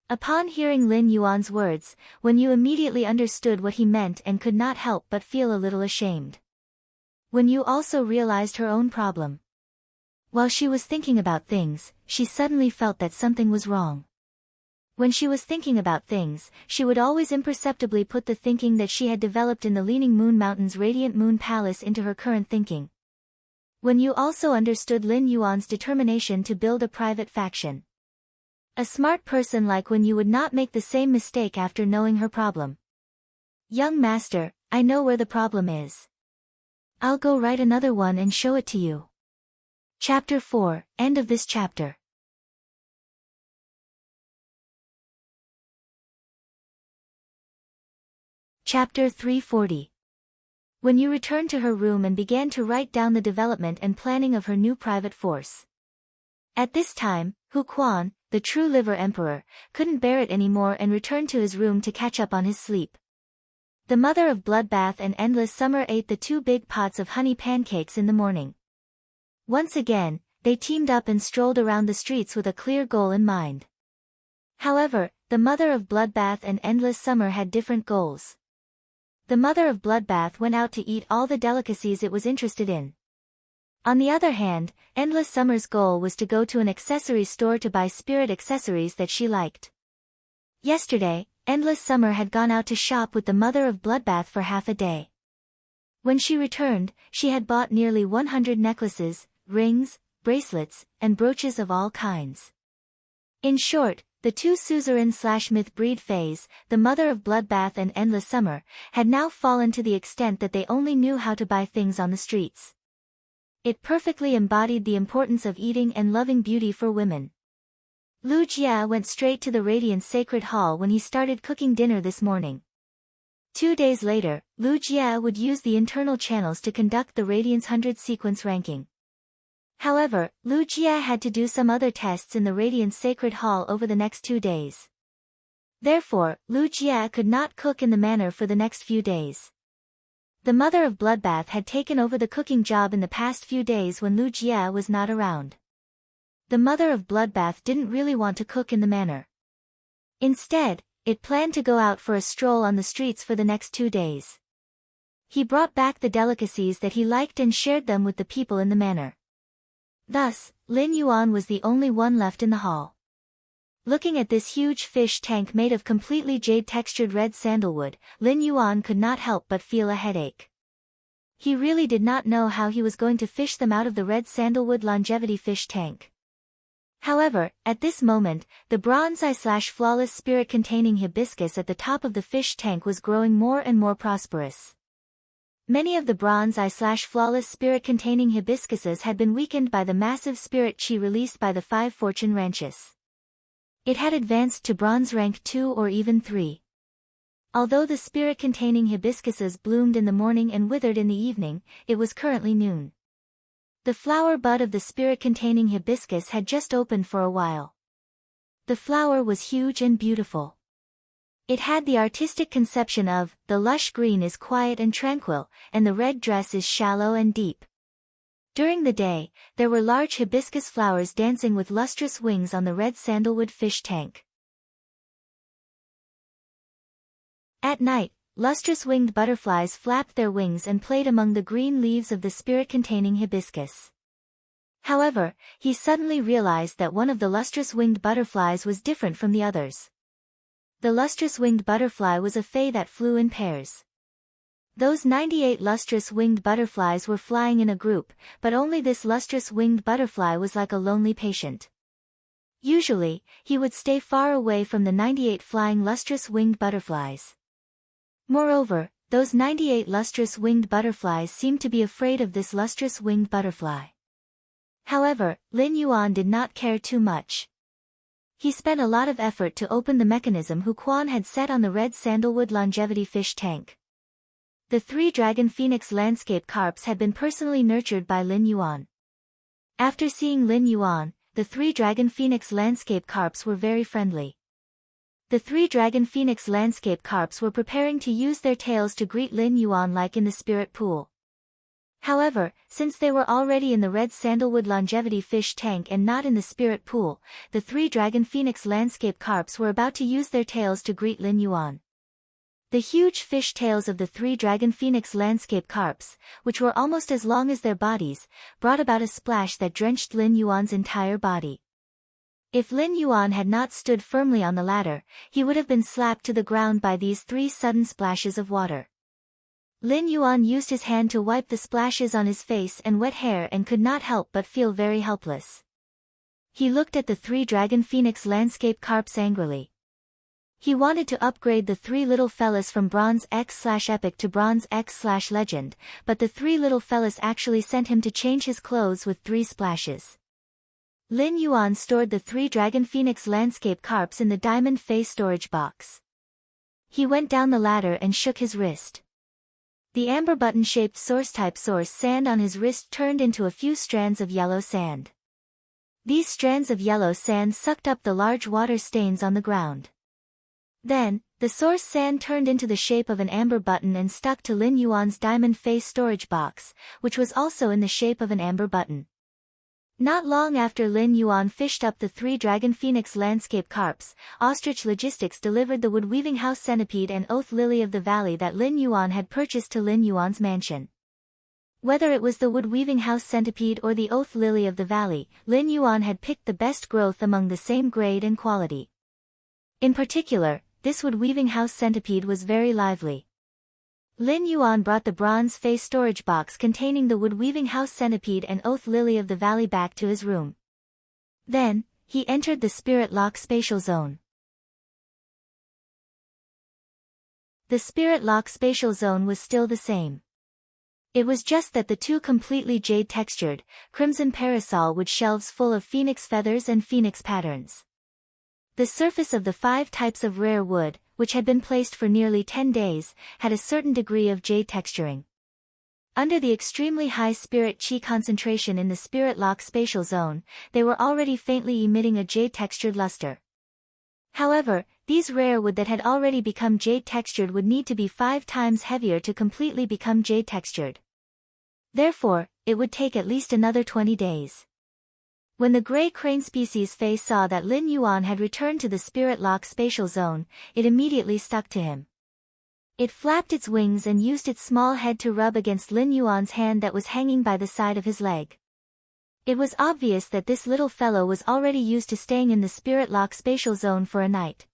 Upon hearing Lin Yuan's words, Wen Yu immediately understood what he meant and could not help but feel a little ashamed. Wen Yu also realized her own problem. While she was thinking about things, she suddenly felt that something was wrong. When she was thinking about things, she would always imperceptibly put the thinking that she had developed in the Leaning Moon Mountain's Radiant Moon Palace into her current thinking. Wen Yu also understood Lin Yuan's determination to build a private faction. A smart person like Wen Yu would not make the same mistake after knowing her problem. "Young master, I know where the problem is. I'll go write another one and show it to you." Chapter 4, End of this chapter. Chapter 340. Wen Yu returned to her room and began to write down the development and planning of her new private force. At this time, Hu Quan, the true liver emperor, couldn't bear it anymore and returned to his room to catch up on his sleep. The mother of Bloodbath and Endless Summer ate the 2 big pots of honey pancakes in the morning. Once again, they teamed up and strolled around the streets with a clear goal in mind. However, the mother of Bloodbath and Endless Summer had different goals. The mother of Bloodbath went out to eat all the delicacies it was interested in. On the other hand, Endless Summer's goal was to go to an accessory store to buy spirit accessories that she liked. Yesterday, Endless Summer had gone out to shop with the mother of Bloodbath for half a day. When she returned, she had bought nearly 100 necklaces, rings, bracelets, and brooches of all kinds. In short, the 2 suzerain/myth breed Feis, the mother of Bloodbath and Endless Summer, had now fallen to the extent that they only knew how to buy things on the streets. It perfectly embodied the importance of eating and loving beauty for women. Lu Jia went straight to the Radiant Sacred Hall when he started cooking dinner this morning. 2 days later, Lu Jia would use the internal channels to conduct the Radiance 100 sequence ranking. However, Lu Jia had to do some other tests in the Radiant Sacred Hall over the next 2 days. Therefore, Lu Jia could not cook in the manner for the next few days. The mother of Bloodbath had taken over the cooking job in the past few days when Lu Jia was not around. The mother of Bloodbath didn't really want to cook in the manner. Instead, it planned to go out for a stroll on the streets for the next 2 days. He brought back the delicacies that he liked and shared them with the people in the manor. Thus, Lin Yuan was the only one left in the hall. Looking at this huge fish tank made of completely jade-textured red sandalwood, Lin Yuan could not help but feel a headache. He really did not know how he was going to fish them out of the red sandalwood longevity fish tank. However, at this moment, the bronze eye/flawless spirit containing hibiscus at the top of the fish tank was growing more and more prosperous. Many of the bronze eye/flawless spirit containing hibiscuses had been weakened by the massive spirit chi released by the 5 fortune ranches. It had advanced to bronze rank 2 or even 3. Although the spirit-containing hibiscuses bloomed in the morning and withered in the evening, it was currently noon. The flower bud of the spirit-containing hibiscus had just opened for a while. The flower was huge and beautiful. It had the artistic conception of, the lush green is quiet and tranquil, and the red dress is shallow and deep. During the day, there were large hibiscus flowers dancing with lustrous wings on the red sandalwood fish tank. At night, lustrous winged butterflies flapped their wings and played among the green leaves of the spirit-containing hibiscus. However, he suddenly realized that one of the lustrous winged butterflies was different from the others. The lustrous winged butterfly was a fae that flew in pairs. Those 98 lustrous winged butterflies were flying in a group, but only this lustrous winged butterfly was like a lonely patient. Usually, he would stay far away from the 98 flying lustrous winged butterflies. Moreover, those 98 lustrous winged butterflies seemed to be afraid of this lustrous winged butterfly. However, Lin Yuan did not care too much. He spent a lot of effort to open the mechanism Hu Quan had set on the red sandalwood longevity fish tank. The 3 dragon phoenix landscape carps had been personally nurtured by Lin Yuan. After seeing Lin Yuan, the 3 dragon phoenix landscape carps were very friendly. The 3 dragon phoenix landscape carps were preparing to use their tails to greet Lin Yuan like in the spirit pool. However, since they were already in the red sandalwood longevity fish tank and not in the spirit pool, the 3 dragon phoenix landscape carps were about to use their tails to greet Lin Yuan. The huge fish tails of the 3 dragon phoenix landscape carps, which were almost as long as their bodies, brought about a splash that drenched Lin Yuan's entire body. If Lin Yuan had not stood firmly on the ladder, he would have been slapped to the ground by these 3 sudden splashes of water. Lin Yuan used his hand to wipe the splashes on his face and wet hair and could not help but feel very helpless. He looked at the 3 dragon phoenix landscape carps angrily. He wanted to upgrade the 3 little fellas from Bronze X/Epic to Bronze X/Legend, but the 3 little fellas actually sent him to change his clothes with 3 splashes. Lin Yuan stored the 3 dragon phoenix landscape carps in the diamond face storage box. He went down the ladder and shook his wrist. The amber button-shaped source-type source sand on his wrist turned into a few strands of yellow sand. These strands of yellow sand sucked up the large water stains on the ground. Then, the source sand turned into the shape of an amber button and stuck to Lin Yuan's diamond face storage box, which was also in the shape of an amber button. Not long after Lin Yuan fished up the 3 dragon phoenix landscape carps, Ostrich Logistics delivered the wood-weaving house centipede and oath lily of the valley that Lin Yuan had purchased to Lin Yuan's mansion. Whether it was the wood-weaving house centipede or the oath lily of the valley, Lin Yuan had picked the best growth among the same grade and quality. In particular, this wood-weaving house centipede was very lively. Lin Yuan brought the bronze face storage box containing the wood-weaving house centipede and oath lily of the valley back to his room. Then, he entered the spirit lock spatial zone. The spirit lock spatial zone was still the same. It was just that the 2 completely jade-textured, crimson parasol wood shelves full of phoenix feathers and phoenix patterns. The surface of the 5 types of rare wood, which had been placed for nearly 10 days, had a certain degree of jade texturing. Under the extremely high spirit chi concentration in the spirit lock spatial zone, they were already faintly emitting a jade-textured luster. However, these rare wood that had already become jade-textured would need to be 5 times heavier to completely become jade-textured. Therefore, it would take at least another 20 days. When the gray crane species fae saw that Lin Yuan had returned to the spirit lock spatial zone, it immediately stuck to him. It flapped its wings and used its small head to rub against Lin Yuan's hand that was hanging by the side of his leg. It was obvious that this little fellow was already used to staying in the spirit lock spatial zone for a night.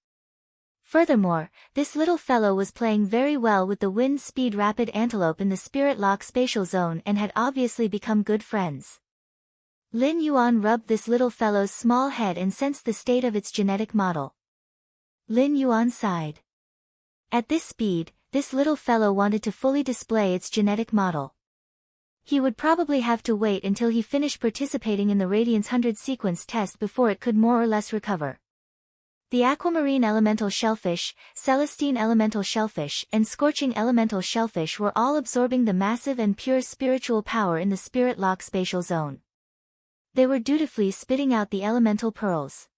Furthermore, this little fellow was playing very well with the wind speed rapid antelope in the spirit lock spatial zone and had obviously become good friends. Lin Yuan rubbed this little fellow's small head and sensed the state of its genetic model. Lin Yuan sighed. At this speed, this little fellow wanted to fully display its genetic model. He would probably have to wait until he finished participating in the Radiance 100 sequence test before it could more or less recover. The aquamarine elemental shellfish, celestine elemental shellfish, and scorching elemental shellfish were all absorbing the massive and pure spiritual power in the spirit lock spatial zone. They were dutifully spitting out the elemental pearls.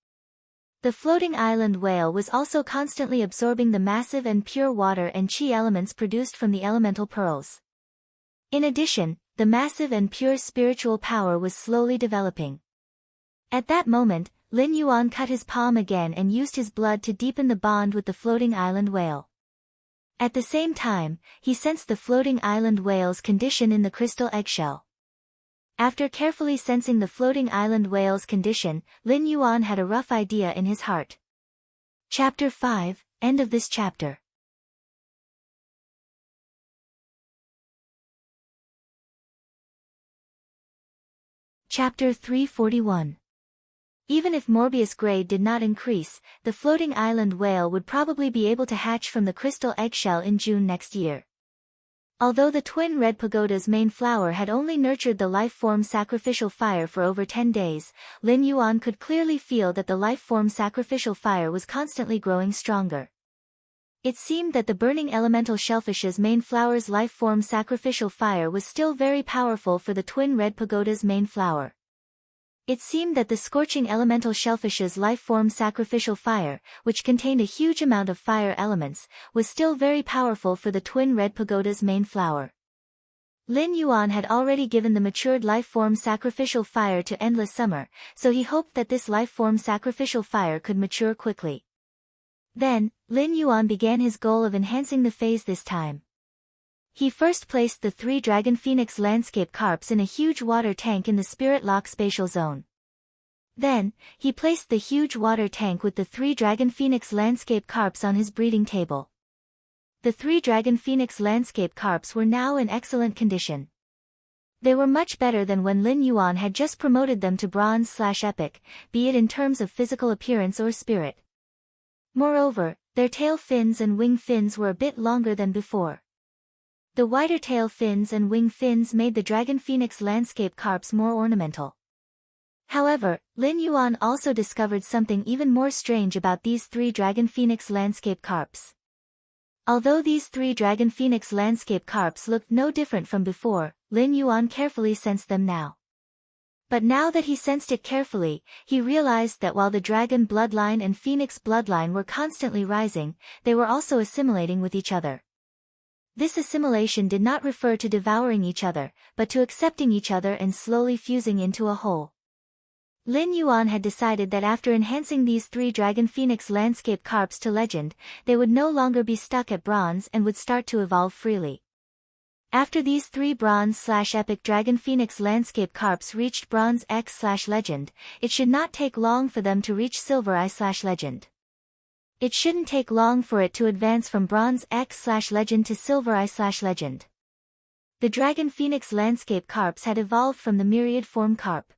The floating island whale was also constantly absorbing the massive and pure water and chi elements produced from the elemental pearls. In addition, the massive and pure spiritual power was slowly developing. At that moment, Lin Yuan cut his palm again and used his blood to deepen the bond with the floating island whale. At the same time, he sensed the floating island whale's condition in the crystal eggshell. After carefully sensing the floating island whale's condition, Lin Yuan had a rough idea in his heart. Chapter 5, End of this chapter. Chapter 341. Even if Morbius grade did not increase, the floating island whale would probably be able to hatch from the crystal eggshell in June next year. Although the twin red pagoda's main flower had only nurtured the life-form sacrificial fire for over 10 days, Lin Yuan could clearly feel that the life-form sacrificial fire was constantly growing stronger. It seemed that the burning elemental shellfish's main flower's life-form sacrificial fire was still very powerful for the twin red pagoda's main flower. It seemed that the scorching elemental shellfish's life-form sacrificial fire, which contained a huge amount of fire elements, was still very powerful for the twin red pagoda's main flower. Lin Yuan had already given the matured life-form sacrificial fire to Endless Summer, so he hoped that this life-form sacrificial fire could mature quickly. Then, Lin Yuan began his goal of enhancing the phase this time. He first placed the 3 Dragon Phoenix landscape carps in a huge water tank in the Spirit Lock spatial zone. Then, he placed the huge water tank with the 3 Dragon Phoenix landscape carps on his breeding table. The 3 Dragon Phoenix landscape carps were now in excellent condition. They were much better than when Lin Yuan had just promoted them to bronze/epic, be it in terms of physical appearance or spirit. Moreover, their tail fins and wing fins were a bit longer than before. The wider tail fins and wing fins made the Dragon Phoenix landscape carps more ornamental. However, Lin Yuan also discovered something even more strange about these 3 Dragon Phoenix landscape carps. Although these 3 Dragon Phoenix landscape carps looked no different from before, Lin Yuan carefully sensed them now. But now that he sensed it carefully, he realized that while the Dragon bloodline and Phoenix bloodline were constantly rising, they were also assimilating with each other. This assimilation did not refer to devouring each other, but to accepting each other and slowly fusing into a whole. Lin Yuan had decided that after enhancing these 3 Dragon Phoenix landscape carps to legend, they would no longer be stuck at bronze and would start to evolve freely. After these 3 bronze/epic Dragon Phoenix landscape carps reached bronze X/legend, it should not take long for them to reach silver I/legend. It shouldn't take long for it to advance from bronze X/legend to silver I/legend. The Dragon Phoenix landscape carps had evolved from the myriad form carp.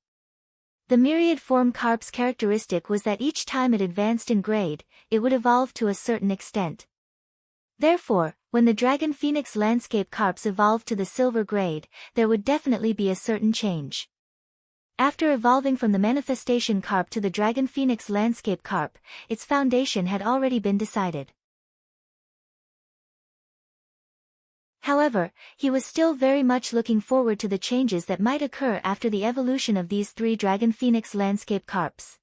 The myriad form carp's characteristic was that each time it advanced in grade, it would evolve to a certain extent. Therefore, when the Dragon Phoenix landscape carps evolved to the silver grade, there would definitely be a certain change. After evolving from the manifestation carp to the Dragon Phoenix landscape carp, its foundation had already been decided. However, he was still very much looking forward to the changes that might occur after the evolution of these 3 Dragon Phoenix landscape carps.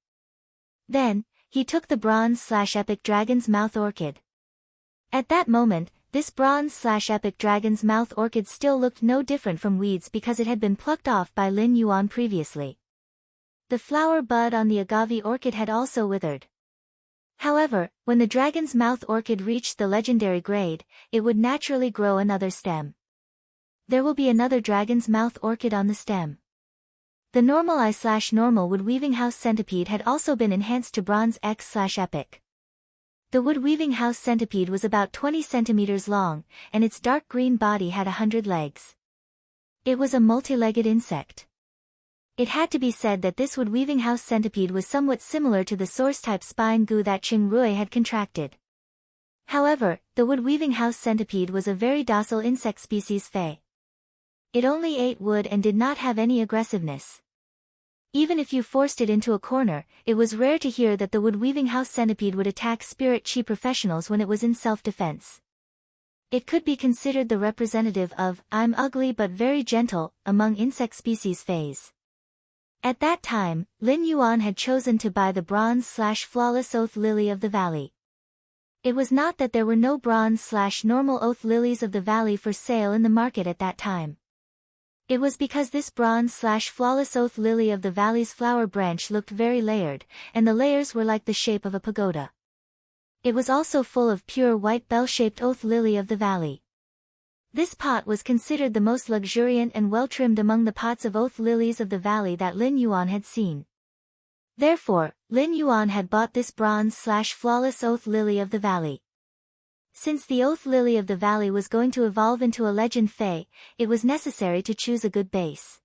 Then, he took the bronze/epic Dragon's Mouth Orchid. At that moment, this bronze/epic Dragon's Mouth Orchid still looked no different from weeds because it had been plucked off by Lin Yuan previously. The flower bud on the agave orchid had also withered. However, when the Dragon's Mouth Orchid reached the legendary grade, it would naturally grow another stem. There will be another Dragon's Mouth Orchid on the stem. The normal I/normal wood weaving house centipede had also been enhanced to bronze X/epic. The wood weaving house centipede was about 20 centimeters long, and its dark green body had 100 legs. It was a multi-legged insect. It had to be said that this wood weaving house centipede was somewhat similar to the source-type spine goo that Qing Rui had contracted. However, the wood weaving house centipede was a very docile insect species Fei. It only ate wood and did not have any aggressiveness. Even if you forced it into a corner, it was rare to hear that the wood-weaving house centipede would attack spirit chi professionals when it was in self-defense. It could be considered the representative of, I'm ugly but very gentle, among insect species phase. At that time, Lin Yuan had chosen to buy the bronze/flawless oath lily of the valley. It was not that there were no bronze/normal oath lilies of the valley for sale in the market at that time. It was because this bronze/flawless oath lily of the valley's flower branch looked very layered, and the layers were like the shape of a pagoda. It was also full of pure white bell-shaped oath lily of the valley. This pot was considered the most luxuriant and well-trimmed among the pots of oath lilies of the valley that Lin Yuan had seen. Therefore, Lin Yuan had bought this bronze/flawless oath lily of the valley. Since the oath lily of the valley was going to evolve into a legend fae, it was necessary to choose a good base.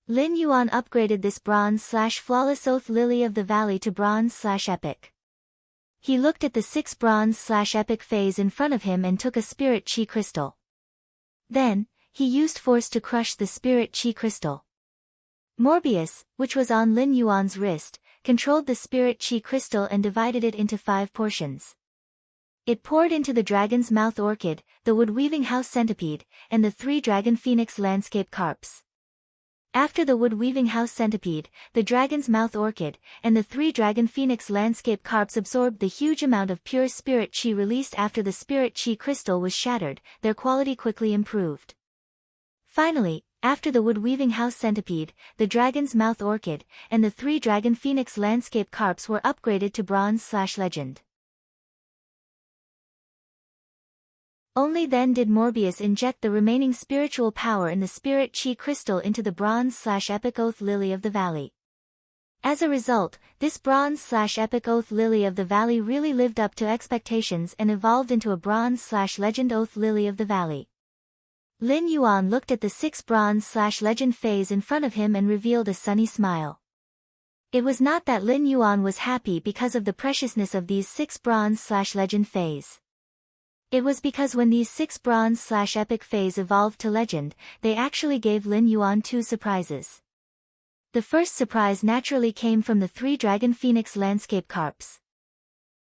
Lin Yuan upgraded this bronze/flawless oath lily of the valley to bronze/epic. He looked at the 6 bronze/epic fays in front of him and took a spirit chi crystal. Then, he used force to crush the spirit chi crystal. Morbius, which was on Lin Yuan's wrist, controlled the spirit chi crystal and divided it into 5 portions. It poured into the dragon's mouth orchid, the wood-weaving house centipede, and the 3 dragon phoenix landscape carps. After the wood-weaving house centipede, the dragon's mouth orchid, and the 3 dragon phoenix landscape carps absorbed the huge amount of pure spirit chi released after the spirit chi crystal was shattered, their quality quickly improved. Finally, after the wood-weaving house centipede, the dragon's mouth orchid, and the 3 dragon phoenix landscape carps were upgraded to bronze/legend. Only then did Morbius inject the remaining spiritual power in the spirit chi crystal into the bronze/epic oath lily of the valley. As a result, this bronze/epic oath lily of the valley really lived up to expectations and evolved into a bronze/legend oath lily of the valley. Lin Yuan looked at the 6 bronze/legend fays in front of him and revealed a sunny smile. It was not that Lin Yuan was happy because of the preciousness of these 6 bronze/legend fays. It was because when these 6 bronze/epic fays evolved to legend, they actually gave Lin Yuan 2 surprises. The first surprise naturally came from the 3 dragon phoenix landscape carps.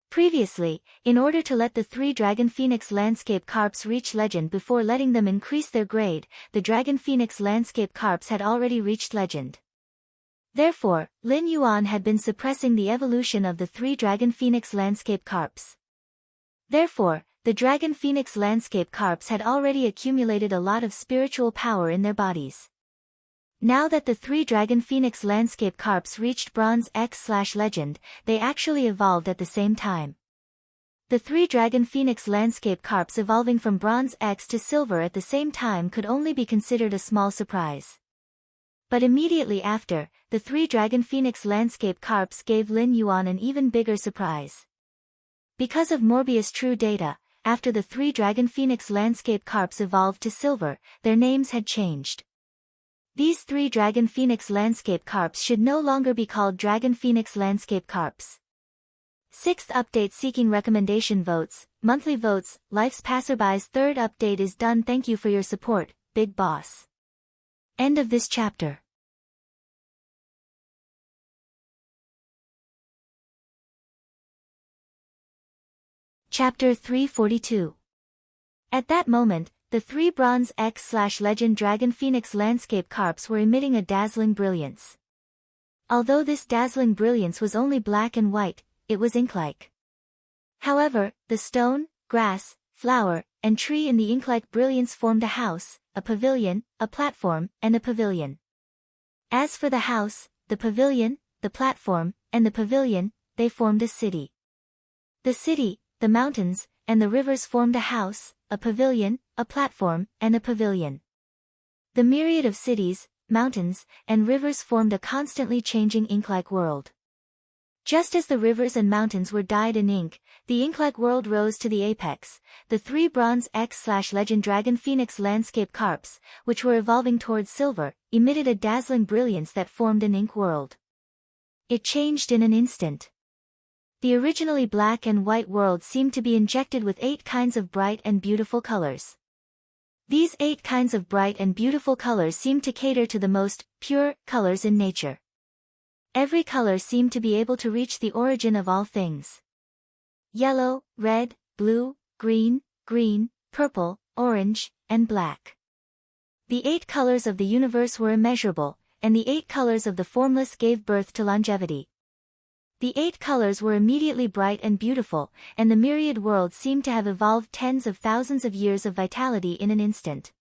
Previously, in order to let the 3 dragon phoenix landscape carps reach legend before letting them increase their grade, the dragon phoenix landscape carps had already reached legend. Therefore, Lin Yuan had been suppressing the evolution of the 3 dragon phoenix landscape carps. Therefore, the dragon phoenix landscape carps had already accumulated a lot of spiritual power in their bodies. Now that the 3 dragon phoenix landscape carps reached bronze X/legend, they actually evolved at the same time. The 3 dragon phoenix landscape carps evolving from bronze X to silver at the same time could only be considered a small surprise. But immediately after, the 3 dragon phoenix landscape carps gave Lin Yuan an even bigger surprise. Because of Morbius' true data, after the 3 dragon phoenix landscape carps evolved to silver, their names had changed. These 3 dragon phoenix landscape carps should no longer be called dragon phoenix landscape carps. 6th update seeking recommendation votes, monthly votes, life's passerby's 3rd update is done. Thank you for your support, Big Boss. End of this chapter. Chapter 342. At that moment, the 3 bronze X/legend dragon phoenix landscape carps were emitting a dazzling brilliance. Although this dazzling brilliance was only black and white, it was ink-like. However, the stone, grass, flower, and tree in the ink-like brilliance formed a house, a pavilion, a platform, and a pavilion. As for the house, the pavilion, the platform, and the pavilion, they formed a city. The city, the mountains, and the rivers formed a house, a pavilion, a platform, and a pavilion. The myriad of cities, mountains, and rivers formed a constantly changing ink-like world. Just as the rivers and mountains were dyed in ink, the ink-like world rose to the apex. The 3 bronze X/legend dragon phoenix landscape carps, which were evolving towards silver, emitted a dazzling brilliance that formed an ink world. It changed in an instant. The originally black and white world seemed to be injected with 8 kinds of bright and beautiful colors. These 8 kinds of bright and beautiful colors seemed to cater to the most pure colors in nature. Every color seemed to be able to reach the origin of all things. Yellow, red, blue, green, purple, orange, and black. The 8 colors of the universe were immeasurable, and the 8 colors of the formless gave birth to longevity. The 8 colors were immediately bright and beautiful, and the myriad worlds seemed to have evolved tens of thousands of years of vitality in an instant.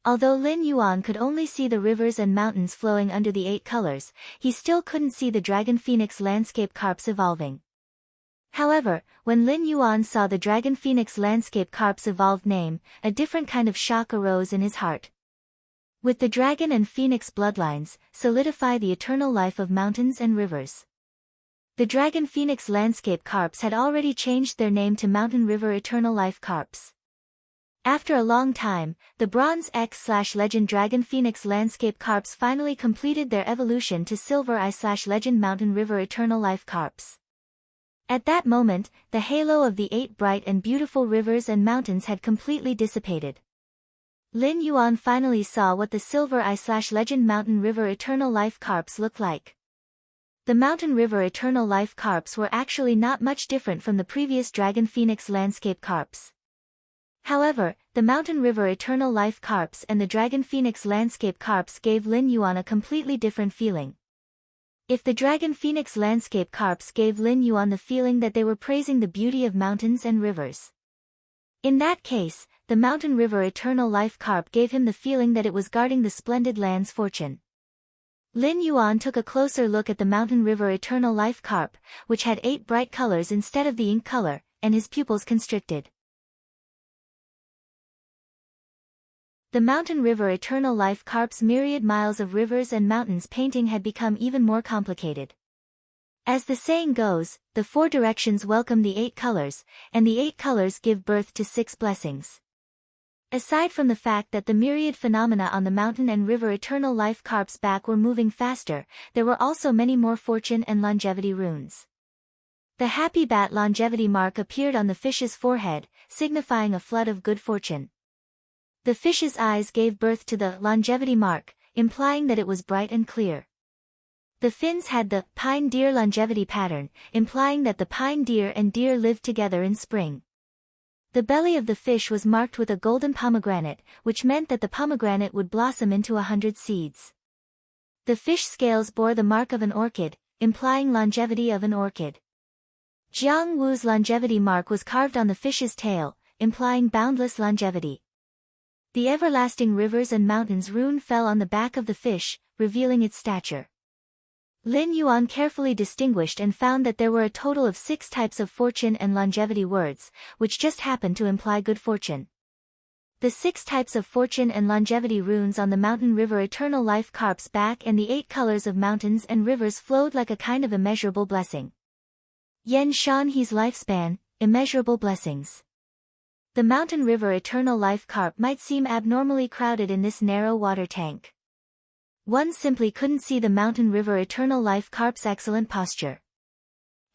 Although Lin Yuan could only see the rivers and mountains flowing under the 8 colors, he still couldn't see the dragon phoenix landscape carps evolving. However, when Lin Yuan saw the dragon phoenix landscape carps evolved name, a different kind of shock arose in his heart. With the dragon and phoenix bloodlines, solidify the eternal life of mountains and rivers. The dragon phoenix landscape carps had already changed their name to Mountain River Eternal Life Carps. After a long time, the Bronze X/Legend Dragon Phoenix Landscape Carps finally completed their evolution to Silver I/Legend Mountain River Eternal Life Carps. At that moment, the halo of the 8 bright and beautiful rivers and mountains had completely dissipated. Lin Yuan finally saw what the Silver I/Legend Mountain River Eternal Life Carps looked like. The Mountain River Eternal Life Carps were actually not much different from the previous Dragon Phoenix Landscape Carps. However, the Mountain River Eternal Life Carps and the Dragon Phoenix Landscape Carps gave Lin Yuan a completely different feeling. If the Dragon Phoenix Landscape Carps gave Lin Yuan the feeling that they were praising the beauty of mountains and rivers. In that case, the Mountain River Eternal Life Carp gave him the feeling that it was guarding the splendid land's fortune. Lin Yuan took a closer look at the Mountain River Eternal Life Carp, which had 8 bright colors instead of the ink color, and his pupils constricted. The Mountain River Eternal Life Carp's myriad miles of rivers and mountains painting had become even more complicated. As the saying goes, the 4 directions welcome the 8 colors, and the 8 colors give birth to 6 blessings. Aside from the fact that the myriad phenomena on the Mountain and River Eternal Life Carp's back were moving faster, there were also many more fortune and longevity runes. The Happy Bat longevity mark appeared on the fish's forehead, signifying a flood of good fortune. The fish's eyes gave birth to the longevity mark, implying that it was bright and clear. The fins had the pine deer longevity pattern, implying that the pine deer and deer lived together in spring. The belly of the fish was marked with a golden pomegranate, which meant that the pomegranate would blossom into 100 seeds. The fish scales bore the mark of an orchid, implying longevity of an orchid. Jiang Wu's longevity mark was carved on the fish's tail, implying boundless longevity. The everlasting rivers and mountains rune fell on the back of the fish, revealing its stature. Lin Yuan carefully distinguished and found that there were a total of 6 types of fortune and longevity words, which just happened to imply good fortune. The 6 types of fortune and longevity runes on the Mountain River Eternal Life Carp's back and the 8 colors of mountains and rivers flowed like a kind of immeasurable blessing. Yen Shan He's lifespan, immeasurable blessings. The Mountain River Eternal Life Carp might seem abnormally crowded in this narrow water tank. One simply couldn't see the Mountain River Eternal Life Carp's excellent posture.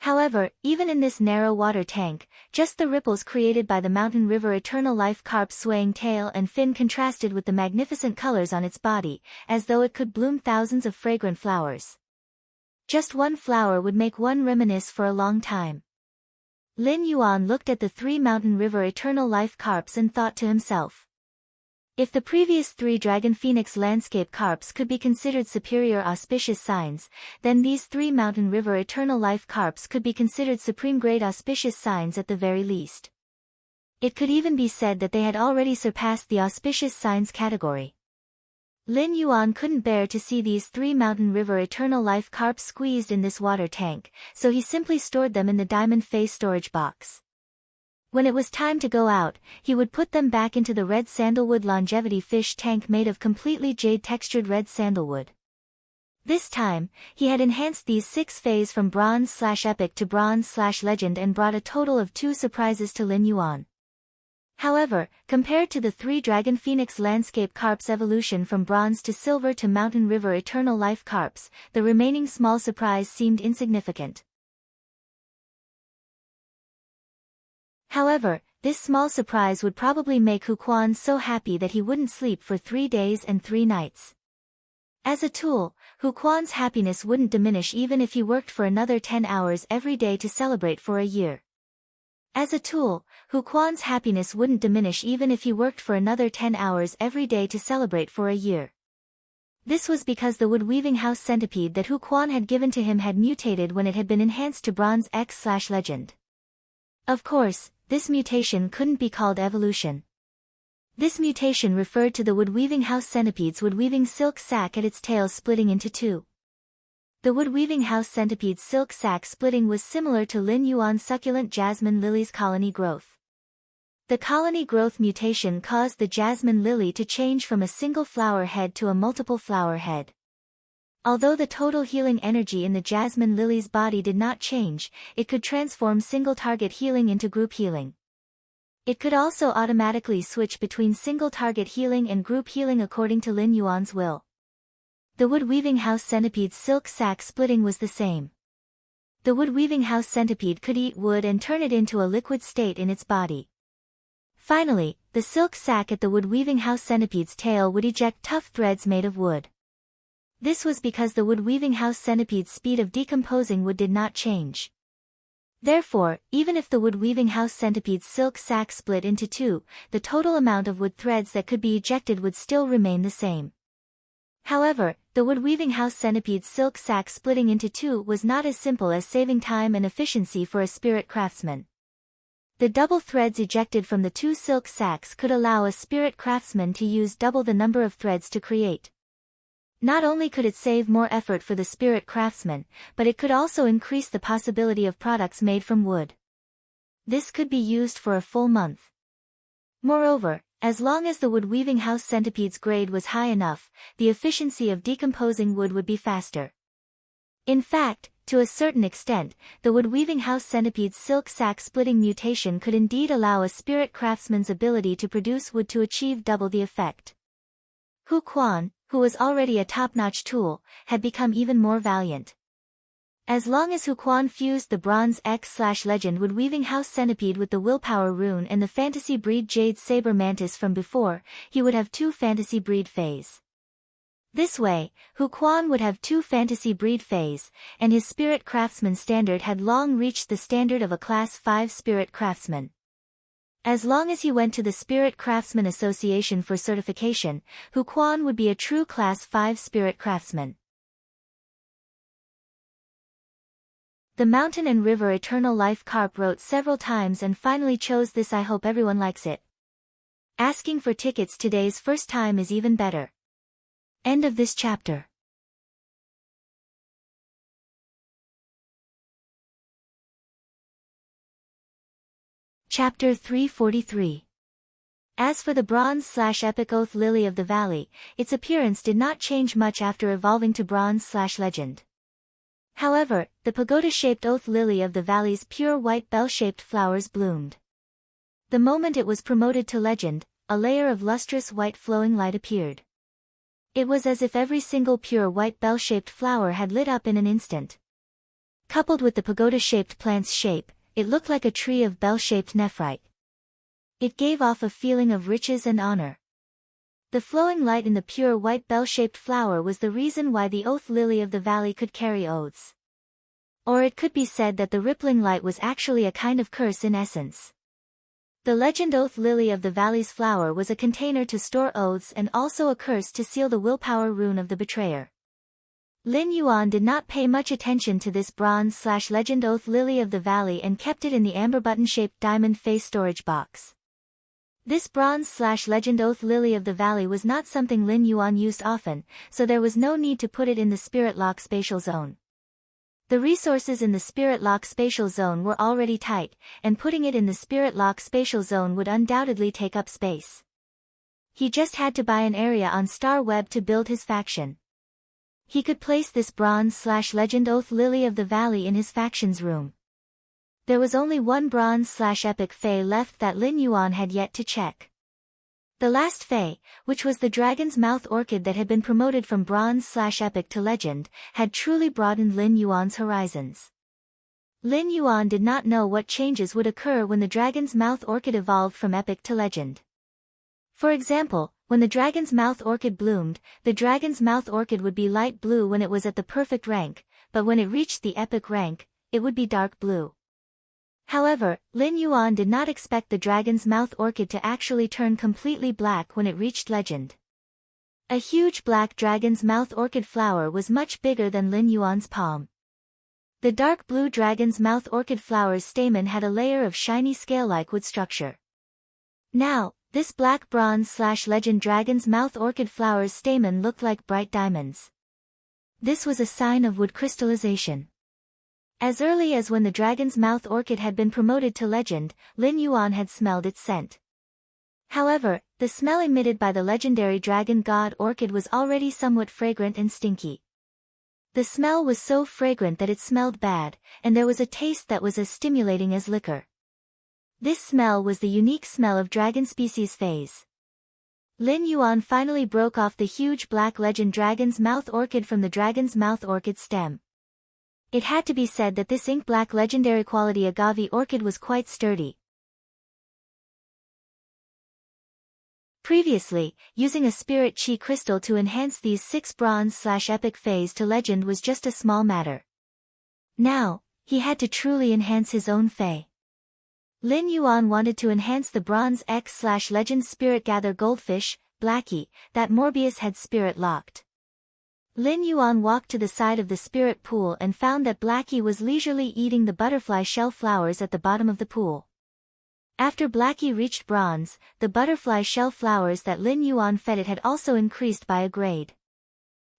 However, even in this narrow water tank, just the ripples created by the Mountain River Eternal Life Carp's swaying tail and fin contrasted with the magnificent colors on its body, as though it could bloom thousands of fragrant flowers. Just one flower would make one reminisce for a long time. Lin Yuan looked at the 3 Mountain River Eternal Life Carps and thought to himself. If the previous 3 Dragon Phoenix Landscape Carps could be considered superior auspicious signs, then these 3 Mountain River Eternal Life Carps could be considered supreme grade auspicious signs at the very least. It could even be said that they had already surpassed the auspicious signs category. Lin Yuan couldn't bear to see these 3 Mountain River Eternal Life Carps squeezed in this water tank, so he simply stored them in the diamond face storage box. When it was time to go out, he would put them back into the red sandalwood longevity fish tank made of completely jade-textured red sandalwood. This time, he had enhanced these 6 phase from bronze/epic to bronze/legend and brought a total of 2 surprises to Lin Yuan. However, compared to the 3 Dragon Phoenix Landscape Carps evolution from bronze to silver to Mountain River Eternal Life Carps, the remaining small surprise seemed insignificant. However, this small surprise would probably make Hu Quan so happy that he wouldn't sleep for 3 days and 3 nights. As a tool, Hu Quan's happiness wouldn't diminish even if he worked for another 10 hours every day to celebrate for a year. As a tool, Hu Quan's happiness wouldn't diminish even if he worked for another 10 hours every day to celebrate for a year. This was because the wood-weaving house centipede that Hu Quan had given to him had mutated when it had been enhanced to Bronze X/Legend. Of course, this mutation couldn't be called evolution. This mutation referred to the wood-weaving house centipede's wood-weaving silk sac at its tail splitting into two. The wood-weaving house centipede's silk sac splitting was similar to Lin Yuan's succulent jasmine lily's colony growth. The colony growth mutation caused the jasmine lily to change from a single flower head to a multiple flower head. Although the total healing energy in the jasmine lily's body did not change, it could transform single-target healing into group healing. It could also automatically switch between single-target healing and group healing according to Lin Yuan's will. The wood-weaving house centipede's silk sac splitting was the same. The wood-weaving house centipede could eat wood and turn it into a liquid state in its body. Finally, the silk sac at the wood-weaving house centipede's tail would eject tough threads made of wood. This was because the wood-weaving house centipede's speed of decomposing wood did not change. Therefore, even if the wood-weaving house centipede's silk sac split into two, the total amount of wood threads that could be ejected would still remain the same. However, the wood-weaving house centipede's silk sac splitting into two was not as simple as saving time and efficiency for a spirit craftsman. The double threads ejected from the two silk sacs could allow a spirit craftsman to use double the number of threads to create. Not only could it save more effort for the spirit craftsman, but it could also increase the possibility of products made from wood. This could be used for a full month. Moreover, as long as the wood-weaving house centipede's grade was high enough, the efficiency of decomposing wood would be faster. In fact, to a certain extent, the wood-weaving house centipede's silk sac splitting mutation could indeed allow a spirit craftsman's ability to produce wood to achieve double the effect. Hu Quan, who was already a top-notch tool, had become even more valiant. As long as Hu Quan fused the Bronze X/Legend wood-weaving house centipede with the willpower rune and the fantasy breed jade saber mantis from before, he would have two fantasy breed phase. This way, Hu Quan would have two fantasy breed phase, and his spirit craftsman standard had long reached the standard of a Class 5 spirit craftsman. As long as he went to the Spirit Craftsman Association for certification, Hu Quan would be a true Class 5 spirit craftsman. The Mountain and River Eternal Life Carp wrote several times and finally chose this. I hope everyone likes it. Asking for tickets today's first time is even better. End of this chapter. Chapter 343. As for the Bronze/Epic Oath Lily of the Valley, its appearance did not change much after evolving to Bronze/Legend. However, the pagoda-shaped Oath Lily of the Valley's pure white bell-shaped flowers bloomed. The moment it was promoted to Legend, a layer of lustrous white flowing light appeared. It was as if every single pure white bell-shaped flower had lit up in an instant. Coupled with the pagoda-shaped plant's shape, it looked like a tree of bell-shaped nephrite. It gave off a feeling of riches and honor. The flowing light in the pure white bell-shaped flower was the reason why the Oath Lily of the Valley could carry oaths. Or it could be said that the rippling light was actually a kind of curse in essence. The Legend Oath Lily of the Valley's flower was a container to store oaths and also a curse to seal the willpower rune of the betrayer. Lin Yuan did not pay much attention to this Bronze/Legend Oath Lily of the Valley and kept it in the amber button-shaped diamond face storage box. This Bronze/Legend Oath Lily of the Valley was not something Lin Yuan used often, so there was no need to put it in the Spirit Lock Spatial Zone. The resources in the Spirit Lock Spatial Zone were already tight, and putting it in the Spirit Lock Spatial Zone would undoubtedly take up space. He just had to buy an area on Star Web to build his faction. He could place this Bronze/Legend Oath Lily of the Valley in his faction's room. There was only one Bronze/Epic Fae left that Lin Yuan had yet to check. The last Fae, which was the Dragon's Mouth Orchid that had been promoted from Bronze/Epic to Legend, had truly broadened Lin Yuan's horizons. Lin Yuan did not know what changes would occur when the Dragon's Mouth Orchid evolved from Epic to Legend. For example, when the dragon's mouth orchid bloomed, the dragon's mouth orchid would be light blue when it was at the perfect rank, but when it reached the epic rank, it would be dark blue. However, Lin Yuan did not expect the dragon's mouth orchid to actually turn completely black when it reached legend. A huge black dragon's mouth orchid flower was much bigger than Lin Yuan's palm. The dark blue dragon's mouth orchid flower's stamen had a layer of shiny scale-like wood structure. Now, this black bronze/legend dragon's mouth orchid flower's stamen looked like bright diamonds. This was a sign of wood crystallization. As early as when the dragon's mouth orchid had been promoted to legend, Lin Yuan had smelled its scent. However, the smell emitted by the legendary dragon god orchid was already somewhat fragrant and stinky. The smell was so fragrant that it smelled bad, and there was a taste that was as stimulating as liquor. This smell was the unique smell of dragon species phase. Lin Yuan finally broke off the huge black legend dragon's mouth orchid from the dragon's mouth orchid stem. It had to be said that this ink black legendary quality agave orchid was quite sturdy. Previously, using a spirit chi crystal to enhance these 6 bronze/epic phase to legend was just a small matter. Now, he had to truly enhance his own fey. Lin Yuan wanted to enhance the bronze X/legend spirit gather goldfish, Blackie, that Morbius had spirit locked. Lin Yuan walked to the side of the spirit pool and found that Blackie was leisurely eating the butterfly shell flowers at the bottom of the pool. After Blackie reached bronze, the butterfly shell flowers that Lin Yuan fed it had also increased by a grade.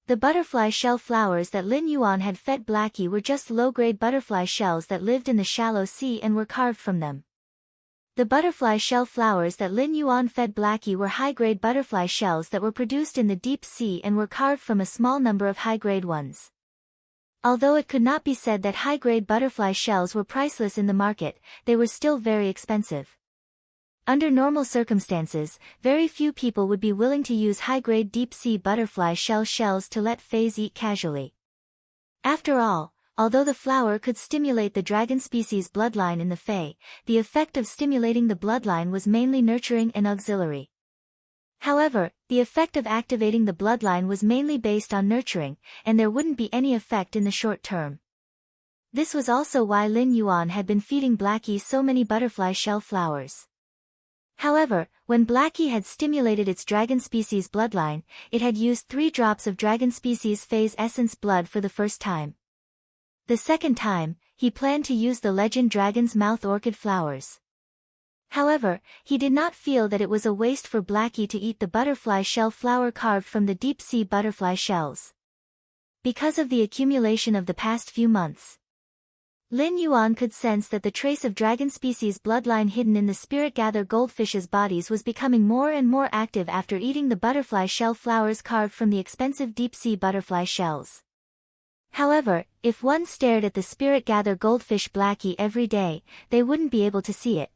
The butterfly shell flowers that Lin Yuan had fed Blackie were just low-grade butterfly shells that lived in the shallow sea and were carved from them. The butterfly shell flowers that Lin Yuan fed Blackie were high-grade butterfly shells that were produced in the deep sea and were carved from a small number of high-grade ones. Although it could not be said that high-grade butterfly shells were priceless in the market, they were still very expensive. Under normal circumstances, very few people would be willing to use high-grade deep-sea butterfly shell shells to let fays eat casually. After all, although the flower could stimulate the dragon species bloodline in the fae, the effect of stimulating the bloodline was mainly nurturing and auxiliary. However, the effect of activating the bloodline was mainly based on nurturing, and there wouldn't be any effect in the short term. This was also why Lin Yuan had been feeding Blackie so many butterfly shell flowers. However, when Blackie had stimulated its dragon species bloodline, it had used 3 drops of dragon species phase essence blood for the first time. The second time, he planned to use the legend dragon's mouth orchid flowers. However, he did not feel that it was a waste for Blackie to eat the butterfly shell flower carved from the deep-sea butterfly shells. Because of the accumulation of the past few months, Lin Yuan could sense that the trace of dragon species bloodline hidden in the spirit gather goldfish's bodies was becoming more and more active after eating the butterfly shell flowers carved from the expensive deep-sea butterfly shells. However, if one stared at the spirit gather goldfish Blackie every day, they wouldn't be able to see it.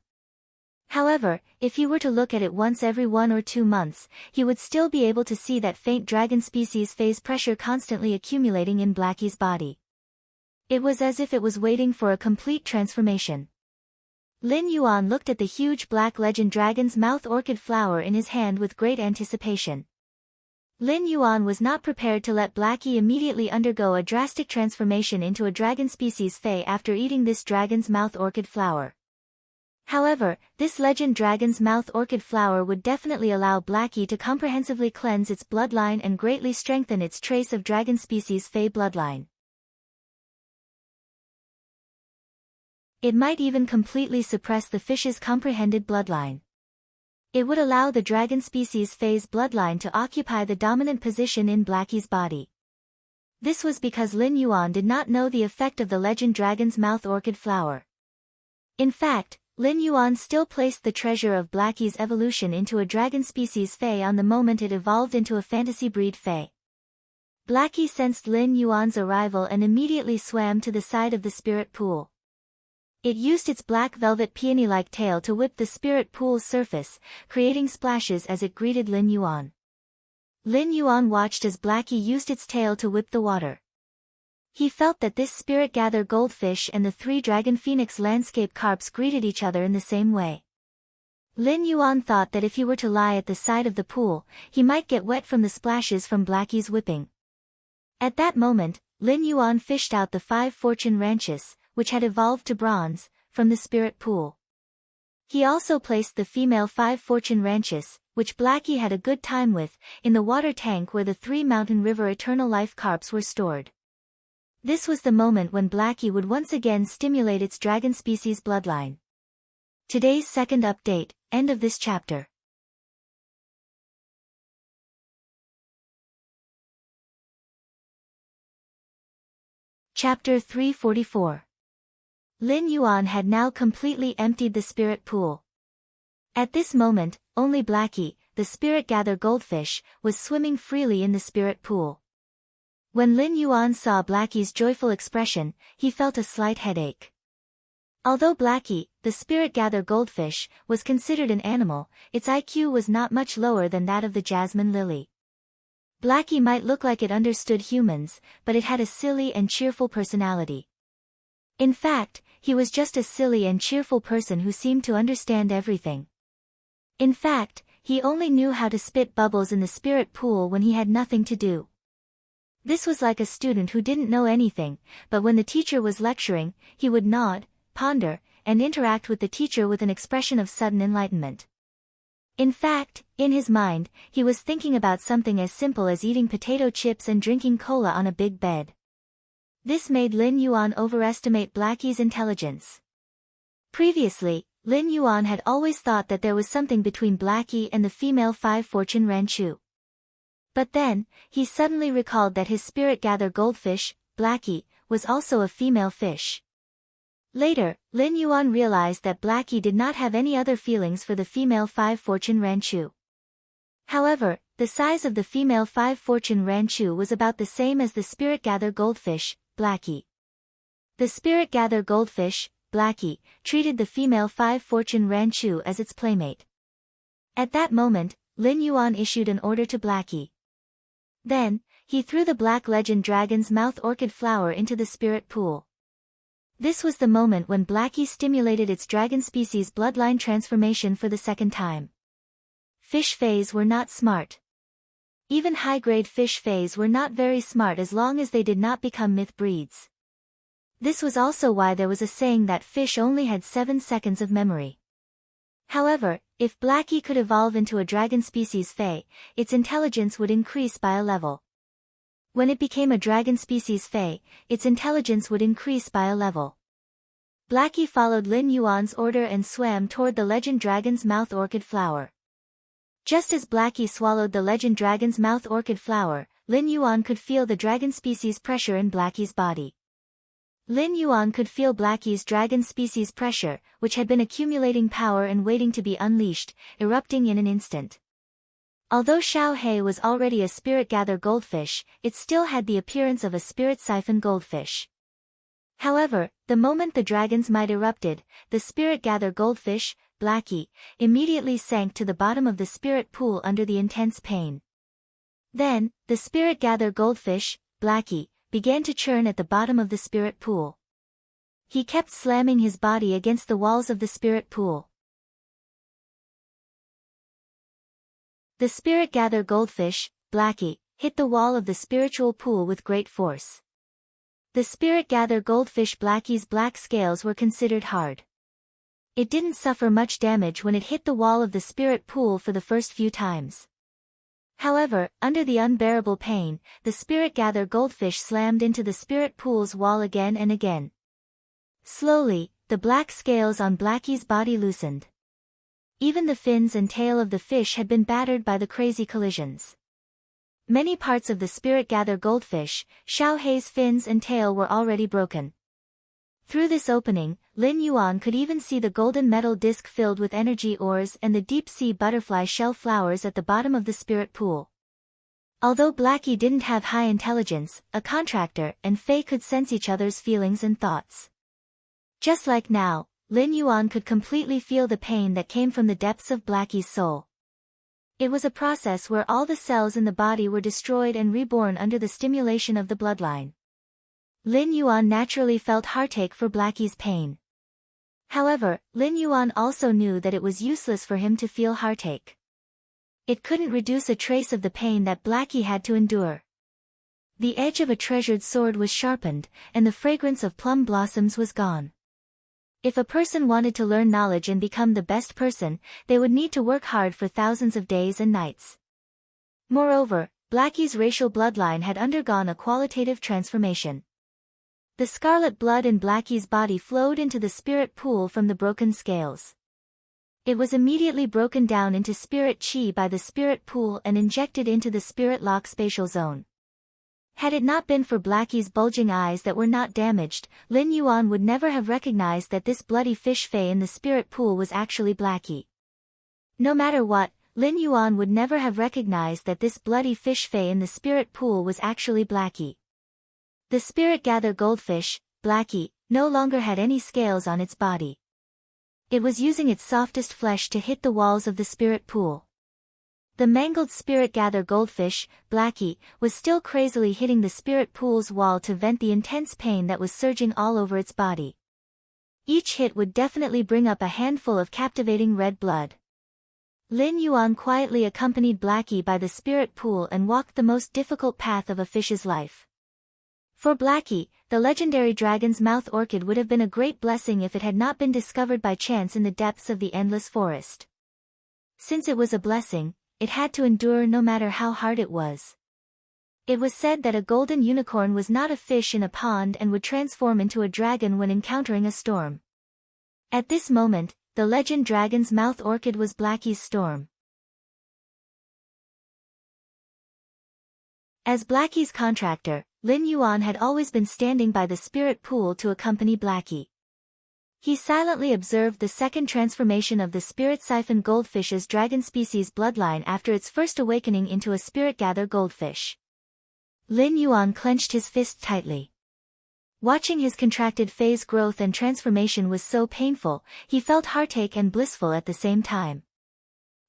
However, if he were to look at it once every 1 or 2 months, he would still be able to see that faint dragon species phase pressure constantly accumulating in Blackie's body. It was as if it was waiting for a complete transformation. Lin Yuan looked at the huge black legend dragon's mouth orchid flower in his hand with great anticipation. Lin Yuan was not prepared to let Blackie immediately undergo a drastic transformation into a dragon species fae after eating this dragon's mouth orchid flower. However, this legend dragon's mouth orchid flower would definitely allow Blackie to comprehensively cleanse its bloodline and greatly strengthen its trace of dragon species fae bloodline. It might even completely suppress the fish's comprehended bloodline. It would allow the dragon species phase bloodline to occupy the dominant position in Blackie's body. This was because Lin Yuan did not know the effect of the legend dragon's mouth orchid flower. In fact, Lin Yuan still placed the treasure of Blackie's evolution into a dragon species fae on the moment it evolved into a fantasy breed fae. Blackie sensed Lin Yuan's arrival and immediately swam to the side of the spirit pool. It used its black velvet peony-like tail to whip the spirit pool's surface, creating splashes as it greeted Lin Yuan. Lin Yuan watched as Blackie used its tail to whip the water. He felt that this spirit gather goldfish and the 3 dragon phoenix landscape carps greeted each other in the same way. Lin Yuan thought that if he were to lie at the side of the pool, he might get wet from the splashes from Blackie's whipping. At that moment, Lin Yuan fished out the 5 fortune ranches, which had evolved to bronze, from the spirit pool. He also placed the female 5 fortune ranches, which Blackie had a good time with, in the water tank where the 3 mountain river eternal life carps were stored. This was the moment when Blackie would once again stimulate its dragon species bloodline. Today's second update, end of this chapter. Chapter 344. Lin Yuan had now completely emptied the spirit pool. At this moment, only Blackie, the spirit-gather goldfish, was swimming freely in the spirit pool. When Lin Yuan saw Blackie's joyful expression, he felt a slight headache. Although Blackie, the spirit-gather goldfish, was considered an animal, its IQ was not much lower than that of the jasmine lily. Blackie might look like it understood humans, but it had a silly and cheerful personality. In fact, he was just a silly and cheerful person who seemed to understand everything. In fact, he only knew how to spit bubbles in the spirit pool when he had nothing to do. This was like a student who didn't know anything, but when the teacher was lecturing, he would nod, ponder, and interact with the teacher with an expression of sudden enlightenment. In fact, in his mind, he was thinking about something as simple as eating potato chips and drinking cola on a big bed. This made Lin Yuan overestimate Blackie's intelligence. Previously, Lin Yuan had always thought that there was something between Blackie and the female 5 fortune ranchu. But then, he suddenly recalled that his spirit-gather goldfish, Blackie, was also a female fish. Later, Lin Yuan realized that Blackie did not have any other feelings for the female 5 fortune ranchu. However, the size of the female 5 fortune ranchu was about the same as the spirit-gather goldfish, Blackie. The spirit-gather goldfish, Blackie, treated the female 5 fortune ranchu as its playmate. At that moment, Lin Yuan issued an order to Blackie. Then, he threw the Black Legend Dragon's mouth orchid flower into the spirit pool. This was the moment when Blackie stimulated its dragon species bloodline transformation for the second time. Fish fays were not smart. Even high-grade fish fays were not very smart as long as they did not become myth breeds. This was also why there was a saying that fish only had 7 seconds of memory. However, if Blackie could evolve into a dragon species fay, its intelligence would increase by a level. When it became a dragon species fay, its intelligence would increase by a level. Blackie followed Lin Yuan's order and swam toward the legend dragon's mouth orchid flower. Just as Blackie swallowed the legend dragon's mouth orchid flower, Lin Yuan could feel the dragon species pressure in Blackie's body. Lin Yuan could feel Blackie's dragon species pressure, which had been accumulating power and waiting to be unleashed, erupting in an instant. Although Xiao He was already a spirit-gather goldfish, it still had the appearance of a spirit-siphon goldfish. However, the moment the dragon's might erupted, the spirit-gather goldfish, Blackie, immediately sank to the bottom of the spirit pool under the intense pain. Then, the spirit-gather goldfish, Blackie, began to churn at the bottom of the spirit pool. He kept slamming his body against the walls of the spirit pool. The spirit-gather goldfish, Blackie, hit the wall of the spiritual pool with great force. The spirit-gather goldfish Blackie's black scales were considered hard. It didn't suffer much damage when it hit the wall of the spirit pool for the first few times. However, under the unbearable pain, the spirit-gather goldfish slammed into the spirit pool's wall again and again. Slowly, the black scales on Blackie's body loosened. Even the fins and tail of the fish had been battered by the crazy collisions. Many parts of the spirit-gather goldfish, Xiao He's fins and tail were already broken. Through this opening, Lin Yuan could even see the golden metal disc filled with energy ores and the deep-sea butterfly shell flowers at the bottom of the spirit pool. Although Blackie didn't have high intelligence, a contractor and Faye could sense each other's feelings and thoughts. Just like now, Lin Yuan could completely feel the pain that came from the depths of Blackie's soul. It was a process where all the cells in the body were destroyed and reborn under the stimulation of the bloodline. Lin Yuan naturally felt heartache for Blackie's pain. However, Lin Yuan also knew that it was useless for him to feel heartache. It couldn't reduce a trace of the pain that Blackie had to endure. The edge of a treasured sword was sharpened, and the fragrance of plum blossoms was gone. If a person wanted to learn knowledge and become the best person, they would need to work hard for thousands of days and nights. Moreover, Blackie's racial bloodline had undergone a qualitative transformation. The scarlet blood in Blackie's body flowed into the spirit pool from the broken scales. It was immediately broken down into spirit chi by the spirit pool and injected into the spirit lock spatial zone. Had it not been for Blackie's bulging eyes that were not damaged, Lin Yuan would never have recognized that this bloody fish fey in the spirit pool was actually Blackie. No matter what, Lin Yuan would never have recognized that this bloody fish fey in the spirit pool was actually Blackie. The spirit gather goldfish, Blackie, no longer had any scales on its body. It was using its softest flesh to hit the walls of the spirit pool. The mangled spirit gather goldfish, Blackie, was still crazily hitting the spirit pool's wall to vent the intense pain that was surging all over its body. Each hit would definitely bring up a handful of captivating red blood. Lin Yuan quietly accompanied Blackie by the spirit pool and walked the most difficult path of a fish's life. For Blackie, the legendary dragon's mouth orchid would have been a great blessing if it had not been discovered by chance in the depths of the endless forest. Since it was a blessing, it had to endure no matter how hard it was. It was said that a golden unicorn was not a fish in a pond and would transform into a dragon when encountering a storm. At this moment, the legend dragon's mouth orchid was Blackie's storm. As Blackie's contractor, Lin Yuan had always been standing by the spirit pool to accompany Blackie. He silently observed the second transformation of the spirit siphon goldfish's dragon species bloodline after its first awakening into a spirit gather goldfish. Lin Yuan clenched his fist tightly. Watching his contracted phase growth and transformation was so painful, he felt heartache and blissful at the same time.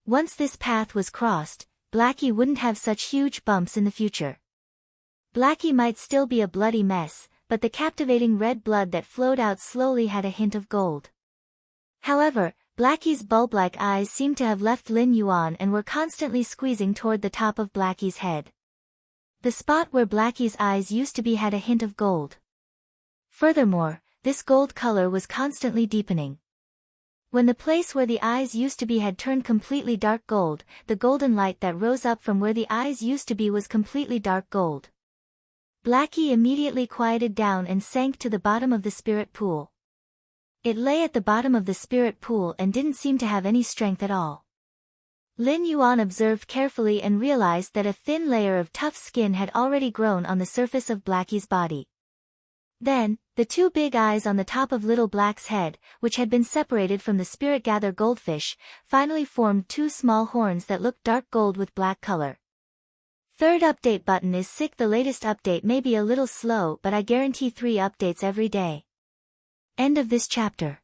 Once this path was crossed, Blackie wouldn't have such huge bumps in the future. Blackie might still be a bloody mess, but the captivating red blood that flowed out slowly had a hint of gold. However, Blackie's bulb-like eyes seemed to have left Lin Yuan and were constantly squeezing toward the top of Blackie's head. The spot where Blackie's eyes used to be had a hint of gold. Furthermore, this gold color was constantly deepening. When the place where the eyes used to be had turned completely dark gold, the golden light that rose up from where the eyes used to be was completely dark gold. Blackie immediately quieted down and sank to the bottom of the spirit pool. It lay at the bottom of the spirit pool and didn't seem to have any strength at all. Lin Yuan observed carefully and realized that a thin layer of tough skin had already grown on the surface of Blackie's body. Then, the two big eyes on the top of Little Black's head, which had been separated from the spirit gather goldfish, finally formed two small horns that looked dark gold with black color. Third update button is sick. The latest update may be a little slow, but I guarantee 3 updates every day. End of this chapter.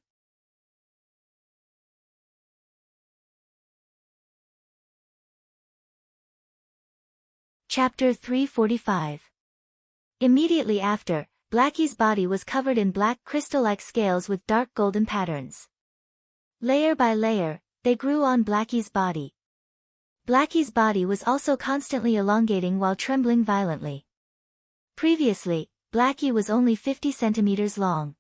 Chapter 345. Immediately after, Blackie's body was covered in black crystal-like scales with dark golden patterns. Layer by layer, they grew on Blackie's body. Blackie's body was also constantly elongating while trembling violently. Previously, Blackie was only 50 centimeters long.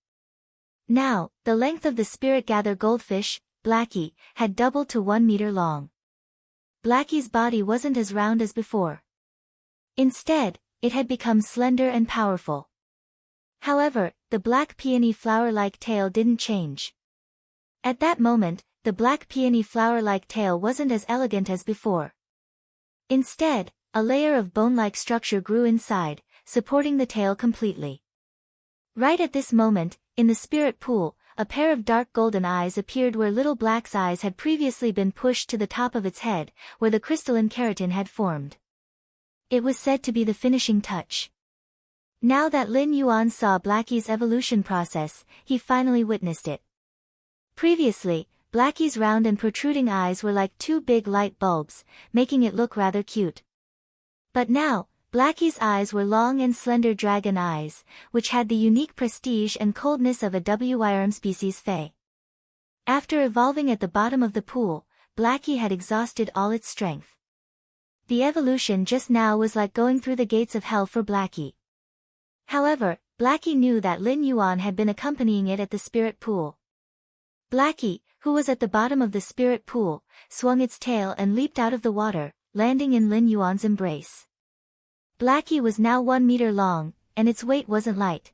Now, the length of the spirit gather goldfish, Blackie, had doubled to 1 meter long. Blackie's body wasn't as round as before. Instead, it had become slender and powerful. However, the black peony flower-like tail didn't change. At that moment, the black peony flower-like tail wasn't as elegant as before. Instead, a layer of bone-like structure grew inside, supporting the tail completely. Right at this moment, in the spirit pool, a pair of dark golden eyes appeared where Little Black's eyes had previously been pushed to the top of its head, where the crystalline keratin had formed. It was said to be the finishing touch. Now that Lin Yuan saw Blackie's evolution process, he finally witnessed it. Previously, Blackie's round and protruding eyes were like 2 big light bulbs, making it look rather cute. But now, Blackie's eyes were long and slender dragon eyes, which had the unique prestige and coldness of a WYRM species fae. After evolving at the bottom of the pool, Blackie had exhausted all its strength. The evolution just now was like going through the gates of hell for Blackie. However, Blackie knew that Lin Yuan had been accompanying it at the spirit pool. Blackie, who was at the bottom of the spirit pool, swung its tail and leaped out of the water, landing in Lin Yuan's embrace. Blackie was now 1 meter long, and its weight wasn't light.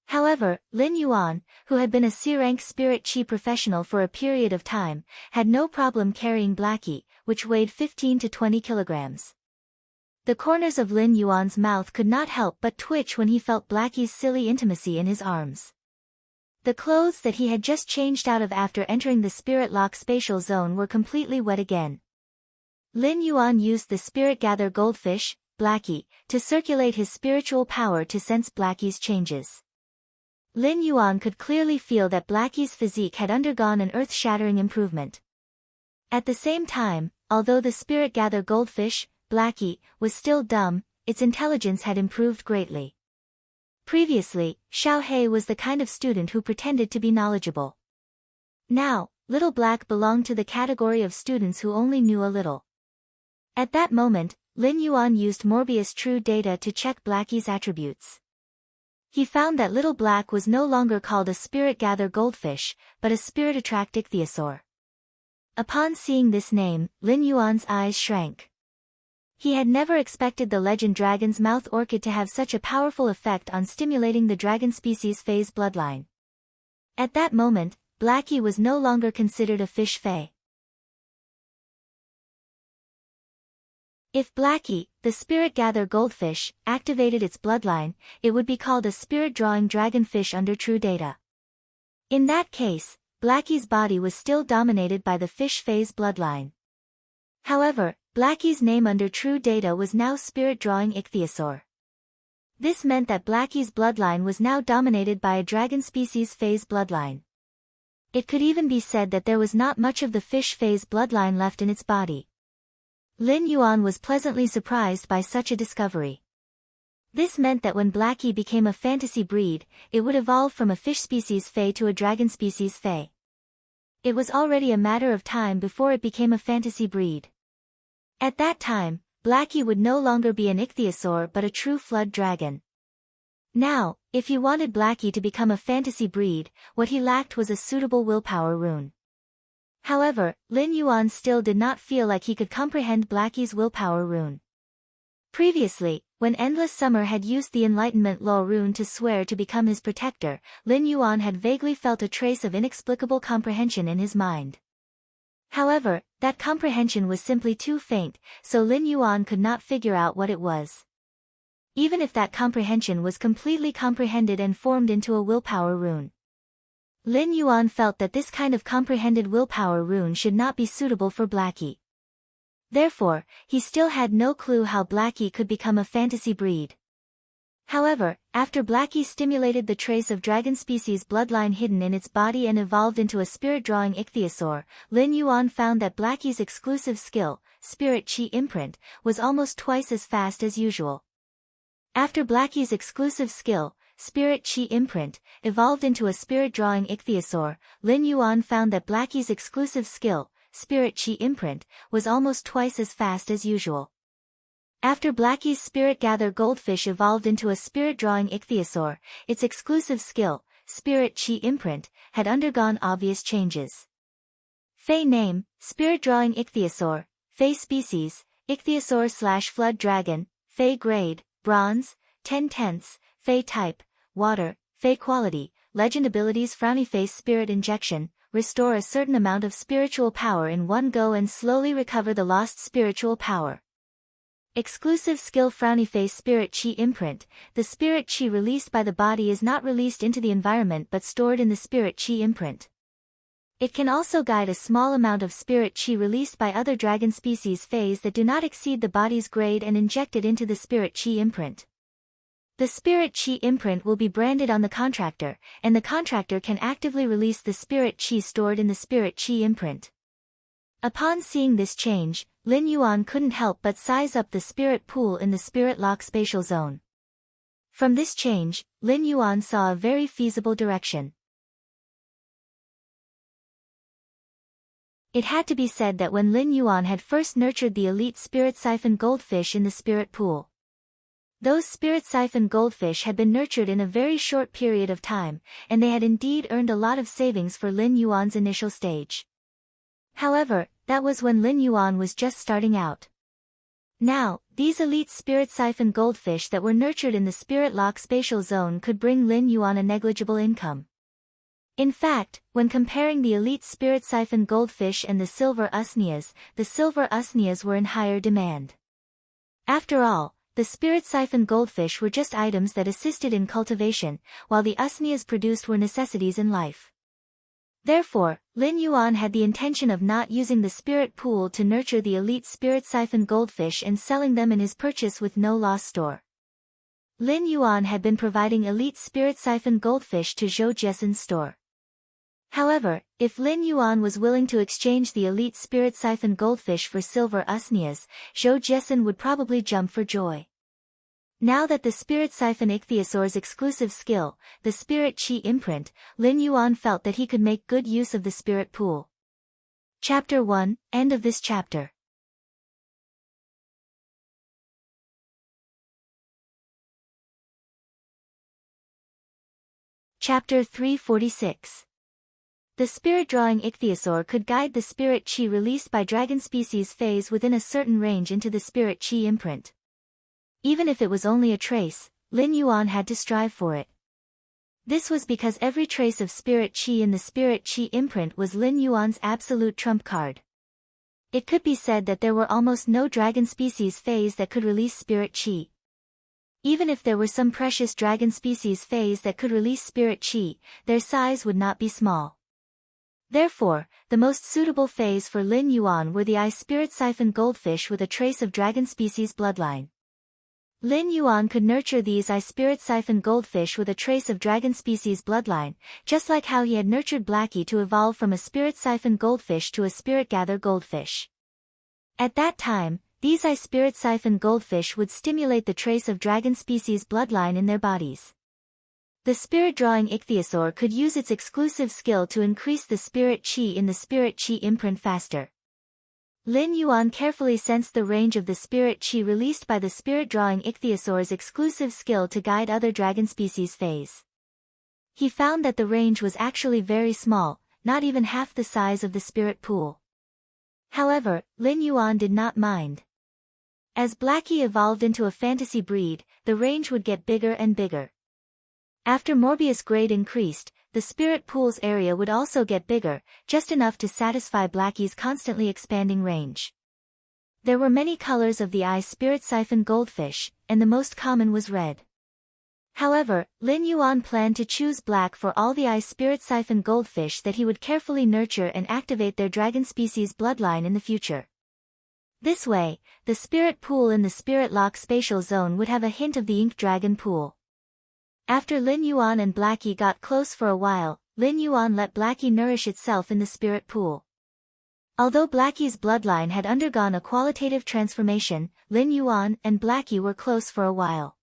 However, Lin Yuan, who had been a C-rank spirit chi professional for a period of time, had no problem carrying Blackie, which weighed 15 to 20 kilograms. The corners of Lin Yuan's mouth could not help but twitch when he felt Blackie's silly intimacy in his arms. The clothes that he had just changed out of after entering the spirit lock spatial zone were completely wet again. Lin Yuan used the spirit gather goldfish, Blackie, to circulate his spiritual power to sense Blackie's changes. Lin Yuan could clearly feel that Blackie's physique had undergone an earth-shattering improvement. At the same time, although the spirit gather goldfish, Blackie, was still dumb, its intelligence had improved greatly. Previously, Xiaohei was the kind of student who pretended to be knowledgeable. Now, Little Black belonged to the category of students who only knew a little. At that moment, Lin Yuan used Morbius True Data to check Blackie's attributes. He found that Little Black was no longer called a spirit gather goldfish, but a spirit attract ichthyosaur. Upon seeing this name, Lin Yuan's eyes shrank. He had never expected the legend dragon's mouth orchid to have such a powerful effect on stimulating the dragon species phase bloodline. At that moment, Blackie was no longer considered a fish fae. If Blackie, the spirit gather goldfish, activated its bloodline, it would be called a spirit drawing dragonfish under true data. In that case, Blackie's body was still dominated by the fish phase bloodline. However, Blackie's name under true data was now spirit drawing ichthyosaur. This meant that Blackie's bloodline was now dominated by a dragon species phase bloodline. It could even be said that there was not much of the fish phase bloodline left in its body. Lin Yuan was pleasantly surprised by such a discovery. This meant that when Blackie became a fantasy breed, it would evolve from a fish species fae to a dragon species fae. It was already a matter of time before it became a fantasy breed. At that time, Blackie would no longer be an ichthyosaur but a true flood dragon. Now, if he wanted Blackie to become a fantasy breed, what he lacked was a suitable willpower rune. However, Lin Yuan still did not feel like he could comprehend Blackie's willpower rune. Previously, when Endless Summer had used the Enlightenment Law rune to swear to become his protector, Lin Yuan had vaguely felt a trace of inexplicable comprehension in his mind. However, that comprehension was simply too faint, so Lin Yuan could not figure out what it was. Even if that comprehension was completely comprehended and formed into a willpower rune, Lin Yuan felt that this kind of comprehended willpower rune should not be suitable for Blackie. Therefore, he still had no clue how Blackie could become a fantasy breed. However, after Blackie stimulated the trace of dragon species bloodline hidden in its body and evolved into a spirit-drawing ichthyosaur, Lin Yuan found that Blackie's exclusive skill, Spirit Chi Imprint, was almost twice as fast as usual. After Blackie's exclusive skill, Spirit Chi Imprint, evolved into a spirit-drawing ichthyosaur, Lin Yuan found that Blackie's exclusive skill, Spirit Chi Imprint, was almost twice as fast as usual. After Blackie's Spirit Gather Goldfish evolved into a spirit-drawing ichthyosaur, its exclusive skill, Spirit Chi Imprint, had undergone obvious changes. Fey name, Spirit-drawing ichthyosaur, Fey species, ichthyosaur/flood dragon, Fey grade, bronze, 10/10, Fey type, water, Fey quality, legend abilities Frowny Face Spirit Injection, restore a certain amount of spiritual power in one go and slowly recover the lost spiritual power. Exclusive skill Frowny Face Spirit Chi Imprint, the spirit chi released by the body is not released into the environment but stored in the spirit chi imprint. It can also guide a small amount of spirit chi released by other dragon species phase that do not exceed the body's grade and inject it into the spirit chi imprint. The spirit chi imprint will be branded on the contractor, and the contractor can actively release the spirit chi stored in the spirit chi imprint. Upon seeing this change, Lin Yuan couldn't help but size up the spirit pool in the spirit lock spatial zone. From this change, Lin Yuan saw a very feasible direction. It had to be said that when Lin Yuan had first nurtured the elite spirit siphon goldfish in the spirit pool, those spirit siphon goldfish had been nurtured in a very short period of time, and they had indeed earned a lot of savings for Lin Yuan's initial stage. However, that was when Lin Yuan was just starting out. Now, these elite spirit siphon goldfish that were nurtured in the spirit lock spatial zone could bring Lin Yuan a negligible income. In fact, when comparing the elite spirit siphon goldfish and the silver usnias were in higher demand. After all, the spirit siphon goldfish were just items that assisted in cultivation, while the usnias produced were necessities in life. Therefore, Lin Yuan had the intention of not using the spirit pool to nurture the elite spirit siphon goldfish and selling them in his purchase with no loss store. Lin Yuan had been providing elite spirit siphon goldfish to Zhou Jiesen's store. However, if Lin Yuan was willing to exchange the elite spirit siphon goldfish for silver usnias, Zhou Jiesen would probably jump for joy. Now that the spirit siphon ichthyosaur's exclusive skill, the spirit chi imprint, Lin Yuan felt that he could make good use of the spirit pool. Chapter 1, End of this chapter. Chapter 346. The spirit-drawing ichthyosaur could guide the spirit chi released by dragon species phase within a certain range into the spirit chi imprint. Even if it was only a trace, Lin Yuan had to strive for it. This was because every trace of spirit chi in the spirit chi imprint was Lin Yuan's absolute trump card. It could be said that there were almost no dragon species phase that could release spirit chi. Even if there were some precious dragon species phase that could release spirit chi, their size would not be small. Therefore, the most suitable phase for Lin Yuan were the spirit siphon goldfish with a trace of dragon species bloodline. Lin Yuan could nurture these spirit siphon goldfish with a trace of dragon species bloodline, just like how he had nurtured Blackie to evolve from a spirit siphon goldfish to a spirit gather goldfish. At that time, these spirit siphon goldfish would stimulate the trace of dragon species bloodline in their bodies. The spirit-drawing ichthyosaur could use its exclusive skill to increase the spirit chi in the spirit chi imprint faster. Lin Yuan carefully sensed the range of the spirit chi released by the spirit-drawing ichthyosaur's exclusive skill to guide other dragon species phase. He found that the range was actually very small, not even half the size of the spirit pool. However, Lin Yuan did not mind. As Blackie evolved into a fantasy breed, the range would get bigger and bigger. After Morbius grade increased, the spirit pool's area would also get bigger, just enough to satisfy Blackie's constantly expanding range. There were many colors of the spirit siphon goldfish, and the most common was red. However, Lin Yuan planned to choose black for all the spirit siphon goldfish that he would carefully nurture and activate their dragon species bloodline in the future. This way, the spirit pool in the spirit lock spatial zone would have a hint of the ink dragon pool. After Lin Yuan and Blackie got close for a while, Lin Yuan let Blackie nourish itself in the spirit pool. Although Blackie's bloodline had undergone a qualitative transformation, Lin Yuan and Blackie were close for a while.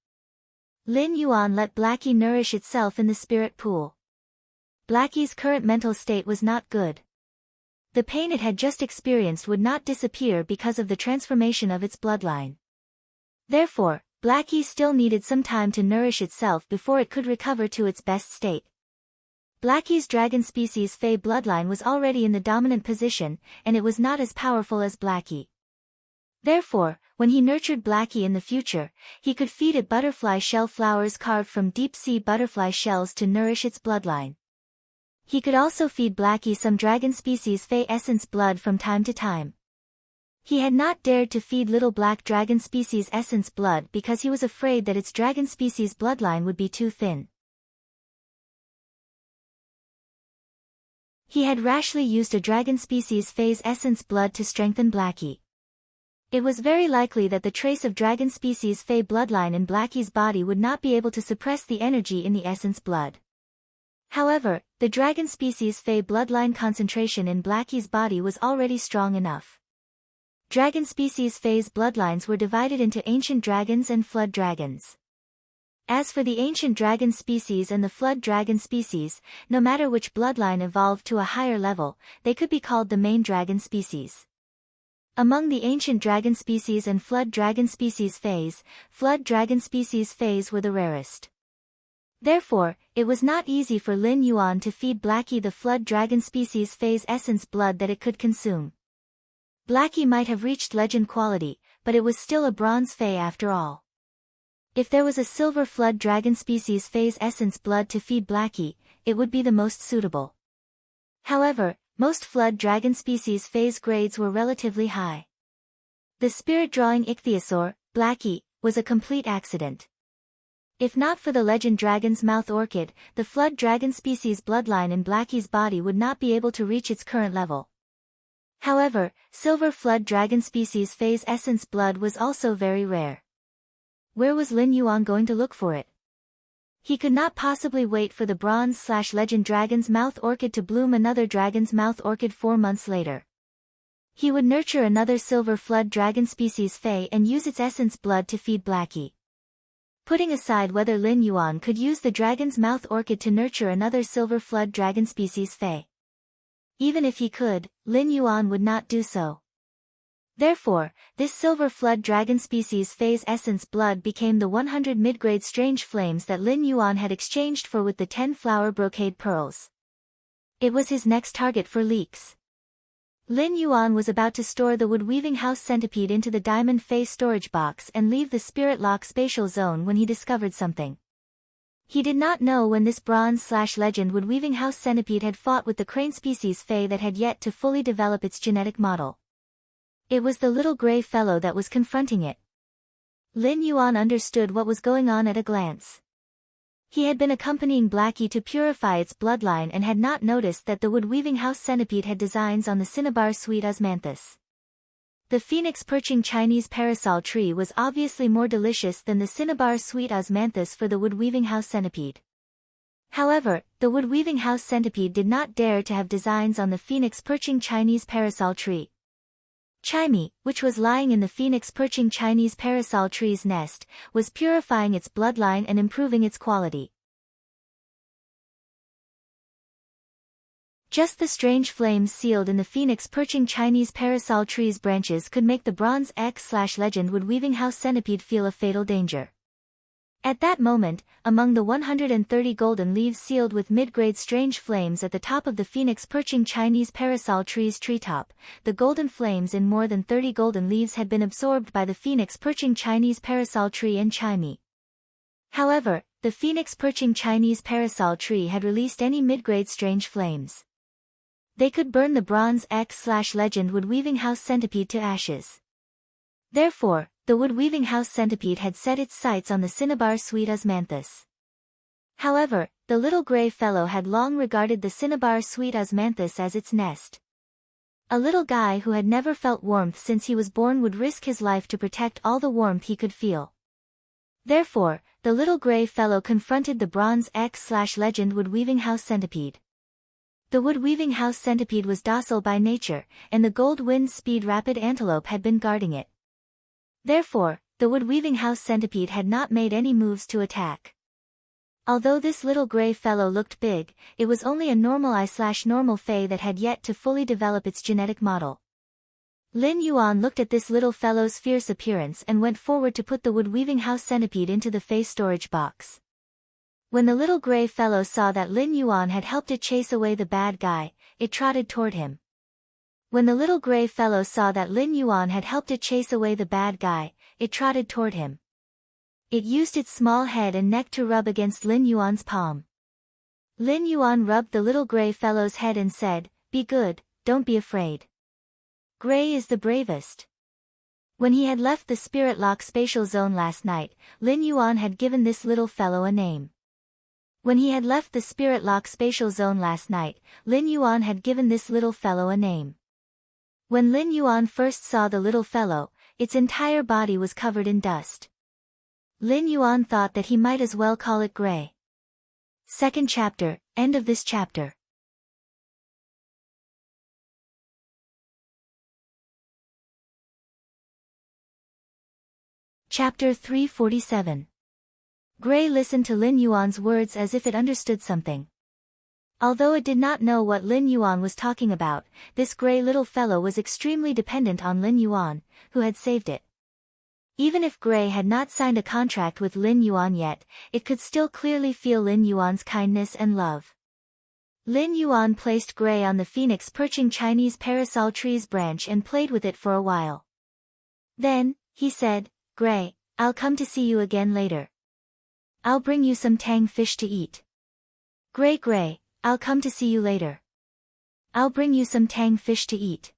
Lin Yuan let Blackie nourish itself in the spirit pool. Blackie's current mental state was not good. The pain it had just experienced would not disappear because of the transformation of its bloodline. Therefore, Blackie still needed some time to nourish itself before it could recover to its best state. Blackie's dragon species Fey bloodline was already in the dominant position, and it was not as powerful as Blackie. Therefore, when he nurtured Blackie in the future, he could feed it butterfly shell flowers carved from deep-sea butterfly shells to nourish its bloodline. He could also feed Blackie some dragon species Fey essence blood from time to time. He had not dared to feed little black dragon species essence blood because he was afraid that its dragon species bloodline would be too thin. He had rashly used a dragon species phase essence blood to strengthen Blackie. It was very likely that the trace of dragon species Fey bloodline in Blackie's body would not be able to suppress the energy in the essence blood. However, the dragon species Fey bloodline concentration in Blackie's body was already strong enough. Dragon species phase bloodlines were divided into ancient dragons and flood dragons. As for the ancient dragon species and the flood dragon species, no matter which bloodline evolved to a higher level, they could be called the main dragon species. Among the ancient dragon species and flood dragon species flood dragon species were the rarest. Therefore, it was not easy for Lin Yuan to feed Blackie the flood dragon species essence blood that it could consume. Blackie might have reached legend quality, but it was still a bronze Fae after all. If there was a silver flood dragon species essence blood to feed Blackie, it would be the most suitable. However, most flood dragon species grades were relatively high. The spirit-drawing ichthyosaur, Blackie, was a complete accident. If not for the legend dragon's mouth orchid, the flood dragon species bloodline in Blackie's body would not be able to reach its current level. However, silver flood dragon species essence blood was also very rare. Where was Lin Yuan going to look for it? He could not possibly wait for the bronze/legend dragon's mouth orchid to bloom another dragon's mouth orchid 4 months later. He would nurture another silver flood dragon species and use its essence blood to feed Blackie. Putting aside whether Lin Yuan could use the dragon's mouth orchid to nurture another silver flood dragon species even if he could, Lin Yuan would not do so. Therefore, this silver flood dragon species essence blood became the 100 mid-grade strange flames that Lin Yuan had exchanged for with the 10 flower brocade pearls. It was his next target for leaks. Lin Yuan was about to store the wood-weaving house centipede into the diamond storage box and leave the spirit lock spatial zone when he discovered something. He did not know when this bronze/legend wood-weaving house centipede had fought with the crane species that had yet to fully develop its genetic model. It was the little gray fellow that was confronting it. Lin Yuan understood what was going on at a glance. He had been accompanying Blackie to purify its bloodline and had not noticed that the wood-weaving house centipede had designs on the cinnabar sweet osmanthus. The phoenix perching Chinese parasol tree was obviously more delicious than the cinnabar sweet osmanthus for the wood-weaving house centipede. However, the wood-weaving house centipede did not dare to have designs on the phoenix perching Chinese parasol tree. Chimey, which was lying in the phoenix perching Chinese parasol tree's nest, was purifying its bloodline and improving its quality. Just the strange flames sealed in the phoenix perching Chinese parasol tree's branches could make the bronze X/legend wood-weaving house centipede feel a fatal danger. At that moment, among the 130 golden leaves sealed with mid-grade strange flames at the top of the phoenix perching Chinese parasol tree's treetop, the golden flames in more than 30 golden leaves had been absorbed by the phoenix perching Chinese parasol tree and Chimey. However, the phoenix perching Chinese parasol tree had released any mid-grade strange flames. They could burn the bronze X/legend wood-weaving house centipede to ashes. Therefore, the wood-weaving house centipede had set its sights on the cinnabar sweet osmanthus. However, the little gray fellow had long regarded the cinnabar sweet osmanthus as its nest. A little guy who had never felt warmth since he was born would risk his life to protect all the warmth he could feel. Therefore, the little gray fellow confronted the bronze X/legend wood-weaving house centipede. The wood-weaving house centipede was docile by nature, and the gold wind speed rapid antelope had been guarding it. Therefore, the wood-weaving house centipede had not made any moves to attack. Although this little gray fellow looked big, it was only a normal I/normal Fae that had yet to fully develop its genetic model. Lin Yuan looked at this little fellow's fierce appearance and went forward to put the wood-weaving house centipede into the Fae storage box. When the little gray fellow saw that Lin Yuan had helped it chase away the bad guy, it trotted toward him. When the little gray fellow saw that Lin Yuan had helped it chase away the bad guy, it trotted toward him. It used its small head and neck to rub against Lin Yuan's palm. Lin Yuan rubbed the little gray fellow's head and said, "Be good, don't be afraid. Gray is the bravest." When he had left the spirit lock spatial zone last night, Lin Yuan had given this little fellow a name. When he had left the spirit lock spatial zone last night, Lin Yuan had given this little fellow a name. When Lin Yuan first saw the little fellow, its entire body was covered in dust. Lin Yuan thought that he might as well call it Gray. Second chapter, end of this chapter. Chapter 347. Gray listened to Lin Yuan's words as if it understood something. Although it did not know what Lin Yuan was talking about, this gray little fellow was extremely dependent on Lin Yuan, who had saved it. Even if Gray had not signed a contract with Lin Yuan yet, it could still clearly feel Lin Yuan's kindness and love. Lin Yuan placed Gray on the phoenix perching Chinese parasol tree's branch and played with it for a while. Then, he said, "Gray, I'll come to see you again later. I'll bring you some tang fish to eat. Gray, I'll come to see you later. I'll bring you some tang fish to eat."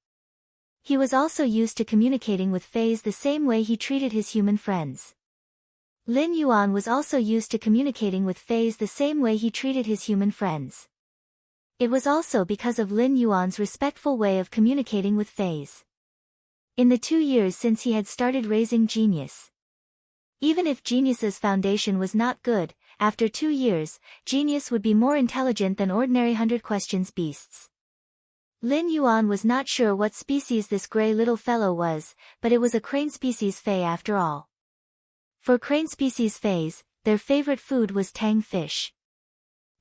He was also used to communicating with fays the same way he treated his human friends. Lin Yuan was also used to communicating with fays the same way he treated his human friends. It was also because of Lin Yuan's respectful way of communicating with fays. In the 2 years since he had started raising Genius. Even if Genius's foundation was not good, after 2 years, Genius would be more intelligent than ordinary 100 questions beasts. Lin Yuan was not sure what species this gray little fellow was, but it was a crane species fay after all. For crane species fays, their favorite food was tang fish.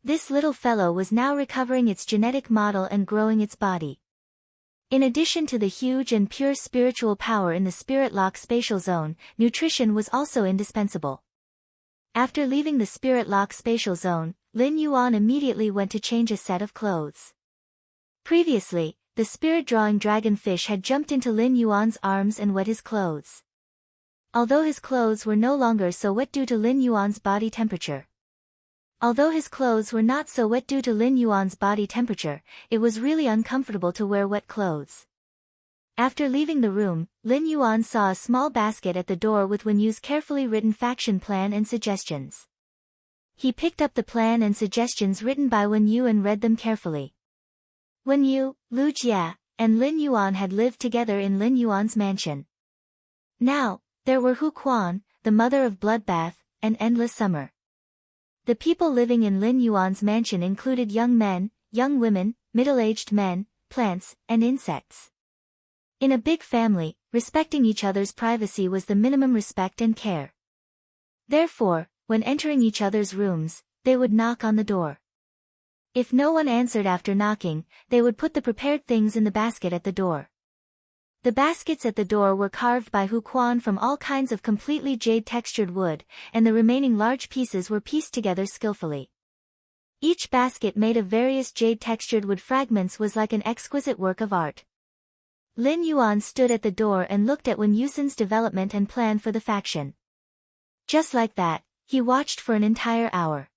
This little fellow was now recovering its genetic model and growing its body. In addition to the huge and pure spiritual power in the Spirit Lock spatial zone, nutrition was also indispensable. After leaving the Spirit Lock spatial zone, Lin Yuan immediately went to change a set of clothes. Previously, the spirit-drawing dragonfish had jumped into Lin Yuan's arms and wet his clothes. Although his clothes were no longer so wet due to Lin Yuan's body temperature. It was really uncomfortable to wear wet clothes. After leaving the room, Lin Yuan saw a small basket at the door with Wen Yu's carefully written faction plan and suggestions. He picked up the plan and suggestions written by Wen Yu and read them carefully. Wen Yu, Lu Jia, and Lin Yuan had lived together in Lin Yuan's mansion. Now, there were Hu Quan, the mother of Bloodbath, and Endless Summer. The people living in Lin Yuan's mansion included young men, young women, middle-aged men, plants, and insects. In a big family, respecting each other's privacy was the minimum respect and care. Therefore, when entering each other's rooms, they would knock on the door. If no one answered after knocking, they would put the prepared things in the basket at the door. The baskets at the door were carved by Hu Quan from all kinds of completely jade-textured wood, and the remaining large pieces were pieced together skillfully. Each basket made of various jade-textured wood fragments was like an exquisite work of art. Lin Yuan stood at the door and looked at Wen Yusin's development and plan for the faction. Just like that, he watched for an entire hour.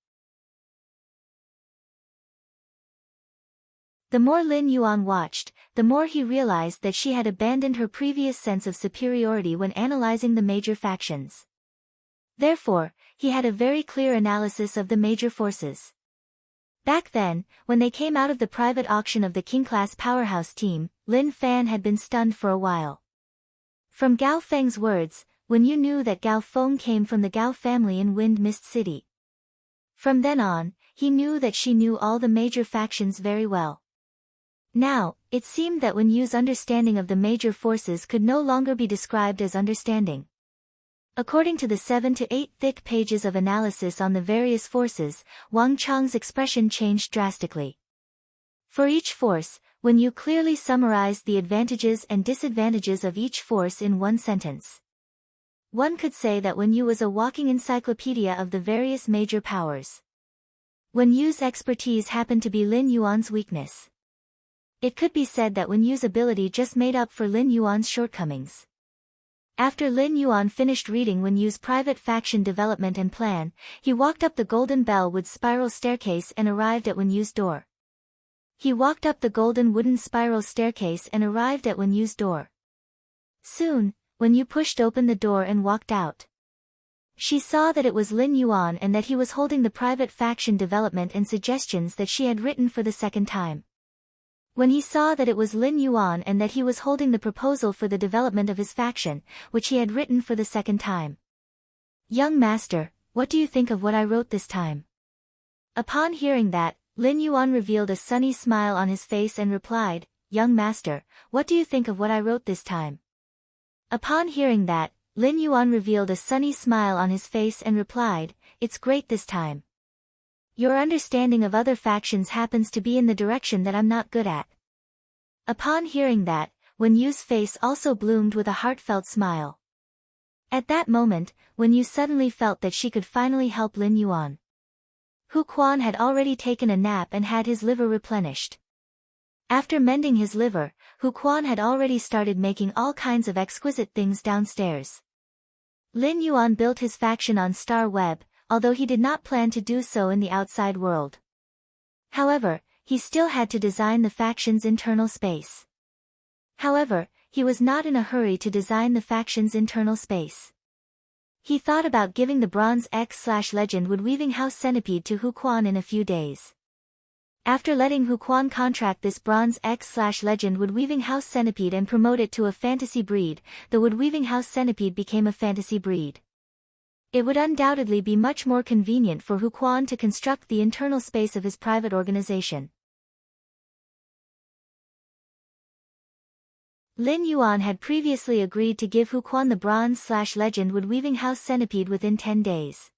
The more Lin Yuan watched, the more he realized that she had abandoned her previous sense of superiority when analyzing the major factions. Therefore, he had a very clear analysis of the major forces. Back then, when they came out of the private auction of the King-class powerhouse team, Lin Fan had been stunned for a while. From Gao Feng's words, Wen Yu knew that Gao Feng came from the Gao family in Wind Mist City. From then on, he knew that she knew all the major factions very well. Now, it seemed that Wen Yu's understanding of the major forces could no longer be described as understanding. According to the 7 to 8 thick pages of analysis on the various forces, Wang Chang's expression changed drastically. For each force, Wen Yu clearly summarized the advantages and disadvantages of each force in one sentence. One could say that Wen Yu was a walking encyclopedia of the various major powers. Wen Yu's expertise happened to be Lin Yuan's weakness. It could be said that Wen Yu's ability just made up for Lin Yuan's shortcomings. After Lin Yuan finished reading Wen Yu's private faction development and plan, he walked up the golden bell-wood spiral staircase and arrived at Wen Yu's door. He walked up the golden wooden spiral staircase and arrived at Wen Yu's door. Soon, Wen Yu pushed open the door and walked out. She saw that it was Lin Yuan and that he was holding the private faction development and suggestions that she had written for the second time. When he saw that it was Lin Yuan and that he was holding the proposal for the development of his faction, which he had written for the second time. "Young master, what do you think of what I wrote this time?" Upon hearing that, Lin Yuan revealed a sunny smile on his face and replied, "Young master, what do you think of what I wrote this time?" Upon hearing that, Lin Yuan revealed a sunny smile on his face and replied, "It's great this time. Your understanding of other factions happens to be in the direction that I'm not good at." Upon hearing that, Wen Yu's face also bloomed with a heartfelt smile. At that moment, Wen Yu suddenly felt that she could finally help Lin Yuan. Hu Quan had already taken a nap and had his liver replenished. After mending his liver, Hu Quan had already started making all kinds of exquisite things downstairs. Lin Yuan built his faction on Star Web, although he did not plan to do so in the outside world. However, he still had to design the faction's internal space. However, he was not in a hurry to design the faction's internal space. He thought about giving the Bronze X/Legend Woodweaving House Centipede to Hu Quan in a few days. After letting Hu Quan contract this Bronze X/Legend Woodweaving House Centipede and promote it to a fantasy breed, the Woodweaving House Centipede became a fantasy breed. It would undoubtedly be much more convenient for Hu Quan to construct the internal space of his private organization. Lin Yuan had previously agreed to give Hu Quan the Bronze/Legend Woodweaving House Centipede within 10 days.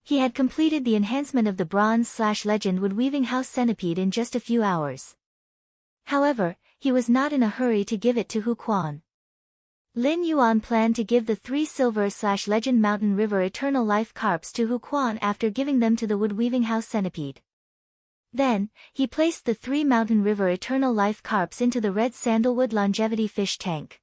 He had completed the enhancement of the Bronze/Legend Woodweaving House Centipede in just a few hours. However, he was not in a hurry to give it to Hu Quan. Lin Yuan planned to give the 3 Silver/Legend Mountain River Eternal Life Carps to Hu Quan after giving them to the Woodweaving House Centipede. Then, he placed the 3 Mountain River Eternal Life Carps into the Red Sandalwood Longevity Fish Tank.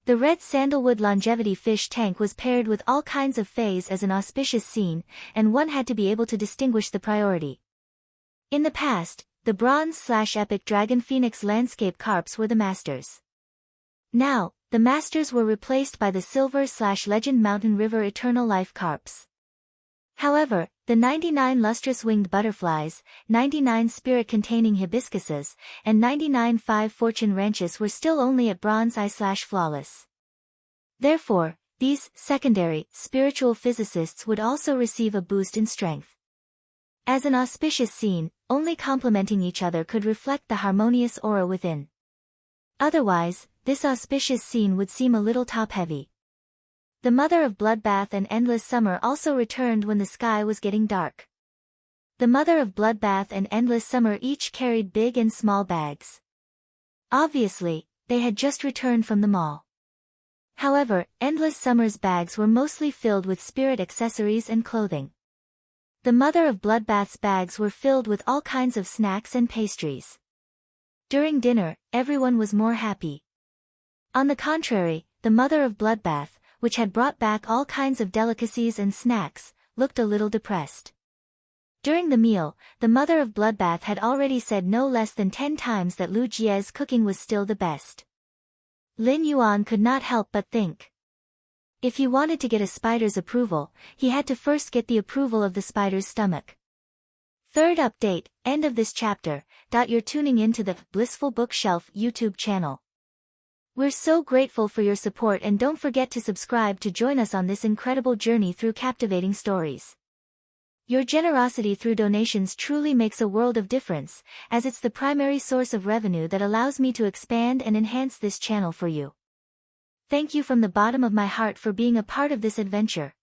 The Red Sandalwood Longevity Fish Tank was paired with all kinds of fays as an auspicious scene, and one had to be able to distinguish the priority. In the past, the Bronze/Epic Dragon Phoenix Landscape Carps were the masters. Now, the masters were replaced by the Silver/Legend Mountain River Eternal Life Carps. However, the 99 lustrous winged butterflies, 99 spirit-containing hibiscuses, and 99 5 fortune ranches were still only at Bronze I/Flawless. Therefore, these secondary spiritual physicists would also receive a boost in strength. As an auspicious scene, only complementing each other could reflect the harmonious aura within. Otherwise, this auspicious scene would seem a little top-heavy. The Mother of Bloodbath and Endless Summer also returned when the sky was getting dark. The Mother of Bloodbath and Endless Summer each carried big and small bags. Obviously, they had just returned from the mall. However, Endless Summer's bags were mostly filled with spirit accessories and clothing. The Mother of Bloodbath's bags were filled with all kinds of snacks and pastries. During dinner, everyone was more happy. On the contrary, the Mother of Bloodbath, which had brought back all kinds of delicacies and snacks, looked a little depressed. During the meal, the Mother of Bloodbath had already said no less than 10 times that Lu Jie's cooking was still the best. Lin Yuan could not help but think. If he wanted to get a spider's approval, he had to first get the approval of the spider's stomach. Third update, end of this chapter. You're tuning into the Blissful Bookshelf YouTube channel. We're so grateful for your support, and don't forget to subscribe to join us on this incredible journey through captivating stories. Your generosity through donations truly makes a world of difference, as it's the primary source of revenue that allows me to expand and enhance this channel for you. Thank you from the bottom of my heart for being a part of this adventure.